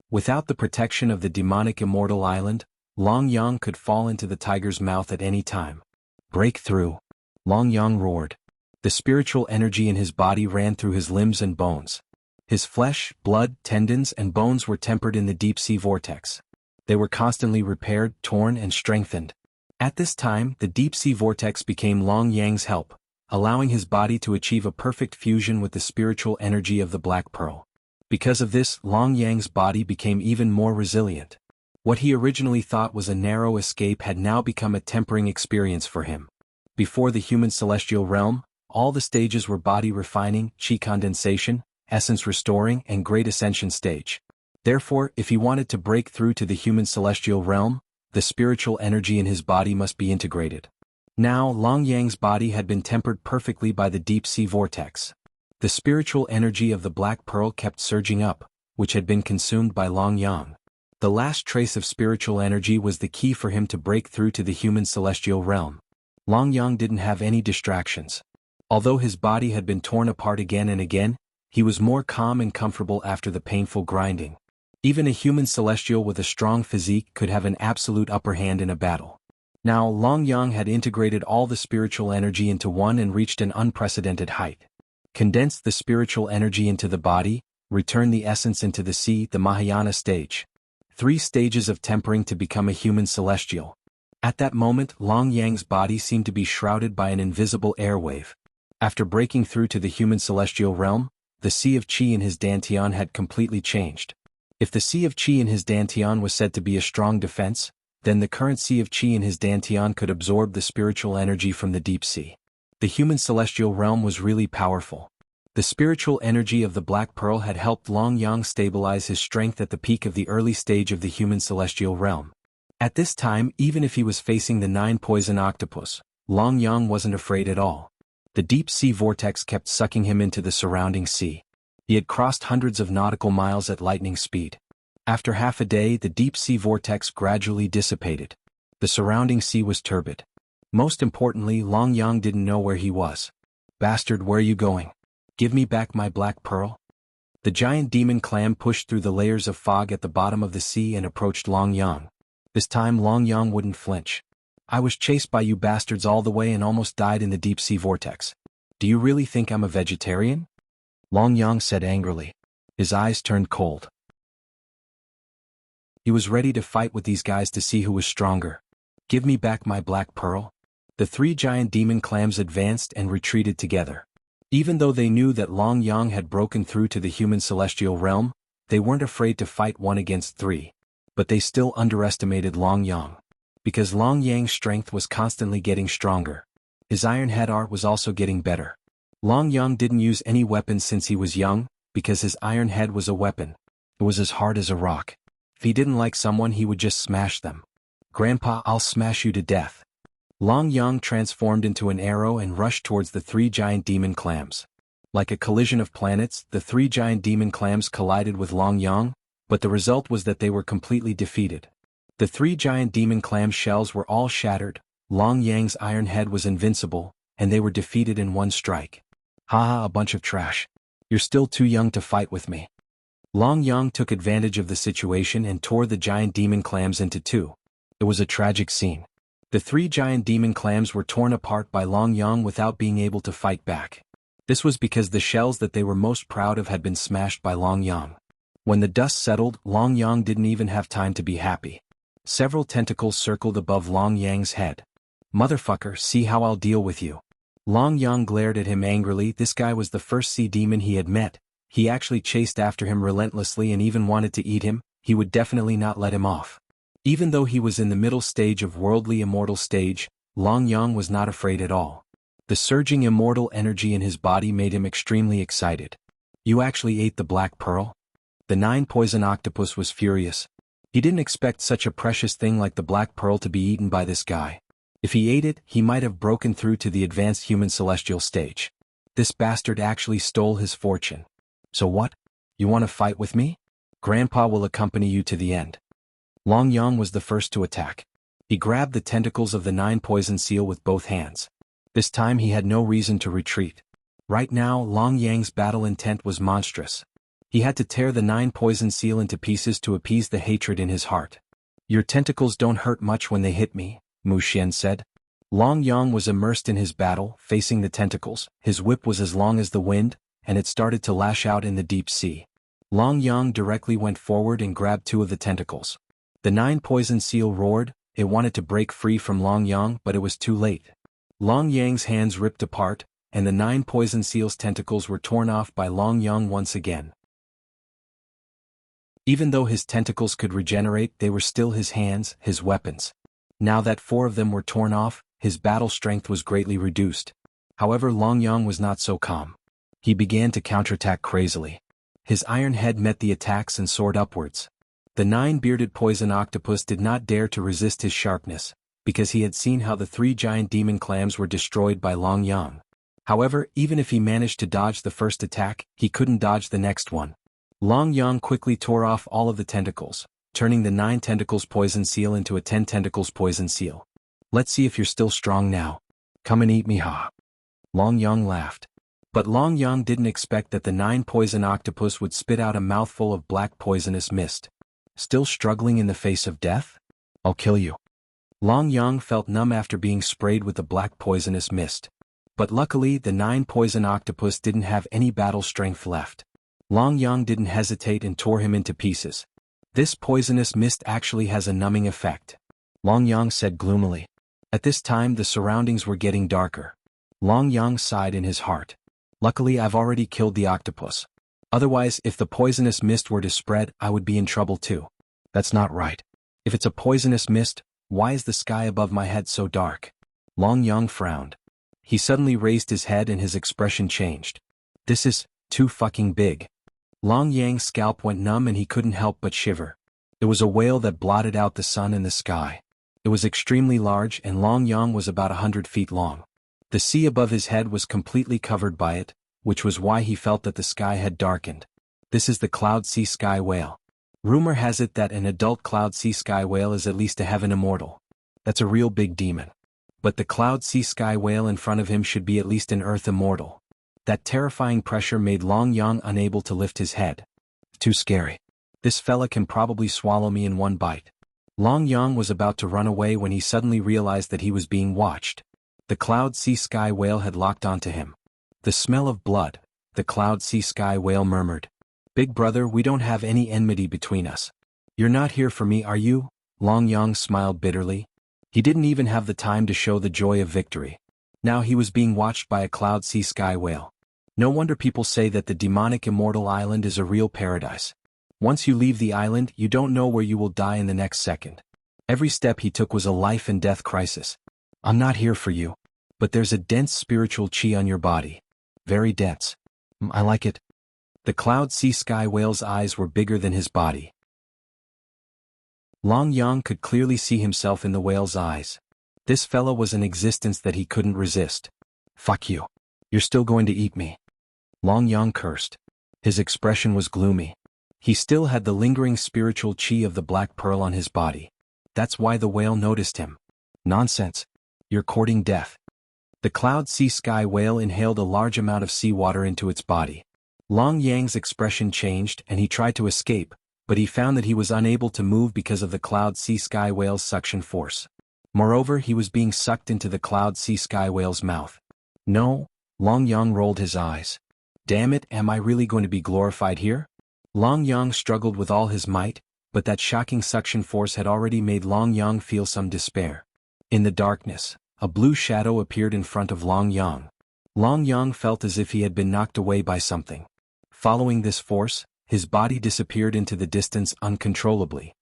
Speaker 1: Without the protection of the demonic immortal island, Long Yang could fall into the tiger's mouth at any time. Break through! Long Yang roared. The spiritual energy in his body ran through his limbs and bones. His flesh, blood, tendons, and bones were tempered in the deep-sea vortex. They were constantly repaired, torn, and strengthened. At this time, the deep-sea vortex became Long Yang's help, allowing his body to achieve a perfect fusion with the spiritual energy of the Black Pearl. Because of this, Long Yang's body became even more resilient. What he originally thought was a narrow escape had now become a tempering experience for him. Before the human celestial realm, all the stages were body refining, chi condensation, essence restoring, and great ascension stage. Therefore, if he wanted to break through to the human celestial realm, the spiritual energy in his body must be integrated. Now, Long Yang's body had been tempered perfectly by the deep-sea vortex. The spiritual energy of the Black Pearl kept surging up, which had been consumed by Long Yang. The last trace of spiritual energy was the key for him to break through to the human celestial realm. Long Yang didn't have any distractions. Although his body had been torn apart again and again, he was more calm and comfortable after the painful grinding. Even a human celestial with a strong physique could have an absolute upper hand in a battle. Now Long Yang had integrated all the spiritual energy into one and reached an unprecedented height. Condensed the spiritual energy into the body, returned the essence into the sea, the Mahayana stage. 3 stages of tempering to become a human celestial. At that moment, Long Yang's body seemed to be shrouded by an invisible airwave. After breaking through to the human celestial realm, the sea of qi in his dantian had completely changed. If the sea of qi in his dantian was said to be a strong defense, then the current sea of qi in his dantian could absorb the spiritual energy from the deep sea. The human celestial realm was really powerful. The spiritual energy of the Black Pearl had helped Long Yang stabilize his strength at the peak of the early stage of the human celestial realm. At this time, even if he was facing the 9 poison octopus, Long Yang wasn't afraid at all. The deep-sea vortex kept sucking him into the surrounding sea. He had crossed hundreds of nautical miles at lightning speed. After half a day, the deep-sea vortex gradually dissipated. The surrounding sea was turbid. Most importantly, Long Yang didn't know where he was. "Bastard, where are you going? Give me back my Black Pearl." The giant demon clam pushed through the layers of fog at the bottom of the sea and approached Long Yang. This time Long Yang wouldn't flinch. "I was chased by you bastards all the way and almost died in the deep-sea vortex. Do you really think I'm a vegetarian?" Long Yang said angrily. His eyes turned cold. He was ready to fight with these guys to see who was stronger. "Give me back my Black Pearl." The 3 giant demon clams advanced and retreated together. Even though they knew that Long Yang had broken through to the human celestial realm, they weren't afraid to fight 1 against 3. But they still underestimated Long Yang. Because Long Yang's strength was constantly getting stronger. His iron head art was also getting better. Long Yang didn't use any weapons since he was young, because his iron head was a weapon. It was as hard as a rock. If he didn't like someone, he would just smash them. "Grandpa, I'll smash you to death." Long Yang transformed into an arrow and rushed towards the 3 giant demon clams. Like a collision of planets, the 3 giant demon clams collided with Long Yang, but the result was that they were completely defeated. The 3 giant demon clam shells were all shattered, Long Yang's iron head was invincible, and they were defeated in 1 strike. "Haha, a bunch of trash. You're still too young to fight with me." Long Yang took advantage of the situation and tore the giant demon clams into two. It was a tragic scene. The three giant demon clams were torn apart by Long Yang without being able to fight back. This was because the shells that they were most proud of had been smashed by Long Yang. When the dust settled, Long Yang didn't even have time to be happy. Several tentacles circled above Long Yang's head. "Motherfucker, see how I'll deal with you." Long Yang glared at him angrily. This guy was the first sea demon he had met. He actually chased after him relentlessly and even wanted to eat him. He would definitely not let him off. Even though he was in the middle stage of worldly immortal stage, Long Yang was not afraid at all. The surging immortal energy in his body made him extremely excited. "You actually ate the black pearl?" The 9-poison octopus was furious. He didn't expect such a precious thing like the black pearl to be eaten by this guy. If he ate it, he might have broken through to the advanced human celestial stage. This bastard actually stole his fortune. "So what? You want to fight with me? Grandpa will accompany you to the end." Long Yang was the first to attack. He grabbed the tentacles of the 9-poison seal with both hands. This time he had no reason to retreat. Right now, Long Yang's battle intent was monstrous. He had to tear the 9-poison seal into pieces to appease the hatred in his heart. "Your tentacles don't hurt much when they hit me," Mu Xian said. Long Yang was immersed in his battle, facing the tentacles. His whip was as long as the wind, and it started to lash out in the deep sea. Long Yang directly went forward and grabbed two of the tentacles. The 9-poison seal roared. It wanted to break free from Long Yang, but it was too late. Long Yang's hands ripped apart, and the 9-poison seal's tentacles were torn off by Long Yang once again. Even though his tentacles could regenerate, they were still his hands, his weapons. Now that 4 of them were torn off, his battle strength was greatly reduced. However, Long Yang was not so calm. He began to counterattack crazily. His iron head met the attacks and soared upwards. The 9-bearded poison octopus did not dare to resist his sharpness, because he had seen how the 3 giant demon clams were destroyed by Long Yang. However, even if he managed to dodge the first attack, he couldn't dodge the next one. Long Yang quickly tore off all of the tentacles, turning the 9 tentacles poison seal into a 10 tentacles poison seal. "Let's see if you're still strong now. Come and eat me, ha." Long Yang laughed. But Long Yang didn't expect that the 9-poison octopus would spit out a mouthful of black poisonous mist. "Still struggling in the face of death? I'll kill you." Long Yang felt numb after being sprayed with the black poisonous mist. But luckily, the 9-poison octopus didn't have any battle strength left. Long Yang didn't hesitate and tore him into pieces. "This poisonous mist actually has a numbing effect," Long Yang said gloomily. At this time the surroundings were getting darker. Long Yang sighed in his heart. "Luckily I've already killed the octopus. Otherwise, if the poisonous mist were to spread, I would be in trouble too." "That's not right. If it's a poisonous mist, why is the sky above my head so dark?" Long Yang frowned. He suddenly raised his head and his expression changed. "This is too fucking big." Long Yang's scalp went numb and he couldn't help but shiver. It was a whale that blotted out the sun and the sky. It was extremely large, and Long Yang was about 100 feet long. The sea above his head was completely covered by it, which was why he felt that the sky had darkened. This is the cloud sea sky whale. Rumor has it that an adult cloud sea sky whale is at least a heaven immortal. That's a real big demon. But the cloud sea sky whale in front of him should be at least an earth immortal. That terrifying pressure made Long Yang unable to lift his head. "Too scary. This fella can probably swallow me in one bite." Long Yang was about to run away when he suddenly realized that he was being watched. The cloud sea sky whale had locked onto him. "The smell of blood," the cloud sea sky whale murmured. "Big brother, we don't have any enmity between us. You're not here for me, are you?" Long Yang smiled bitterly. He didn't even have the time to show the joy of victory. Now he was being watched by a cloud sea sky whale. No wonder people say that the demonic immortal island is a real paradise. Once you leave the island, you don't know where you will die in the next second. Every step he took was a life and death crisis. "I'm not here for you. But there's a dense spiritual chi on your body. Very dense. I like it." The cloud sea sky whale's eyes were bigger than his body. Long Yang could clearly see himself in the whale's eyes. This fella was an existence that he couldn't resist. "Fuck you. You're still going to eat me." Long Yang cursed. His expression was gloomy. He still had the lingering spiritual chi of the black pearl on his body. That's why the whale noticed him. "Nonsense. You're courting death." The cloud sea sky whale inhaled a large amount of seawater into its body. Long Yang's expression changed and he tried to escape, but he found that he was unable to move because of the cloud sea sky whale's suction force. Moreover, he was being sucked into the cloud sea sky whale's mouth. No, Long Yang rolled his eyes. Damn it, am I really going to be glorified here? Long Yang struggled with all his might, but that shocking suction force had already made Long Yang feel some despair. In the darkness, a blue shadow appeared in front of Long Yang. Long Yang felt as if he had been knocked away by something. Following this force, his body disappeared into the distance uncontrollably.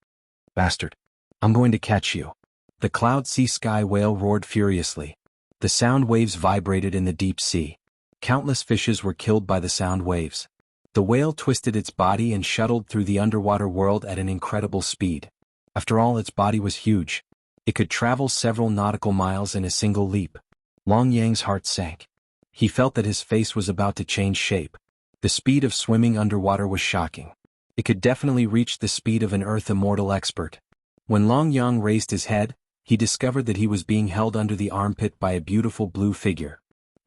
Speaker 1: Bastard. I'm going to catch you. The cloud sea sky whale roared furiously. The sound waves vibrated in the deep sea. Countless fishes were killed by the sound waves. The whale twisted its body and shuttled through the underwater world at an incredible speed. After all, its body was huge. It could travel several nautical miles in a single leap. Long Yang's heart sank. He felt that his face was about to change shape. The speed of swimming underwater was shocking. It could definitely reach the speed of an Earth Immortal expert. When Long Yang raised his head, he discovered that he was being held under the armpit by a beautiful blue figure.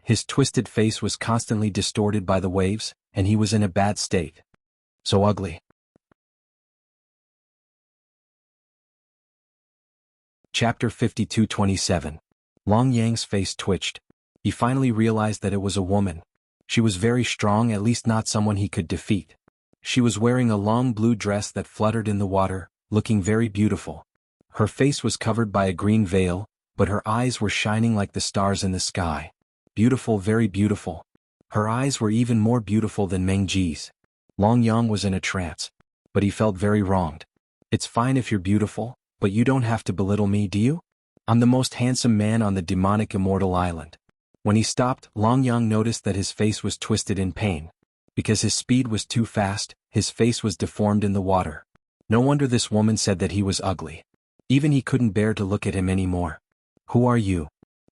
Speaker 1: His twisted face was constantly distorted by the waves, and he was in a bad state. So ugly. Chapter 52:27. Long Yang's face twitched. He finally realized that it was a woman. She was very strong, at least not someone he could defeat. She was wearing a long blue dress that fluttered in the water, looking very beautiful. Her face was covered by a green veil, but her eyes were shining like the stars in the sky. Beautiful, very beautiful. Her eyes were even more beautiful than Meng Ji's. Long Yang was in a trance, but he felt very wronged. It's fine if you're beautiful, but you don't have to belittle me, do you? I'm the most handsome man on the demonic immortal island. When he stopped, Long Yang noticed that his face was twisted in pain. Because his speed was too fast, his face was deformed in the water. No wonder this woman said that he was ugly. Even he couldn't bear to look at him anymore. Who are you?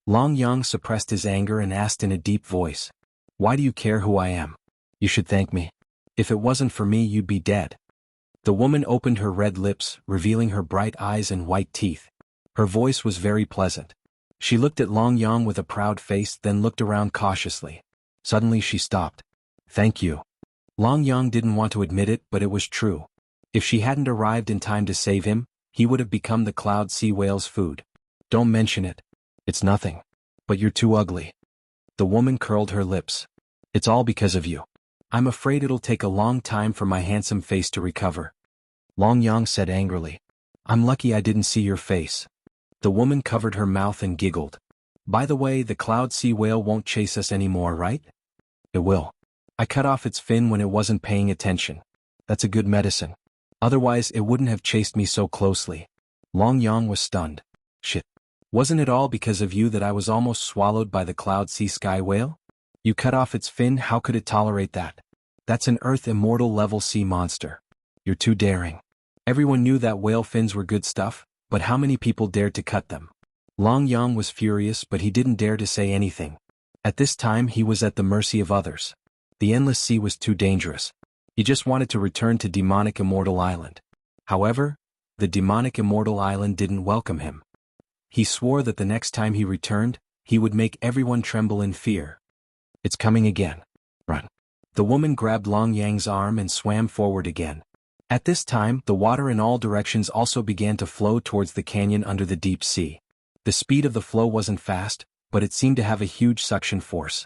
Speaker 1: Long Yang suppressed his anger and asked in a deep voice. Why do you care who I am? You should thank me. If it wasn't for me, you'd be dead. The woman opened her red lips, revealing her bright eyes and white teeth. Her voice was very pleasant. She looked at Long Yang with a proud face, then looked around cautiously. Suddenly she stopped. Thank you. Long Yang didn't want to admit it, but it was true. If she hadn't arrived in time to save him, he would have become the cloud sea whale's food. Don't mention it. It's nothing. But you're too ugly. The woman curled her lips. It's all because of you. I'm afraid it'll take a long time for my handsome face to recover. Long Yang said angrily. I'm lucky I didn't see your face. The woman covered her mouth and giggled. By the way, the cloud sea whale won't chase us anymore, right? It will. I cut off its fin when it wasn't paying attention. That's a good medicine. Otherwise it wouldn't have chased me so closely. Long Yang was stunned. Shit. Wasn't it all because of you that I was almost swallowed by the cloud sea sky whale? You cut off its fin, how could it tolerate that? That's an Earth Immortal level sea monster. You're too daring. Everyone knew that whale fins were good stuff, but how many people dared to cut them? Long Yang was furious, but he didn't dare to say anything. At this time he was at the mercy of others. The endless sea was too dangerous. He just wanted to return to demonic immortal island. However, the demonic immortal island didn't welcome him. He swore that the next time he returned, he would make everyone tremble in fear. It's coming again. Run. The woman grabbed Long Yang's arm and swam forward again. At this time, the water in all directions also began to flow towards the canyon under the deep sea. The speed of the flow wasn't fast, but it seemed to have a huge suction force.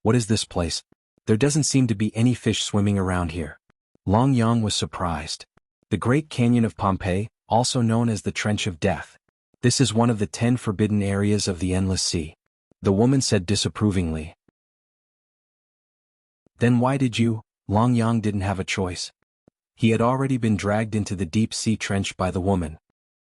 Speaker 1: What is this place? There doesn't seem to be any fish swimming around here. Long Yang was surprised. The Great Canyon of Pompeii, also known as the Trench of Death. This is one of the 10 forbidden areas of the endless sea. The woman said disapprovingly. Then why did you? Long Yang didn't have a choice. He had already been dragged into the deep sea trench by the woman.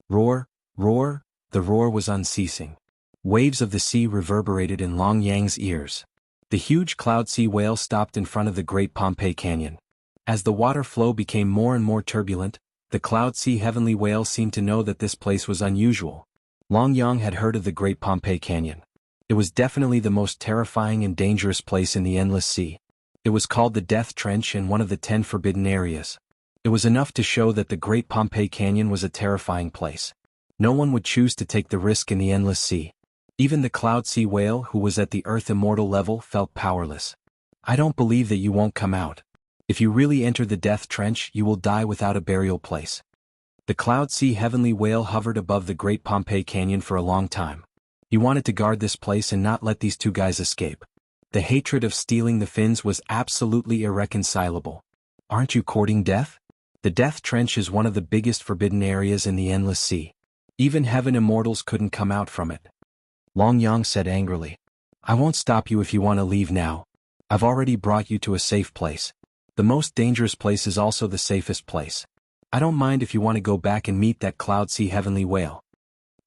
Speaker 1: Roar, roar, the roar was unceasing. Waves of the sea reverberated in Long Yang's ears. The huge cloud sea whale stopped in front of the Great Pompeii Canyon. As the water flow became more and more turbulent, the cloud sea heavenly whale seemed to know that this place was unusual. Long Yang had heard of the Great Pompeii Canyon. It was definitely the most terrifying and dangerous place in the endless sea. It was called the Death Trench and one of the 10 forbidden areas. It was enough to show that the Great Pompeii Canyon was a terrifying place. No one would choose to take the risk in the endless sea. Even the cloud sea whale, who was at the Earth Immortal level, felt powerless. I don't believe that you won't come out. If you really enter the death trench, you will die without a burial place. The Cloud Sea Heavenly Whale hovered above the Great Pompeii Canyon for a long time. He wanted to guard this place and not let these two guys escape. The hatred of stealing the fins was absolutely irreconcilable. Aren't you courting death? The Death Trench is one of the biggest forbidden areas in the Endless Sea. Even heaven immortals couldn't come out from it. Long Yang said angrily. I won't stop you if you want to leave now. I've already brought you to a safe place. The most dangerous place is also the safest place. I don't mind if you want to go back and meet that Cloud Sea Heavenly Whale.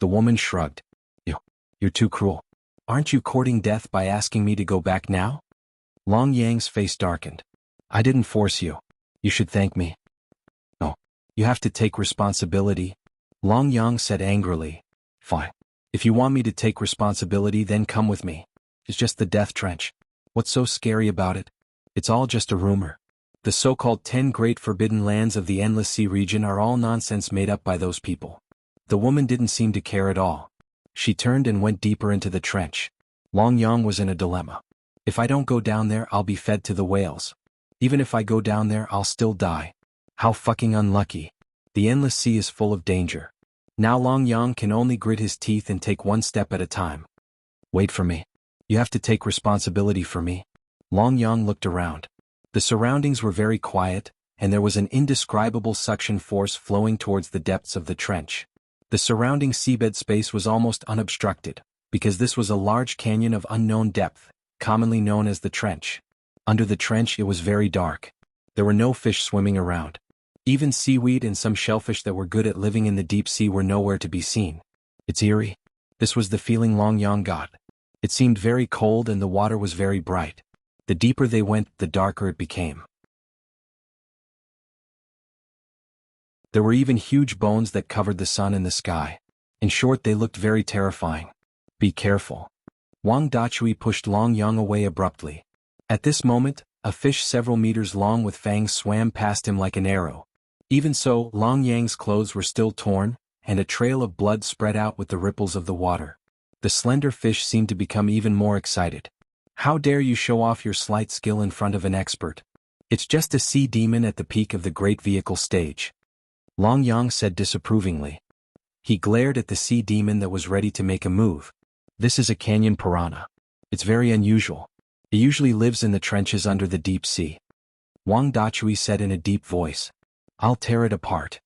Speaker 1: The woman shrugged. You're too cruel. Aren't you courting death by asking me to go back now? Long Yang's face darkened. I didn't force you. You should thank me. No. You have to take responsibility. Long Yang said angrily. Fine. If you want me to take responsibility, then come with me. It's just the Death Trench. What's so scary about it? It's all just a rumor. The so-called 10 great forbidden lands of the Endless Sea region are all nonsense made up by those people. The woman didn't seem to care at all. She turned and went deeper into the trench. Long Yang was in a dilemma. If I don't go down there, I'll be fed to the whales. Even if I go down there, I'll still die. How fucking unlucky. The Endless Sea is full of danger. Now Long Yang can only grit his teeth and take one step at a time. Wait for me. You have to take responsibility for me. Long Yang looked around. The surroundings were very quiet, and there was an indescribable suction force flowing towards the depths of the trench. The surrounding seabed space was almost unobstructed, because this was a large canyon of unknown depth, commonly known as the trench. Under the trench it was very dark. There were no fish swimming around. Even seaweed and some shellfish that were good at living in the deep sea were nowhere to be seen. It's eerie. This was the feeling Long Yang got. It seemed very cold and the water was very bright. The deeper they went, the darker it became. There were even huge bones that covered the sun and the sky. In short, they looked very terrifying. Be careful. Wang Dachui pushed Long Yang away abruptly. At this moment, a fish several meters long with fangs swam past him like an arrow. Even so, Long Yang's clothes were still torn, and a trail of blood spread out with the ripples of the water. The slender fish seemed to become even more excited. How dare you show off your slight skill in front of an expert? It's just a sea demon at the peak of the great vehicle stage. Long Yang said disapprovingly. He glared at the sea demon that was ready to make a move. This is a canyon piranha. It's very unusual. It usually lives in the trenches under the deep sea. Wang Dachui said in a deep voice. I'll tear it apart.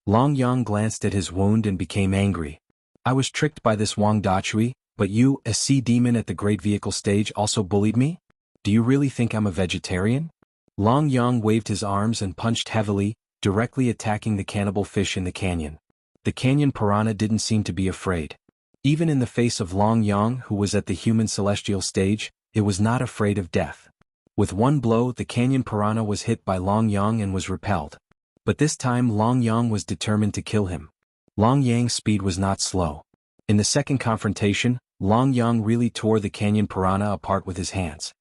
Speaker 1: Long Yang glanced at his wound and became angry. I was tricked by this Wang Dachui, but you, a sea demon at the great vehicle stage, also bullied me? Do you really think I'm a vegetarian? Long Yang waved his arms and punched heavily, directly attacking the cannibal fish in the canyon. The canyon piranha didn't seem to be afraid. Even in the face of Long Yang, who was at the human celestial stage, it was not afraid of death. With one blow, the canyon piranha was hit by Long Yang and was repelled. But this time Long Yang was determined to kill him. Long Yang's speed was not slow. In the second confrontation, Long Yang really tore the canyon piranha apart with his hands.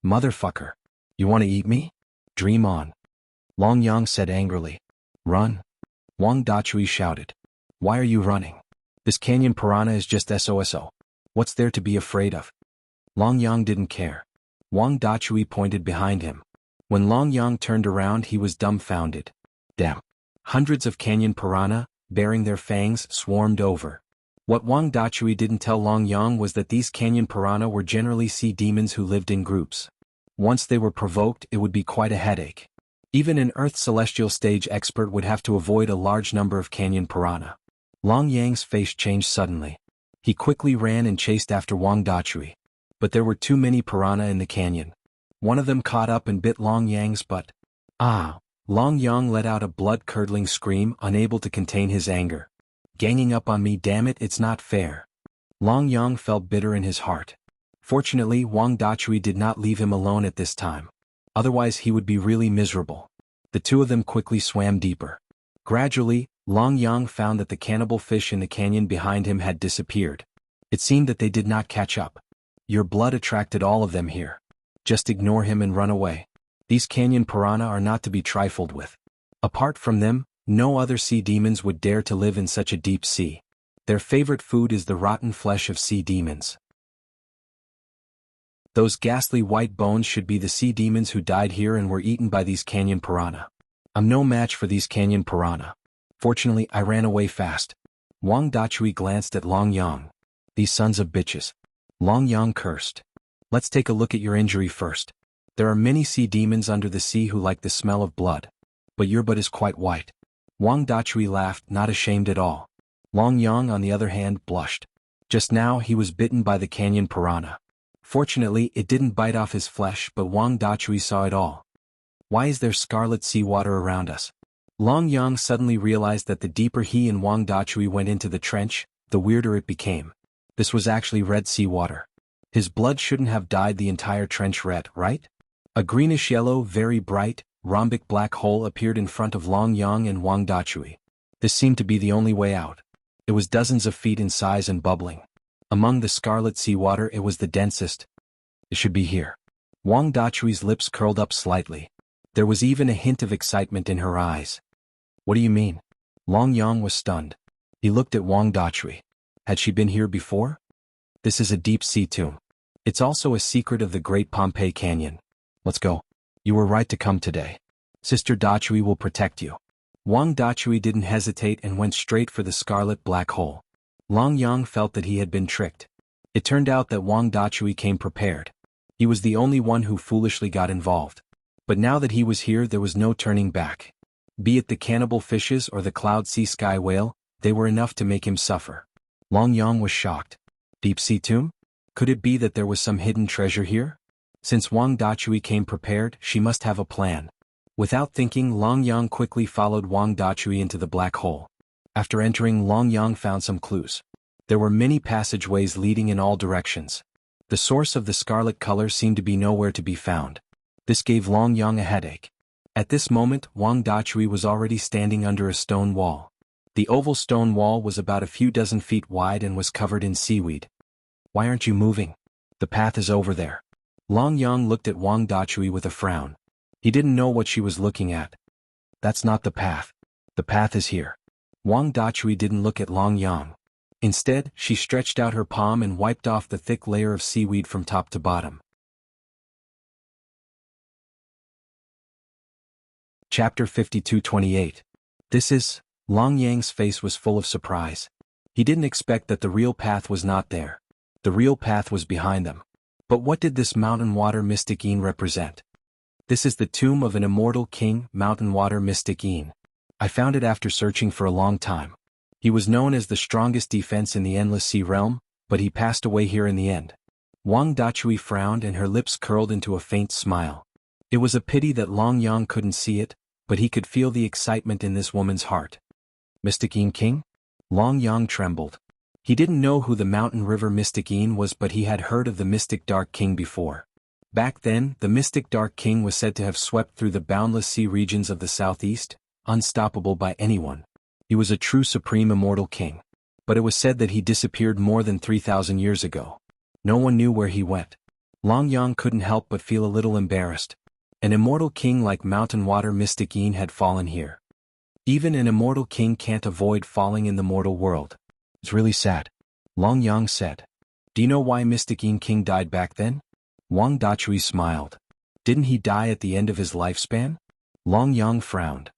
Speaker 1: Motherfucker. You want to eat me? Dream on. Long Yang said angrily. Run. Wang Dachui shouted. Why are you running? This canyon piranha is just SOSO. What's there to be afraid of? Long Yang didn't care. Wang Dachui pointed behind him. When Long Yang turned around, he was dumbfounded. Damn. Hundreds of canyon piranha, bearing their fangs, swarmed over. What Wang Dachui didn't tell Long Yang was that these canyon piranha were generally sea demons who lived in groups. Once they were provoked, it would be quite a headache. Even an Earth celestial stage expert would have to avoid a large number of canyon piranha. Long Yang's face changed suddenly. He quickly ran and chased after Wang Dachui. But there were too many piranha in the canyon. One of them caught up and bit Long Yang's butt. Ah! Long Yang let out a blood-curdling scream, unable to contain his anger. Ganging up on me, damn it, it's not fair. Long Yang felt bitter in his heart. Fortunately, Wang Dachui did not leave him alone at this time. Otherwise he would be really miserable. The two of them quickly swam deeper. Gradually, Long Yang found that the cannibal fish in the canyon behind him had disappeared. It seemed that they did not catch up. Your blood attracted all of them here. Just ignore him and run away. These canyon piranha are not to be trifled with. Apart from them, no other sea demons would dare to live in such a deep sea. Their favorite food is the rotten flesh of sea demons. Those ghastly white bones should be the sea demons who died here and were eaten by these canyon piranha. I'm no match for these canyon piranha. Fortunately, I ran away fast. Wang Dachui glanced at Long Yang. These sons of bitches. Long Yang cursed. Let's take a look at your injury first. There are many sea demons under the sea who like the smell of blood. But your butt is quite white. Wang Dachui laughed, not ashamed at all. Long Yang, on the other hand, blushed. Just now he was bitten by the canyon piranha. Fortunately, it didn't bite off his flesh, but Wang Dachui saw it all. Why is there scarlet seawater around us? Long Yang suddenly realized that the deeper he and Wang Dachui went into the trench, the weirder it became. This was actually red seawater. His blood shouldn't have dyed the entire trench red, right? A greenish-yellow, very bright, rhombic black hole appeared in front of Long Yang and Wang Dachui. This seemed to be the only way out. It was dozens of feet in size and bubbling. Among the scarlet seawater it was the densest. It should be here. Wang Dachui's lips curled up slightly. There was even a hint of excitement in her eyes. What do you mean? Long Yang was stunned. He looked at Wang Dachui. Had she been here before? This is a deep-sea tomb. It's also a secret of the Great Pompeii Canyon. Let's go. You were right to come today. Sister Dachui will protect you. Wang Dachui didn't hesitate and went straight for the scarlet black hole. Long Yang felt that he had been tricked. It turned out that Wang Dachui came prepared. He was the only one who foolishly got involved. But now that he was here, there was no turning back. Be it the cannibal fishes or the cloud sea sky whale, they were enough to make him suffer. Long Yang was shocked. Deep sea tomb? Could it be that there was some hidden treasure here? Since Wang Dachui came prepared, she must have a plan. Without thinking, Long Yang quickly followed Wang Dachui into the black hole. After entering, Long Yang found some clues. There were many passageways leading in all directions. The source of the scarlet color seemed to be nowhere to be found. This gave Long Yang a headache. At this moment, Wang Dachui was already standing under a stone wall. The oval stone wall was about a few dozen feet wide and was covered in seaweed. Why aren't you moving? The path is over there. Long Yang looked at Wang Dachui with a frown. He didn't know what she was looking at. That's not the path. The path is here. Wang Dachui didn't look at Long Yang. Instead, she stretched out her palm and wiped off the thick layer of seaweed from top to bottom. Chapter 52:28. This is... Long Yang's face was full of surprise. He didn't expect that the real path was not there. The real path was behind them. But what did this mountain water mystic Yin represent? This is the tomb of an immortal king, mountain water mystic Yin. I found it after searching for a long time. He was known as the strongest defense in the endless sea realm, but he passed away here in the end. Wang Dachui frowned and her lips curled into a faint smile. It was a pity that Long Yang couldn't see it, but he could feel the excitement in this woman's heart. Mystic Yin King? Long Yang trembled. He didn't know who the mountain river mystic Yin was, but he had heard of the mystic Dark King before. Back then, the mystic Dark King was said to have swept through the boundless sea regions of the southeast, unstoppable by anyone. He was a true supreme immortal king. But it was said that he disappeared more than 3,000 years ago. No one knew where he went. Long Yang couldn't help but feel a little embarrassed. An immortal king like mountain water mystic Yin had fallen here. Even an immortal king can't avoid falling in the mortal world. It's really sad. Long Yang said. Do you know why mystic Yin King died back then? Wang Dachui smiled. Didn't he die at the end of his lifespan? Long Yang frowned.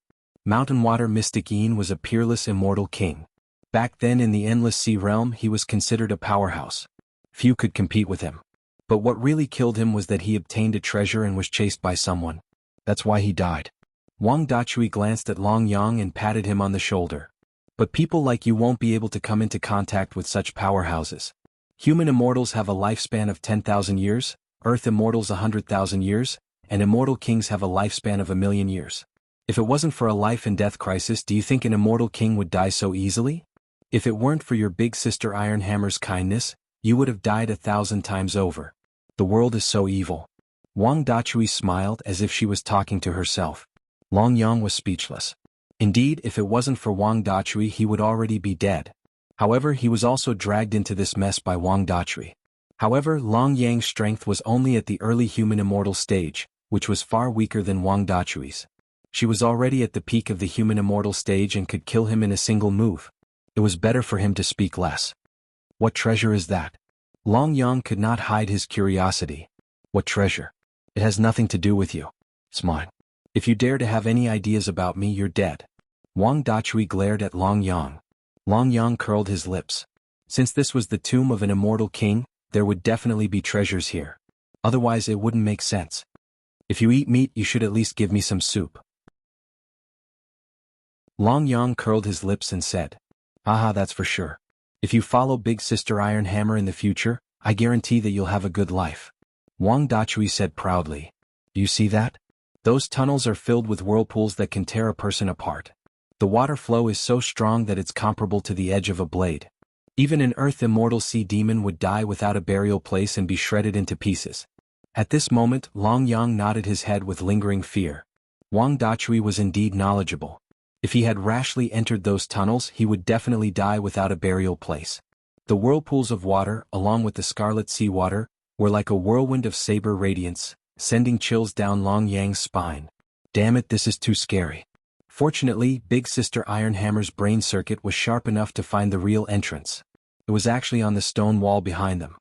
Speaker 1: Mountain water mystic Yin was a peerless immortal king. Back then in the endless sea realm he was considered a powerhouse. Few could compete with him. But what really killed him was that he obtained a treasure and was chased by someone. That's why he died. Wang Dachui glanced at Long Yang and patted him on the shoulder. But people like you won't be able to come into contact with such powerhouses. Human immortals have a lifespan of 10,000 years, Earth immortals 100,000 years, and immortal kings have a lifespan of 1,000,000 years. If it wasn't for a life and death crisis, do you think an immortal king would die so easily? If it weren't for your big sister Ironhammer's kindness, you would have died 1,000 times over. The world is so evil. Wang Dachui smiled as if she was talking to herself. Long Yang was speechless. Indeed, if it wasn't for Wang Dachui he would already be dead. However, he was also dragged into this mess by Wang Dachui. However, Long Yang's strength was only at the early human immortal stage, which was far weaker than Wang Dachui's. She was already at the peak of the human immortal stage and could kill him in a single move. It was better for him to speak less. What treasure is that? Long Yang could not hide his curiosity. What treasure? It has nothing to do with you. It's mine. If you dare to have any ideas about me, you're dead. Wang Dachui glared at Long Yang. Long Yang curled his lips. Since this was the tomb of an immortal king, there would definitely be treasures here. Otherwise it wouldn't make sense. If you eat meat, you should at least give me some soup. Long Yang curled his lips and said, "Haha, that's for sure. If you follow Big Sister Iron Hammer in the future, I guarantee that you'll have a good life." Wang Dachui said proudly. "Do you see that? Those tunnels are filled with whirlpools that can tear a person apart. The water flow is so strong that it's comparable to the edge of a blade. Even an earth immortal sea demon would die without a burial place and be shredded into pieces." At this moment, Long Yang nodded his head with lingering fear. Wang Dachui was indeed knowledgeable. If he had rashly entered those tunnels, he would definitely die without a burial place. The whirlpools of water, along with the scarlet seawater, were like a whirlwind of saber radiance, sending chills down Long Yang's spine. Damn it, this is too scary. Fortunately, Big Sister Iron Hammer's brain circuit was sharp enough to find the real entrance. It was actually on the stone wall behind them.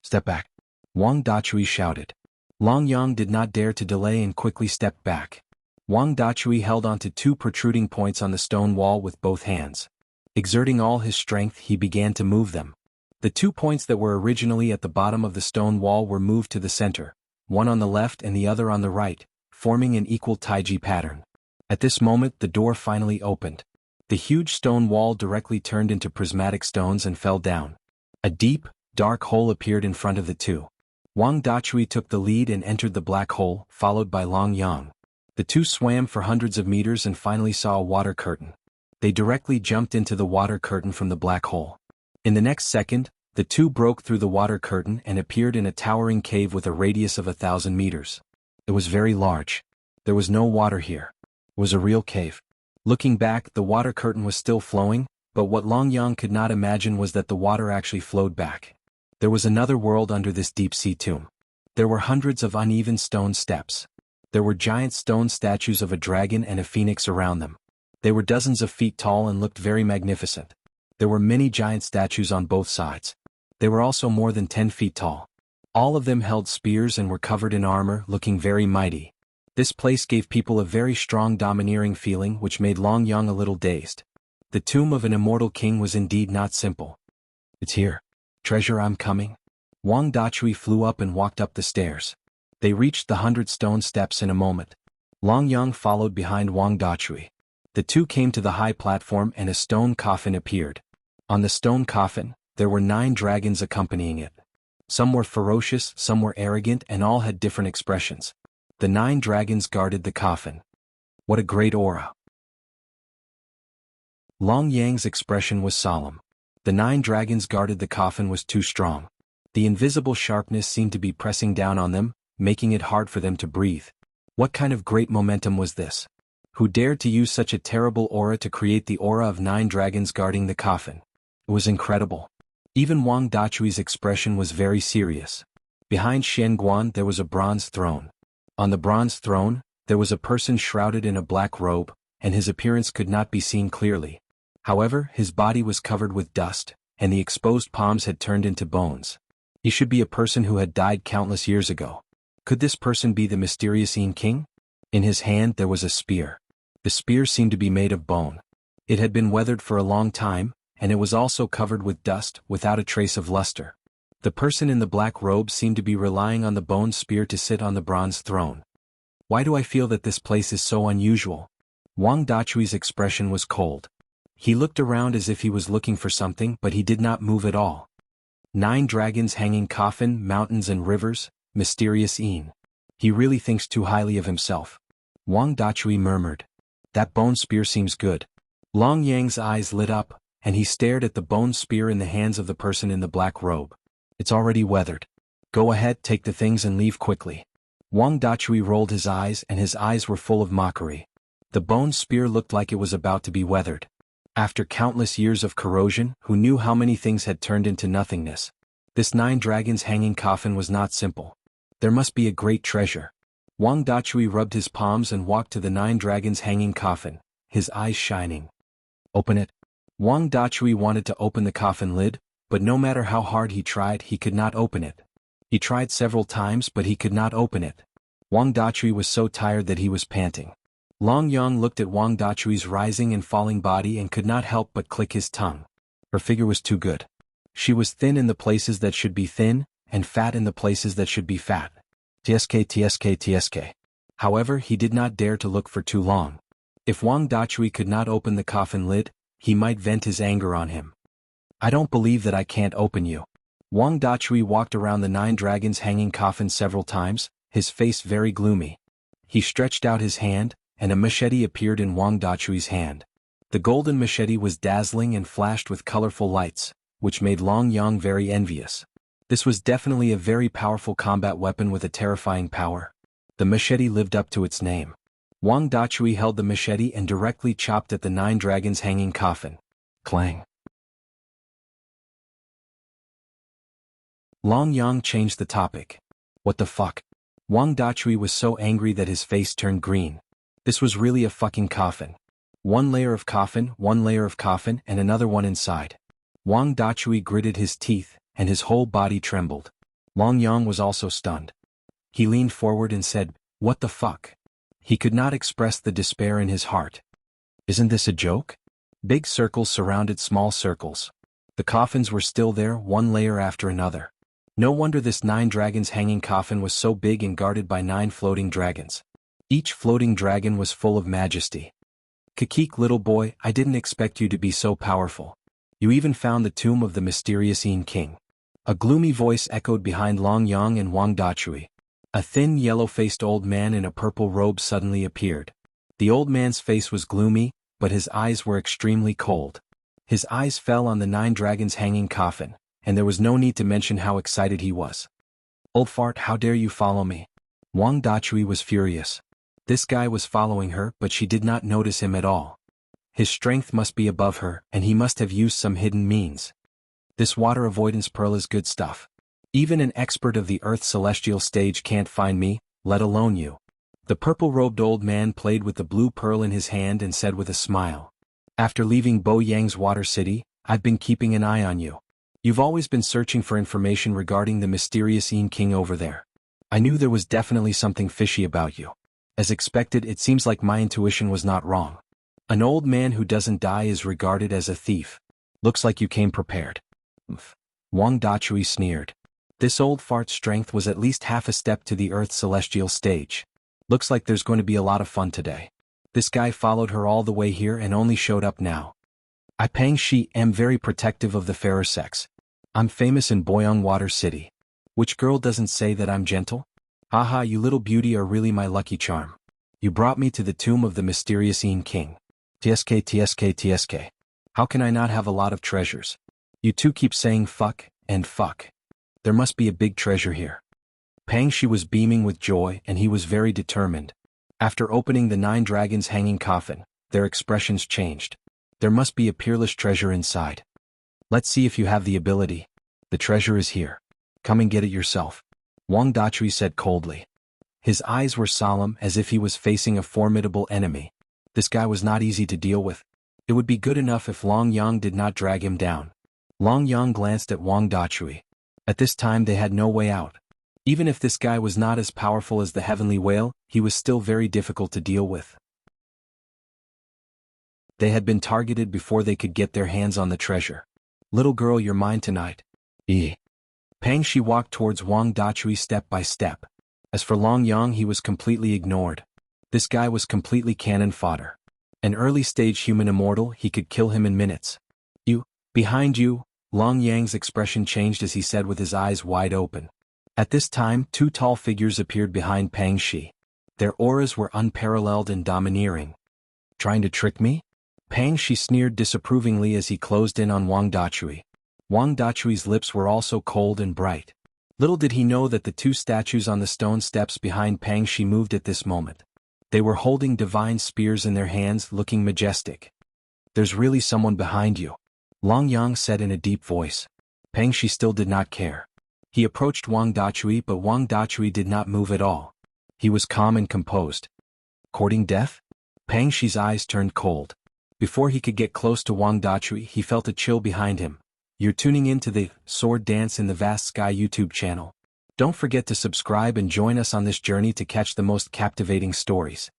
Speaker 1: "Step back," Wang Dachui shouted. Long Yang did not dare to delay and quickly stepped back. Wang Dachui held onto two protruding points on the stone wall with both hands. Exerting all his strength, he began to move them. The 2 points that were originally at the bottom of the stone wall were moved to the center, one on the left and the other on the right, forming an equal taiji pattern. At this moment, the door finally opened. The huge stone wall directly turned into prismatic stones and fell down. A deep, dark hole appeared in front of the two. Wang Dachui took the lead and entered the black hole, followed by Long Yang. The two swam for hundreds of meters and finally saw a water curtain. They directly jumped into the water curtain from the black hole. In the next second, the two broke through the water curtain and appeared in a towering cave with a radius of 1,000 meters. It was very large. There was no water here. It was a real cave. Looking back, the water curtain was still flowing, but what Long Yang could not imagine was that the water actually flowed back. There was another world under this deep-sea tomb. There were hundreds of uneven stone steps. There were giant stone statues of a dragon and a phoenix around them. They were dozens of feet tall and looked very magnificent. There were many giant statues on both sides. They were also more than 10 feet tall. All of them held spears and were covered in armor, looking very mighty. This place gave people a very strong domineering feeling which made Long Yang a little dazed. The tomb of an immortal king was indeed not simple. "It's here. Treasure, I'm coming." Wang Dachui flew up and walked up the stairs. They reached the 100 stone steps in a moment. Long Yang followed behind Wang Dachui. The two came to the high platform and a stone coffin appeared. On the stone coffin, there were 9 dragons accompanying it. Some were ferocious, some were arrogant, and all had different expressions. The 9 dragons guarded the coffin. What a great aura. Long Yang's expression was solemn. The 9 dragons guarded the coffin was too strong. The invisible sharpness seemed to be pressing down on them, making it hard for them to breathe. What kind of great momentum was this? Who dared to use such a terrible aura to create the aura of 9 dragons guarding the coffin? It was incredible. Even Wang Dachui's expression was very serious. Behind Xuanhuan there was a bronze throne. On the bronze throne, there was a person shrouded in a black robe, and his appearance could not be seen clearly. However, his body was covered with dust, and the exposed palms had turned into bones. He should be a person who had died countless years ago. Could this person be the mysterious Yin King? In his hand there was a spear. The spear seemed to be made of bone. It had been weathered for a long time, and it was also covered with dust, without a trace of luster. The person in the black robe seemed to be relying on the bone spear to sit on the bronze throne. Why do I feel that this place is so unusual? Wang Dachui's expression was cold. He looked around as if he was looking for something, but he did not move at all. 9 dragons hanging coffin, mountains and rivers, mysterious Yin. He really thinks too highly of himself. Wang Dachui murmured. That bone spear seems good. Long Yang's eyes lit up, and he stared at the bone spear in the hands of the person in the black robe. It's already weathered. Go ahead, take the things and leave quickly. Wang Dachui rolled his eyes and his eyes were full of mockery. The bone spear looked like it was about to be weathered. After countless years of corrosion, who knew how many things had turned into nothingness? This 9 dragons hanging coffin was not simple. There must be a great treasure. Wang Dachui rubbed his palms and walked to the 9 dragons hanging coffin, his eyes shining. Open it. Wang Dachui wanted to open the coffin lid, but no matter how hard he tried, he could not open it. He tried several times but he could not open it. Wang Dachui was so tired that he was panting. Long Yang looked at Wang Dachui's rising and falling body and could not help but click his tongue. Her figure was too good. She was thin in the places that should be thin, and fat in the places that should be fat. Tsk. However, he did not dare to look for too long. If Wang Dachui could not open the coffin lid, he might vent his anger on him. I don't believe that I can't open you. Wang Dachui walked around the 9 dragons hanging coffin several times, his face very gloomy. He stretched out his hand, and a machete appeared in Wang Dachui's hand. The golden machete was dazzling and flashed with colorful lights, which made Long Yang very envious. This was definitely a very powerful combat weapon with a terrifying power. The machete lived up to its name. Wang Dachui held the machete and directly chopped at the 9 dragons hanging coffin. Clang. Long Yang changed the topic. What the fuck? Wang Dachui was so angry that his face turned green. This was really a fucking coffin. 1 layer of coffin, 1 layer of coffin, and another one inside. Wang Dachui gritted his teeth, and his whole body trembled. Long Yang was also stunned. He leaned forward and said, "What the fuck?" He could not express the despair in his heart. Isn't this a joke? Big circles surrounded small circles. The coffins were still there, 1 layer after another. No wonder this 9 dragons hanging coffin was so big and guarded by 9 floating dragons. Each floating dragon was full of majesty. Kakik, little boy, I didn't expect you to be so powerful. You even found the tomb of the mysterious Yin King. A gloomy voice echoed behind Long Yang and Wang Dachui. A thin, yellow-faced old man in a purple robe suddenly appeared. The old man's face was gloomy, but his eyes were extremely cold. His eyes fell on the 9 dragons hanging coffin, and there was no need to mention how excited he was. Old fart, how dare you follow me? Wang Dachui was furious. This guy was following her, but she did not notice him at all. His strength must be above her, and he must have used some hidden means. This water avoidance pearl is good stuff. Even an expert of the Earth's celestial stage can't find me, let alone you. The purple-robed old man played with the blue pearl in his hand and said with a smile. After leaving Bo Yang's water city, I've been keeping an eye on you. You've always been searching for information regarding the mysterious Yin King over there. I knew there was definitely something fishy about you. As expected, it seems like my intuition was not wrong. An old man who doesn't die is regarded as a thief. Looks like you came prepared. Wang Dachui sneered. This old fart's strength was at least half a step to the Earth's celestial stage. Looks like there's going to be a lot of fun today. This guy followed her all the way here and only showed up now. I Pang Shi am very protective of the fairer sex. I'm famous in Boyang Water City. Which girl doesn't say that I'm gentle? Haha, you little beauty are really my lucky charm. You brought me to the tomb of the mysterious Yin King. Tsk. How can I not have a lot of treasures? You two keep saying fuck, and fuck. There must be a big treasure here. Pang Shi was beaming with joy and he was very determined. After opening the 9 dragons hanging coffin, their expressions changed. There must be a peerless treasure inside. Let's see if you have the ability. The treasure is here. Come and get it yourself. Wang Dachui said coldly. His eyes were solemn as if he was facing a formidable enemy. This guy was not easy to deal with. It would be good enough if Long Yang did not drag him down. Long Yang glanced at Wang Dachui. At this time they had no way out. Even if this guy was not as powerful as the heavenly whale, he was still very difficult to deal with. They had been targeted before they could get their hands on the treasure. Little girl, you're mine tonight. Pang Shi walked towards Wang Dachui step by step. As for Long Yang, he was completely ignored. This guy was completely cannon fodder. An early-stage human immortal, he could kill him in minutes. You, behind you, Long Yang's expression changed as he said with his eyes wide open. At this time, 2 tall figures appeared behind Pang Shi. Their auras were unparalleled and domineering. Trying to trick me? Pang Shi sneered disapprovingly as he closed in on Wang Dachui. Wang Dachui's lips were also cold and bright. Little did he know that the 2 statues on the stone steps behind Pang Shi moved at this moment. They were holding divine spears in their hands, looking majestic. There's really someone behind you, Long Yang said in a deep voice. Pang Shi still did not care. He approached Wang Dachui, but Wang Dachui did not move at all. He was calm and composed. Courting death? Pang Shi's eyes turned cold. Before he could get close to Wang Dachui, he felt a chill behind him. You're tuning in to the Sword Dance in the Vast Sky YouTube channel. Don't forget to subscribe and join us on this journey to catch the most captivating stories.